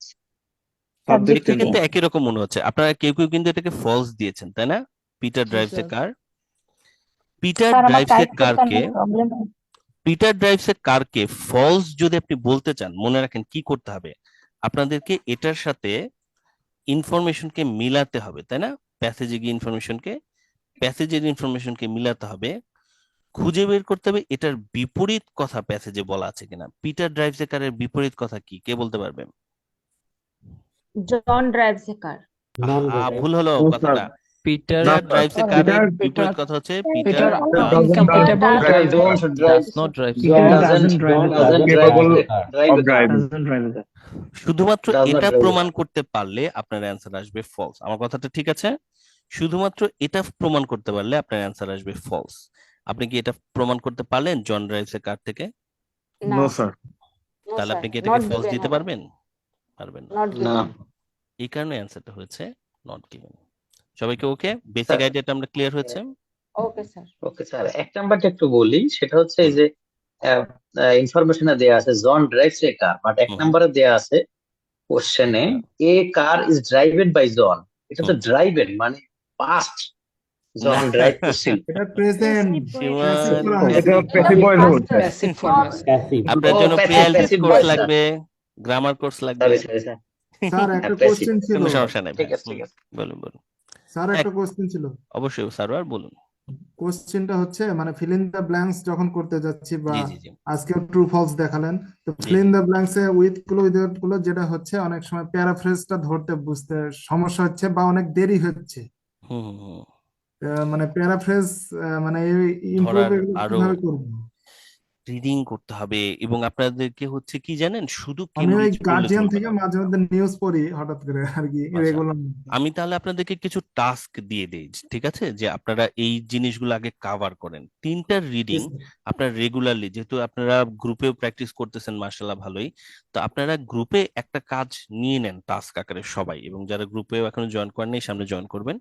সাবজেক্ট দেখতে থেকে কিন্তু একই রকম মনে হচ্ছে। আপনারা কেউ কেউ কিন্তু এটাকে ফলস দিয়েছেন, তাই না? পিটার জি ড্রাইভস এ স্যার। কার, পিটার স্যার আমার ড্রাইভস এ টাইপ করতে কারকে, অনেক প্রবলেম হয়। পিটার ড্রাইভস এ কারকে ফলস যদি আপনি বলতে চান, মনে রাখেন কি করতে হবে, আপনাদেরকে এটার সাথে ইনফরমেশনকে মিলাতে হবে, তাই না? প্যাসেজে গিয়ে প্যাসেজের ইনফরমেশনকে মিলাতে হবে, খুঁজে বের করতে হবে এটার বিপরীত কথা প্যাসেজে বলা আছে কিনা। পিটার ড্রাইভস এ কারের বিপরীত কথা কি, কে বলতে পারবে? জন ড্রাইভস এ কার। নন ভুল হলো কথাটা। পিটার পিটার ড্রাইভস এ কারের পিটার বিপরীত কথা হচ্ছে Peter Peter incompatible does not drive. doesn't drive capable of driving. doesn't drive the শুধুমাত্র এটা প্রমাণ করতে পারলে আপনার অ্যান্সার আসবে ফলস। আমার কথাটা ঠিক আছে? শুধুমাত্র এটা প্রমাণ করতে পারলে আপনার অ্যান্সার আসবে ফলস। আপনি কি এটা প্রমাণ করতে পারলেন জন ড্রাইভস এর কার থেকে? না No, sir. নো তাহলে স্যার, আপনি কি নট এটাকে ফলস গিভেন দিতে হবে, পারবেন? পারবেন না। Not given. এই কারণে অ্যান্সারটা হয়েছে নট গিভেন। সবাইকে ওকে? বেসিক আইডিয়াটা আমরা ক্লিয়ার হয়েছে? Okay sir. ওকে স্যার, এক নাম্বারটা একটু বলি, সেটা হচ্ছে এই যে ইনফরমেশনে দেয়া আছে জন ড্রাইভস এ কার, বাট এক নাম্বারে দেয়া আছে কোশ্চেনে এ কার ইজ ড্রাইভেড বাই জন। এটা তো ড্রাইভেড মানে পাস্ট, জন ড্রাইভ করছিল। এটা প্রেজেন্ট এটা passive voice হচ্ছে। প্যাসিভ ফর্ম আছে। প্যাসিভ। আপনার জন্য প্রিঅ্যালটিস কোর্স লাগবে, গ্রামার কোর্স লাগবে। স্যার একটা কোশ্চেন ছিল, কোনো সমস্যা নাই ঠিক ভাই। আছে ঠিক আছে। বলুন বলুন। স্যার একটা কোশ্চেন ছিল। অবশ্যই সারোয়ার বলুন। কোশ্চেনটা হচ্ছে মানে ফিল ইন দ্য ব্ল্যাঙ্কস যখন করতে যাচ্ছি বা জি জি জি আজকে ট্রু ফলস দেখালেন, তো জি fill in the blanks a with গুলো উইদাউট গুলো যেটা হচ্ছে অনেক সময় প্যারাফ্রেজটা ধরতে বুঝতে সমস্যা হচ্ছে বা অনেক দেরি হচ্ছে। হুম হুম হুম। মানে প্যারাফ্রেজ মানে ইমপ্রুভ ধরার এগুলো আরো কিভাবে করব? রিডিং করতে হবে, এবং আপনাদেরকে হচ্ছে কি জানেন, শুধু আমি ওই কেমব্রিজ পড়লে গার্জিয়ান চলবে থেকে না। মাঝে মধ্যে নিউজ পড়ি হঠাৎ করে আর কি, আচ্ছা, রেগুলার। আমি তাহলে আপনাদেরকে কিছু টাস্ক দিয়ে দিই, ঠিক আছে? যে আপনারা এই জিনিসগুলো আগে কাভার করেন। 3টা রিডিং আপনারা রেগুলারলি, যেহেতু আপনারা গ্রুপেও প্র্যাকটিস করতেছেন মাশাআল্লাহ ভালোই, তো আপনারা গ্রুপে একটা কাজ নিয়ে নেন টাস্ক আকারে সবাই, এবং যারা গ্রুপেও এখনো জয়েন করেন নাই সামনে জয়েন করবেন।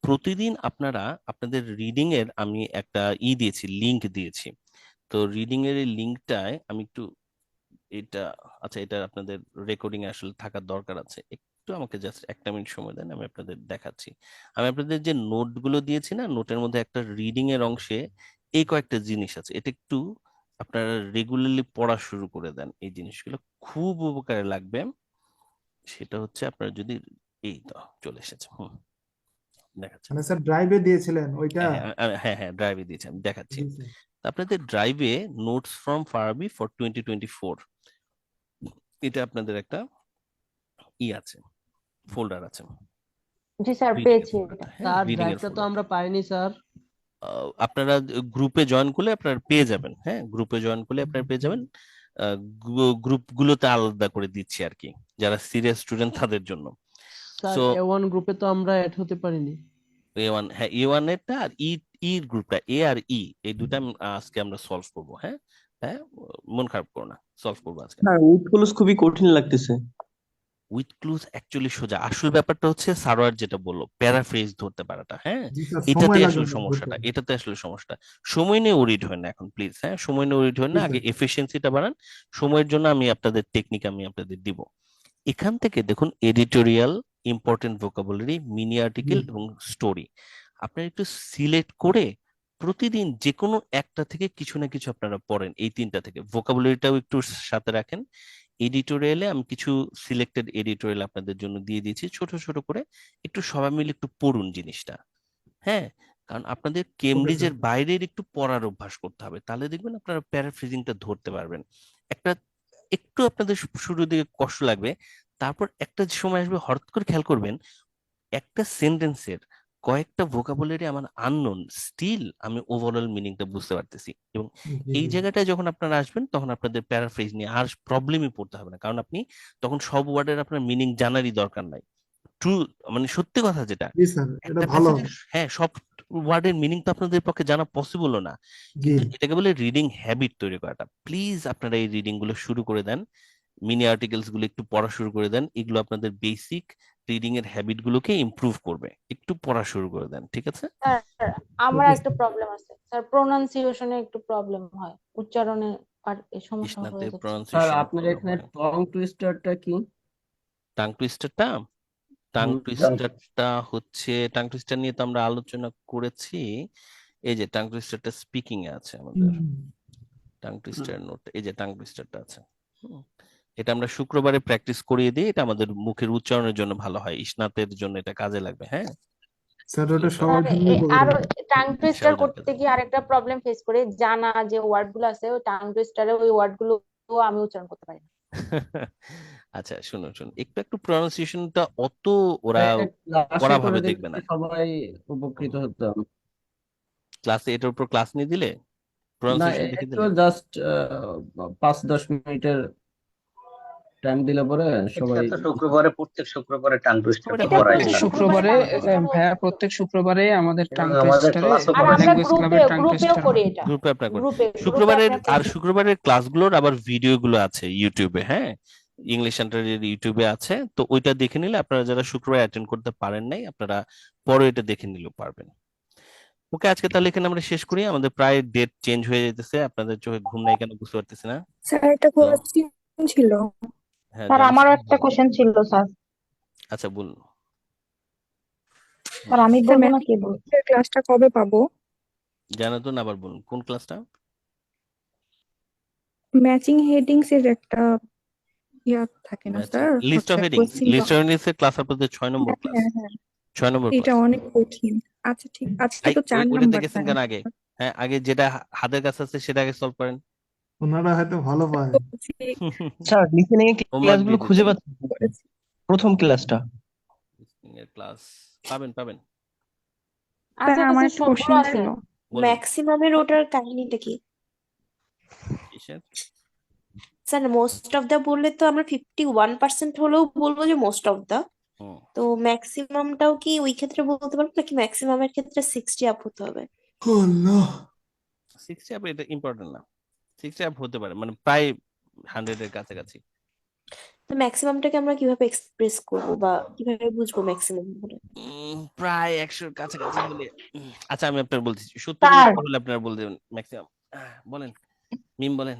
প্রতিদিন আপনারা আপনাদের রিডিং এর, আমি একটা দিয়েছি, লিংক দিয়েছি। তো রিডিং এর এই লিংকটায় আমি একটু এটা, আচ্ছা এটা আপনাদের রেকর্ডিং এ আসলে থাকার দরকার আছে, একটু আমাকে জাস্ট 1টা মিনিট সময় দেন, আমি আপনাদের দেখাচ্ছি। আমি আপনাদের যে নোটগুলো দিয়েছি না, নোটের মধ্যে একটা রিডিং এর অংশে এই কয়েকটা জিনিস আছে, এটা একটু আপনারা রেগুলারলি পড়া শুরু করে দেন। এই জিনিসগুলো খুব উপকারে লাগবে। সেটা হচ্ছে আপনারা যদি, এই তো চলে এসেছে, দেখাচ্ছি। মানে স্যার ড্রাইভে দিয়েছিলেন ওইটা? হ্যাঁ হ্যাঁ ড্রাইভে দিয়েছি, আমি দেখাচ্ছি। জি স্যার। আপনাদের ড্রাইভে নোটস ফ্রম ফারাবি ফর 2024 এটা আপনাদের একটা আছে, ফোল্ডার আছে, জি স্যার, রিডিং এর পেয়েছি ফোল্ডার। এটা। হ্যাঁ, স্যার রিডিং এর ড্রাইভটা তো ফোল্ডার আমরা পাইনি স্যার। আপনারা গ্রুপে জয়েন করলে আপনারা পেয়ে যাবেন। হ্যাঁ, গ্রুপে জয়েন করলে আপনারা পেয়ে যাবেন। গ্রুপগুলোতে আলাদা করে দিচ্ছি আর কি, যারা সিরিয়াস স্টুডেন্ট তাদের জন্য। স্যার সো A1 গ্রুপে তো আমরা অ্যাড হতে পারিনি। A1, হ্যাঁ A1 এরটা আর গ্রুপটা, এ আর ই, এই দুটা আজকে আমরা সলভ করব। হ্যাঁ হ্যাঁ, মন খারাপ করো না, সলভ করবো আজকে। উইথ ক্লোজ খুবই কঠিন লাগতেছে। উইথ ক্লুজ অ্যাকচুয়ালি সোজা, আসল ব্যাপারটা হচ্ছে সারোয়ার যেটা বললো, প্যারাফ্রেজ ধরতে পারাটা। হ্যাঁ, জি স্যার, এটাতে সময় আসলে লাগবে সমস্যাটা, ধরতে। এটাতে আসলে সমস্যাটা। সময় নিয়ে ওরিড হয় না এখন প্লিজ। হ্যাঁ, সময় নিয়ে ওরিড হয় জি না, আগে স্যার। এফিসিয়েন্সিটা বাড়ান। সময়ের জন্য আমি আপনাদের টেকনিক আমি আপনাদের দিব। এখান থেকে দেখুন editorial, important vocabulary, mini article এবং স্টোরি, আপনারা একটু সিলেক্ট করে প্রতিদিন যে কোনো একটা থেকে কিছু না কিছু আপনারা পড়েন। এই 3টা থেকে ভোকাবুলারিটাও একটু সাথে রাখেন। এডিটোরিয়ালে আমি কিছু সিলেক্টেড এডিটোরিয়াল আপনাদের জন্য দিয়ে দিয়েছি, ছোট ছোট করে একটু সবাই মিলে একটু পড়ুন জিনিসটা। হ্যাঁ, কারণ আপনাদের ওকে স্যার। কেমব্রিজের বাইরের একটু পড়ার অভ্যাস করতে হবে, তাহলে দেখবেন আপনারা প্যারাফ্রেজিংটা ধরতে পারবেন। একটা একটু আপনাদের শুরুর দিকে কষ্ট লাগবে, তারপর একটা সময় আসবে হঠাৎ করে খেয়াল করবেন একটা সেন্টেন্সের কয়েকটা ভোকাবুলারি আমার আননোন, স্টিল আমি ওভারঅল মিনিংটা বুঝতে পারতেছি। এবং জি এই জি। জায়গাটায় যখন আপনারা আসবেন তখন আপনাদের প্যারাফ্রেজ নিয়ে আর প্রবলেমই পড়তে হবে না, কারণ আপনি তখন সব ওয়ার্ডের আপনার মিনিং জানারই দরকার নাই। ট্রু, মানে সত্যি কথা যেটা, জি স্যার, এটা একটা ভালো। প্যাসেজের হ্যাঁ সব ওয়ার্ডের মিনিং তো আপনাদের পক্ষে জানা পসিবলও না, জি কিন্তু এটাকে বলে রিডিং হ্যাবিট তৈরি করাটা। প্লিজ আপনারা এই রিডিং গুলো শুরু করে দেন, মিনি আর্টিকেলস গুলো একটু পড়া শুরু করে দেন, এগুলো আপনাদের বেসিক রিডিং এর হ্যাবিট গুলোকে ইমপ্রুভ করবে। একটু পড়া শুরু করে দেন, ঠিক আছে? স্যার আমার ওকে একটা স্যার। প্রবলেম আছে স্যার, প্রোনাউন্সিয়েশনে একটু প্রবলেম হয়, উচ্চারণে আর এই সমস্যা কৃষ্ণাতে হয়ে যাচ্ছে। স্যার প্রনাউন্সিয়েশনে আপনার প্রবলেম এখানে হয়। টং টুইস্টারটা কি? টাং টুইস্টারটা টাং টুইস্টার নিয়ে তো আমরা আলোচনা করেছি। এই যে টাং টুইস্টারটা স্পিকিং এ আছে আমাদের, টাং টুইস্টার নোট, এই যে টাং টুইস্টারটা আছে। এটা আমরা শুক্রবারে প্র্যাকটিস করিয়ে দিই, এটা আমাদের মুখের উচ্চারণের জন্য ভালো হয়, ইসনাতের জন্য এটা কাজে লাগবে। হ্যাঁ স্যার ওটা তো সবার জন্য আর টাং টুইস্টার সবার জন্য করতে গিয়ে আরেকটা প্রবলেম ফেস করে, জানা যে ওয়ার্ড গুলো আছে ওই টাং টুইস্টারে ওই ওয়ার্ড গুলো আমি উচ্চারণ করতে পারি না। আচ্ছা শুনুন একটু একটু প্রনাউন্সিয়েশনটা অত ওরা ক্লাসে কড়া করে ভাবে দিলে দেখবে না। সবাই উপকৃত হতাম। ক্লাসে এটার উপর ক্লাস নিয়ে দিলে না, প্রনাউন্সিয়েশন দেখে একটু দিলে জাস্ট 5-10 মিনিটের টাইম দিলে পরে সবাই এটা তো প্রত্যেক শুক্রবারে টাং টুইস্টারটা এটা করাই প্রত্যেক লাগে শুক্রবারে শুক্রবারে ভাইয়া প্রত্যেক শুক্রবারে আমাদের এবং টাং আমাদের টুইস্টারে ক্লাসও আর করাই আমরা ল্যাঙ্গুয়েজ গ্রুপে ক্লাবের টাং গ্রুপেও টুইস্টার করি হয়। এটা। গ্রুপে আপনার করেন। গ্রুপে শুক্রবারের আমরা করি। শুক্রবারের ক্লাসগুলোর আবার ভিডিওগুলো আছে ইউটিউবে। হ্যাঁ ইংলিশ সেন্টারের ইউটিউবে আছে, তো ওইটা দেখে নিলে আপনারা যারা শুক্রবার অ্যাটেন্ড করতে পারেন নাই আপনারা পরে এটা দেখে নিলেও পারবেন। ওকে, আজকে তাহলে এখানে আমরা শেষ করি, আমাদের প্রায় ডেট চেঞ্জ হয়ে যেতেছে। আপনাদের চোখে ঘুম নাই কেন বুঝতে পারতেছি না। স্যার একটা তো কোয়েশ্চেন ছিল। হ্যাঁ স্যার আমারও একটা কোশ্চেন ছিল স্যার। আচ্ছা বলুন। স্যার আমি স্যার বলবো না কে বলবো? ম্যাথমেটিক্সের ক্লাসটা কবে পাবো? জানা তো না, আবার বলুন কোন ক্লাসটা। ম্যাচিং হেডিংস এর একটা ইয়া থাকে না স্যার, লিস্ট অফ হচ্ছে headings, question list of headings এর ক্লাস আপনাদের 6 নম্বর ক্লাস। হ্যাঁ হ্যাঁ 6 নম্বর এটা ক্লাস। অনেক কঠিন। আচ্ছা ঠিক, আজকে তো 4 ওইটা নাম্বার দেখেছেন স্যার। কেন আগে? হ্যাঁ আগে যেটা হাতের কাছে আছে সেটা আগে সলভ করেন। ওনারা হয়তো ভালো পায়। স্যার লিসেনিং এর হোমওয়ার্ক ক্লাসগুলো দিয়ে খুঁজে দিচ্ছি। পাচ্ছি না। প্রথম ক্লাসটা এর ক্লাস পাবেন। স্যার আছে আমার আছে একটা সবগুলো কোশ্চেন আছে। ছিল। বলুন ম্যাক্সিমামের ওটার কাহিনীটা কি? কিসের? স্যার মোস্ট অফ দা বললে তো আমরা 51% হলেও বলবো যে মোস্ট অফ দা, হুম, তো ম্যাক্সিমামটাও কি ওই ক্ষেত্রে বলতে পারবো নাকি ম্যাক্সিমামের ক্ষেত্রে 60 আপ হতে হবে? 60 আপ এটা ইম্পর্টেন্ট না, 60 আপ হতে পারে, মানে প্রায় 100 এর কাছাকাছি। তো ম্যাক্সিমামটাকে আমরা কিভাবে এক্সপ্রেস করবো বা কিভাবে বুঝবো ম্যাক্সিমাম হলে? প্রায় 100 এর কাছাকাছি হলে আচ্ছা আমি আপনার বলতেছি 70 এর স্যার উপর হলে আপনারা বলতে ম্যাক্সিমাম। বলেন মিম বলেন।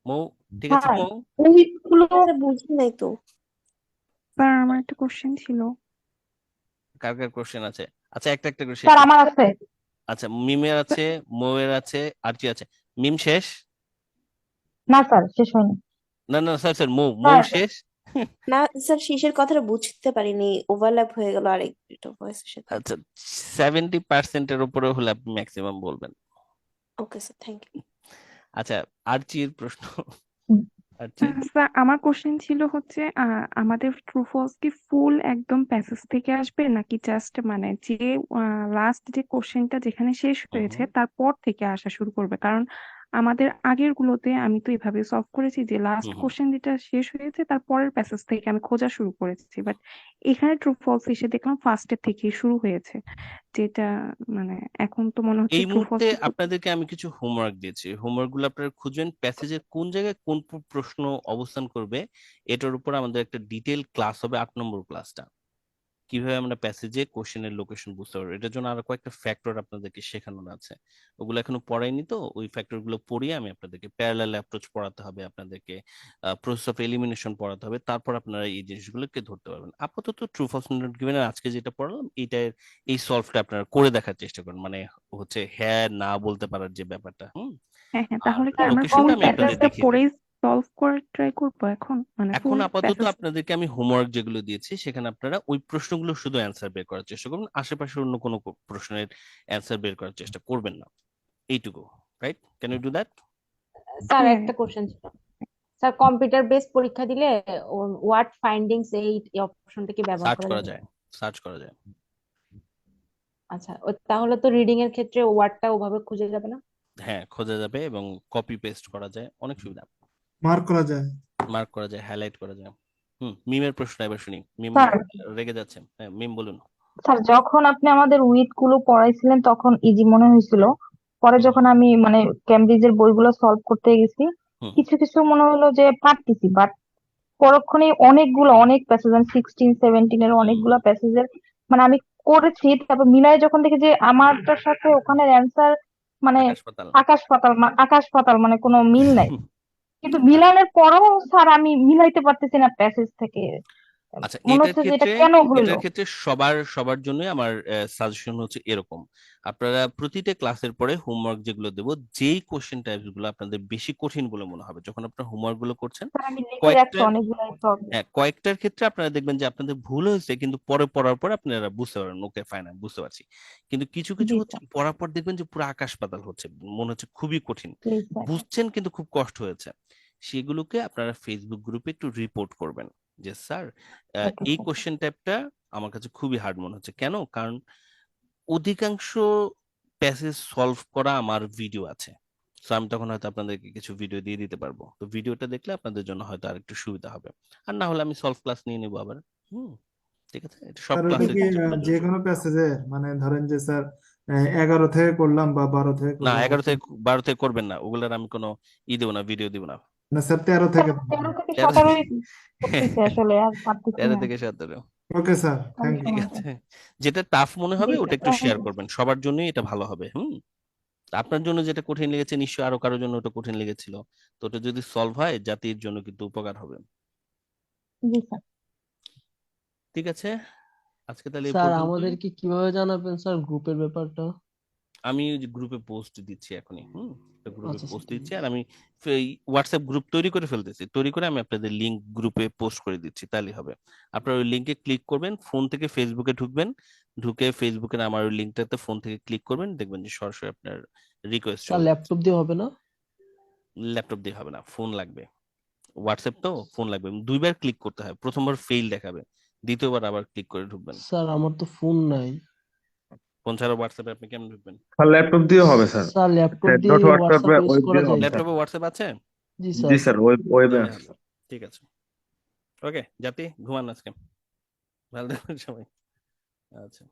মৌ ঠিক আছে স্যার মৌ। ওইগুলো স্যার বুঝি নাই তো। স্যার আমার একটা কোশ্চেন ছিল। কার কার কোশ্চেন আছে? আচ্ছা একটা একটা করে শেষ স্যার করি। আমার আছে। আচ্ছা মিমের আছে, মৌয়ের আছে, আর কি আছে? মিম শেষ? না স্যার শেষ হয়নি। না স্যার মৌ স্যার শেষ। না স্যার শেষের কথাটা বুঝতে পারিনি, ওভারল্যাপ হয়ে গেল আরেকটা ভয়েসের সাথে। আচ্ছা 70% এর উপরে হলে আপনি ম্যাক্সিমাম বলবেন। Okay sir, thank you. আচ্ছা আরচির প্রশ্ন। আরচি স্যার আমার কোশ্চেন ছিল হচ্ছে আমাদের ট্রু ফলস কি ফুল একদম প্যাসেজ থেকে আসবে নাকি জাস্ট মানে যে লাস্ট যে কোশ্চেনটা যেখানে শেষ হয়েছে তারপর থেকে আসা শুরু করবে? কারণ আমাদের আগের গুলোতে আমি তো এভাবে সলভ করেছি যে লাস্ট কোশ্চেন যেটা শেষ হয়েছে তার পরের প্যাসেজ থেকে আমি খোঁজা শুরু করেছি, বাট এখানে ট্রু ফলস এসে দেখলাম ফার্স্টের থেকে শুরু হয়েছে, যেটা মানে এখন তো মনে হচ্ছে এই ট্রু মুহূর্তে ফলস। আপনাদেরকে আমি কিছু হোমওয়ার্ক দিয়েছি, হোমওয়ার্ক গুলো আপনারা খুঁজবেন, প্যাসেজের কোন জায়গায় কোন প্রশ্ন অবস্থান করবে এটার উপর আমাদের একটা ডিটেল ক্লাস হবে, 8 নম্বর ক্লাসটা। কিভাবে আমরা প্যাসেজে কোশ্চেনের লোকেশন বুঝতে পারবো, এটার জন্য আরো কয়েকটা ফ্যাক্টর আপনাদেরকে শেখানো আছে, ওগুলো এখনো পড়াইনি, তো ওই ফ্যাক্টর গুলো পড়িয়ে আমি আপনাদেরকে প্যারালাল অ্যাপ্রোচ পড়াতে হবে, আপনাদেরকে প্রসেস অফ এলিমিনেশন পড়াতে হবে, তারপর আপনারা এই জিনিসগুলোকে ধরতে পারবেন। আপাতত ট্রু ফলস নট গিভেন আজকে যেটা পড়ালাম এইটার এই সলভটা আপনারা করে দেখার চেষ্টা করেন, মানে হচ্ছে হ্যাঁ না বলতে পারার যে ব্যাপারটা। হ্যাঁ হ্যাঁ, আর তাহলে কি আমরা লোকেশনটা ফুল আমি আপনাদের প্যাসেজটা দেখিয়ে পড়েই দিই। সলভ করে ট্রাই করবো এখন, মানে এখন ফুল আপাতত প্যাসেজ। আপনাদেরকে আমি হোমওয়ার্ক যেগুলো দিয়েছি সেখানে আপনারা ওই প্রশ্নগুলো শুধু অ্যান্সার বের করার চেষ্টা করবেন, আশেপাশে অন্য কোনো প্রশ্নের অ্যান্সার বের করার চেষ্টা করবেন না, এইটুকু। Right? Can you do that? Sir একটা কোশ্চেন ছিল, স্যার কম্পিউটার বেস পরীক্ষা দিলে ওয়ার্ড ফাইন্ডিংস এই অপশনটা কি ব্যবহার সার্চ করা করা যাবে? যায়, সার্চ করা যায়। আচ্ছা তাহলে তো রিডিং এর ক্ষেত্রে ওয়ার্ডটা ওভাবে খুঁজে যাবে না? হ্যাঁ খোঁজা যাবে এবং কপি পেস্ট করা যায়, অনেক সুবিধা। মার্ক করা যায়। মার্ক করা যায়, হাইলাইট করা যায়। মিমের প্রশ্ন এবার শুনি। মিম স্যার রেগে যাচ্ছে। হ্যাঁ মিম বলুন। স্যার যখন আপনি আমাদের উইথ গুলো পড়াইছিলেন তখন ইজি মনে হয়েছিল, পরে যখন আমি মানে ক্যামব্রিজের বইগুলো সলভ করতে গেছি কিছু কিছু মনে হলো যে পারতেছি, বাট পরক্ষণে অনেক প্যাসেজ 16-17 এর অনেকগুলা প্যাসেজের মানে আমি করেছি, তারপর মিলাই যখন দেখি যে আমারটার সাথে ওখানের অ্যান্সার মানে আকাশ পাতাল মানে কোনো মিল নাই, কিন্তু মিলানোর পরেও স্যার আমি মিলাইতে পারতেছি না প্যাসেজ থেকে আচ্ছা, মনে এটার হচ্ছে যে এটা ক্ষেত্রে কেন হলো। এটার ক্ষেত্রে সবার জন্যই আমার সাজেশন হচ্ছে এরকম, আপনারা প্রতিটা ক্লাসের পরে হোমওয়ার্ক যেগুলো দেবো, যেই কোশ্চেন টাইপস গুলো আপনাদের বেশি কঠিন বলে মনে হবে যখন আপনারা হোমওয়ার্ক গুলো করছেন, স্যার আমি লিখে রাখছি কয়েকটা অনেকগুলাই প্রবলেম। কয়েকটার ক্ষেত্রে আপনারা দেখবেন যে আপনাদের ভুল হয়েছে, কিন্তু পরে পড়ার পর আপনারা বুঝতে পারবেন ওকে ফাইন বুঝতে পারছি। কিন্তু কিছু কিছু জি হচ্ছে স্যার, পড়ার পর দেখবেন যে পুরো আকাশ পাতাল হচ্ছে, মনে হচ্ছে খুবই কঠিন, জি স্যার। বুঝছেন কিন্তু খুব কষ্ট হয়েছে। সেগুলোকে আপনারা ফেসবুক গ্রুপে একটু রিপোর্ট করবেন যে স্যার ওকে এই স্যার। কোশ্চেন টাইপটা আমার কাছে খুবই হার্ড মনে হচ্ছে। কেন? কারণ অধিকাংশ প্যাসেজ সলভ করা আমার ভিডিও আছে, তো আমি তখন হয়তো আপনাদেরকে কিছু ভিডিও দিয়ে দিতে পারবো, তো ভিডিওটা দেখলে আপনাদের জন্য হয়তো আর একটু সুবিধা হবে। আর না হলে আমি সলভ ক্লাস নিয়ে নেবো আবার। হুম, ঠিক আছে, এটা সব স্যার ওটা ক্লাসের কি ক্ষেত্রে যে প্রযোজ্য। কোনো প্যাসেজে, মানে ধরেন যে স্যার 11 থেকে করলাম বা 12 থেকে না, করলাম, 11 থেকে 12 থেকে করবেন না, ওগুলার আমি কোনো দেবো না, ভিডিও দিব না। না স্যার 13 থেকে 13 থেকে 13 17 থেকে করতেছি আসলে, আর পারতেছি 13 না। থেকে 17। ওকে স্যার, থ্যাংক ঠিক ইউ। আছে, যেটা টাফ মনে হবে জি ওটা একটু শেয়ার স্যার। করবেন, সবার জন্যই এটা ভালো হবে। আপনার জন্য যেটা কঠিন লেগেছে নিশ্চয়ই আরো কারোর জন্য ওটা কঠিন লেগেছিল, তো ওটা যদি সলভ হয় জাতির জন্য কিন্তু উপকার হবে। জি স্যার। ঠিক আছে, আজকে তাহলে এই স্যার পর্যন্তই। আমাদেরকে কিভাবে জানাবেন স্যার গ্রুপের ব্যাপারটা? আমি ওই যে গ্রুপে পোস্ট দিচ্ছি এখনই, গ্রুপে আচ্ছা পোস্ট স্যার, দিচ্ছি, আর আমি হোয়াটসঅ্যাপ গ্রুপ তৈরি করে ফেলতেছি, তৈরি করে আমি আপনাদের লিংক গ্রুপে পোস্ট করে দিচ্ছি, তাহলেই হবে। আপনারা ওই লিংকে ক্লিক করবেন, ফোন থেকে ফেসবুকে ঢুকবেন, ঢুকে ফেসবুকের আমার ওই লিংকটাতে ফোন থেকে ক্লিক করবেন, দেখবেন যে সরাসরি আপনার রিকোয়েস্ট স্যার চলে ল্যাপটপ দিয়ে হবে না? ল্যাপটপ দিয়ে হবে না, ফোন লাগবে। হোয়াটসঅ্যাপ তো ফোন লাগবে, দুইবার ক্লিক করতে হয়, প্রথমবার ফেইল দেখাবে, দ্বিতীয়বার আবার ক্লিক করে ঢুকবেন। স্যার আমার তো ফোন নাই। ফোন ছাড়া হোয়াটসঅ্যাপে আপনি কেমন ঢুকবেন? স্যার ল্যাপটপ দিয়ে হবে স্যার, স্যার ল্যাপটপ চ্যাট দিয়ে dot WhatsApp WhatsApp use web করা দিয়ে যায় হবে তো? স্যার। ল্যাপটপে হোয়াটসঅ্যাপ আছে? জি জি স্যার। স্যার, ওয়েবে তাহলে আছে। হবে, ঠিক আছে। ওকে জাতি, ঘুমান আজকে, ভালো থাকবেন সবাই। আচ্ছা।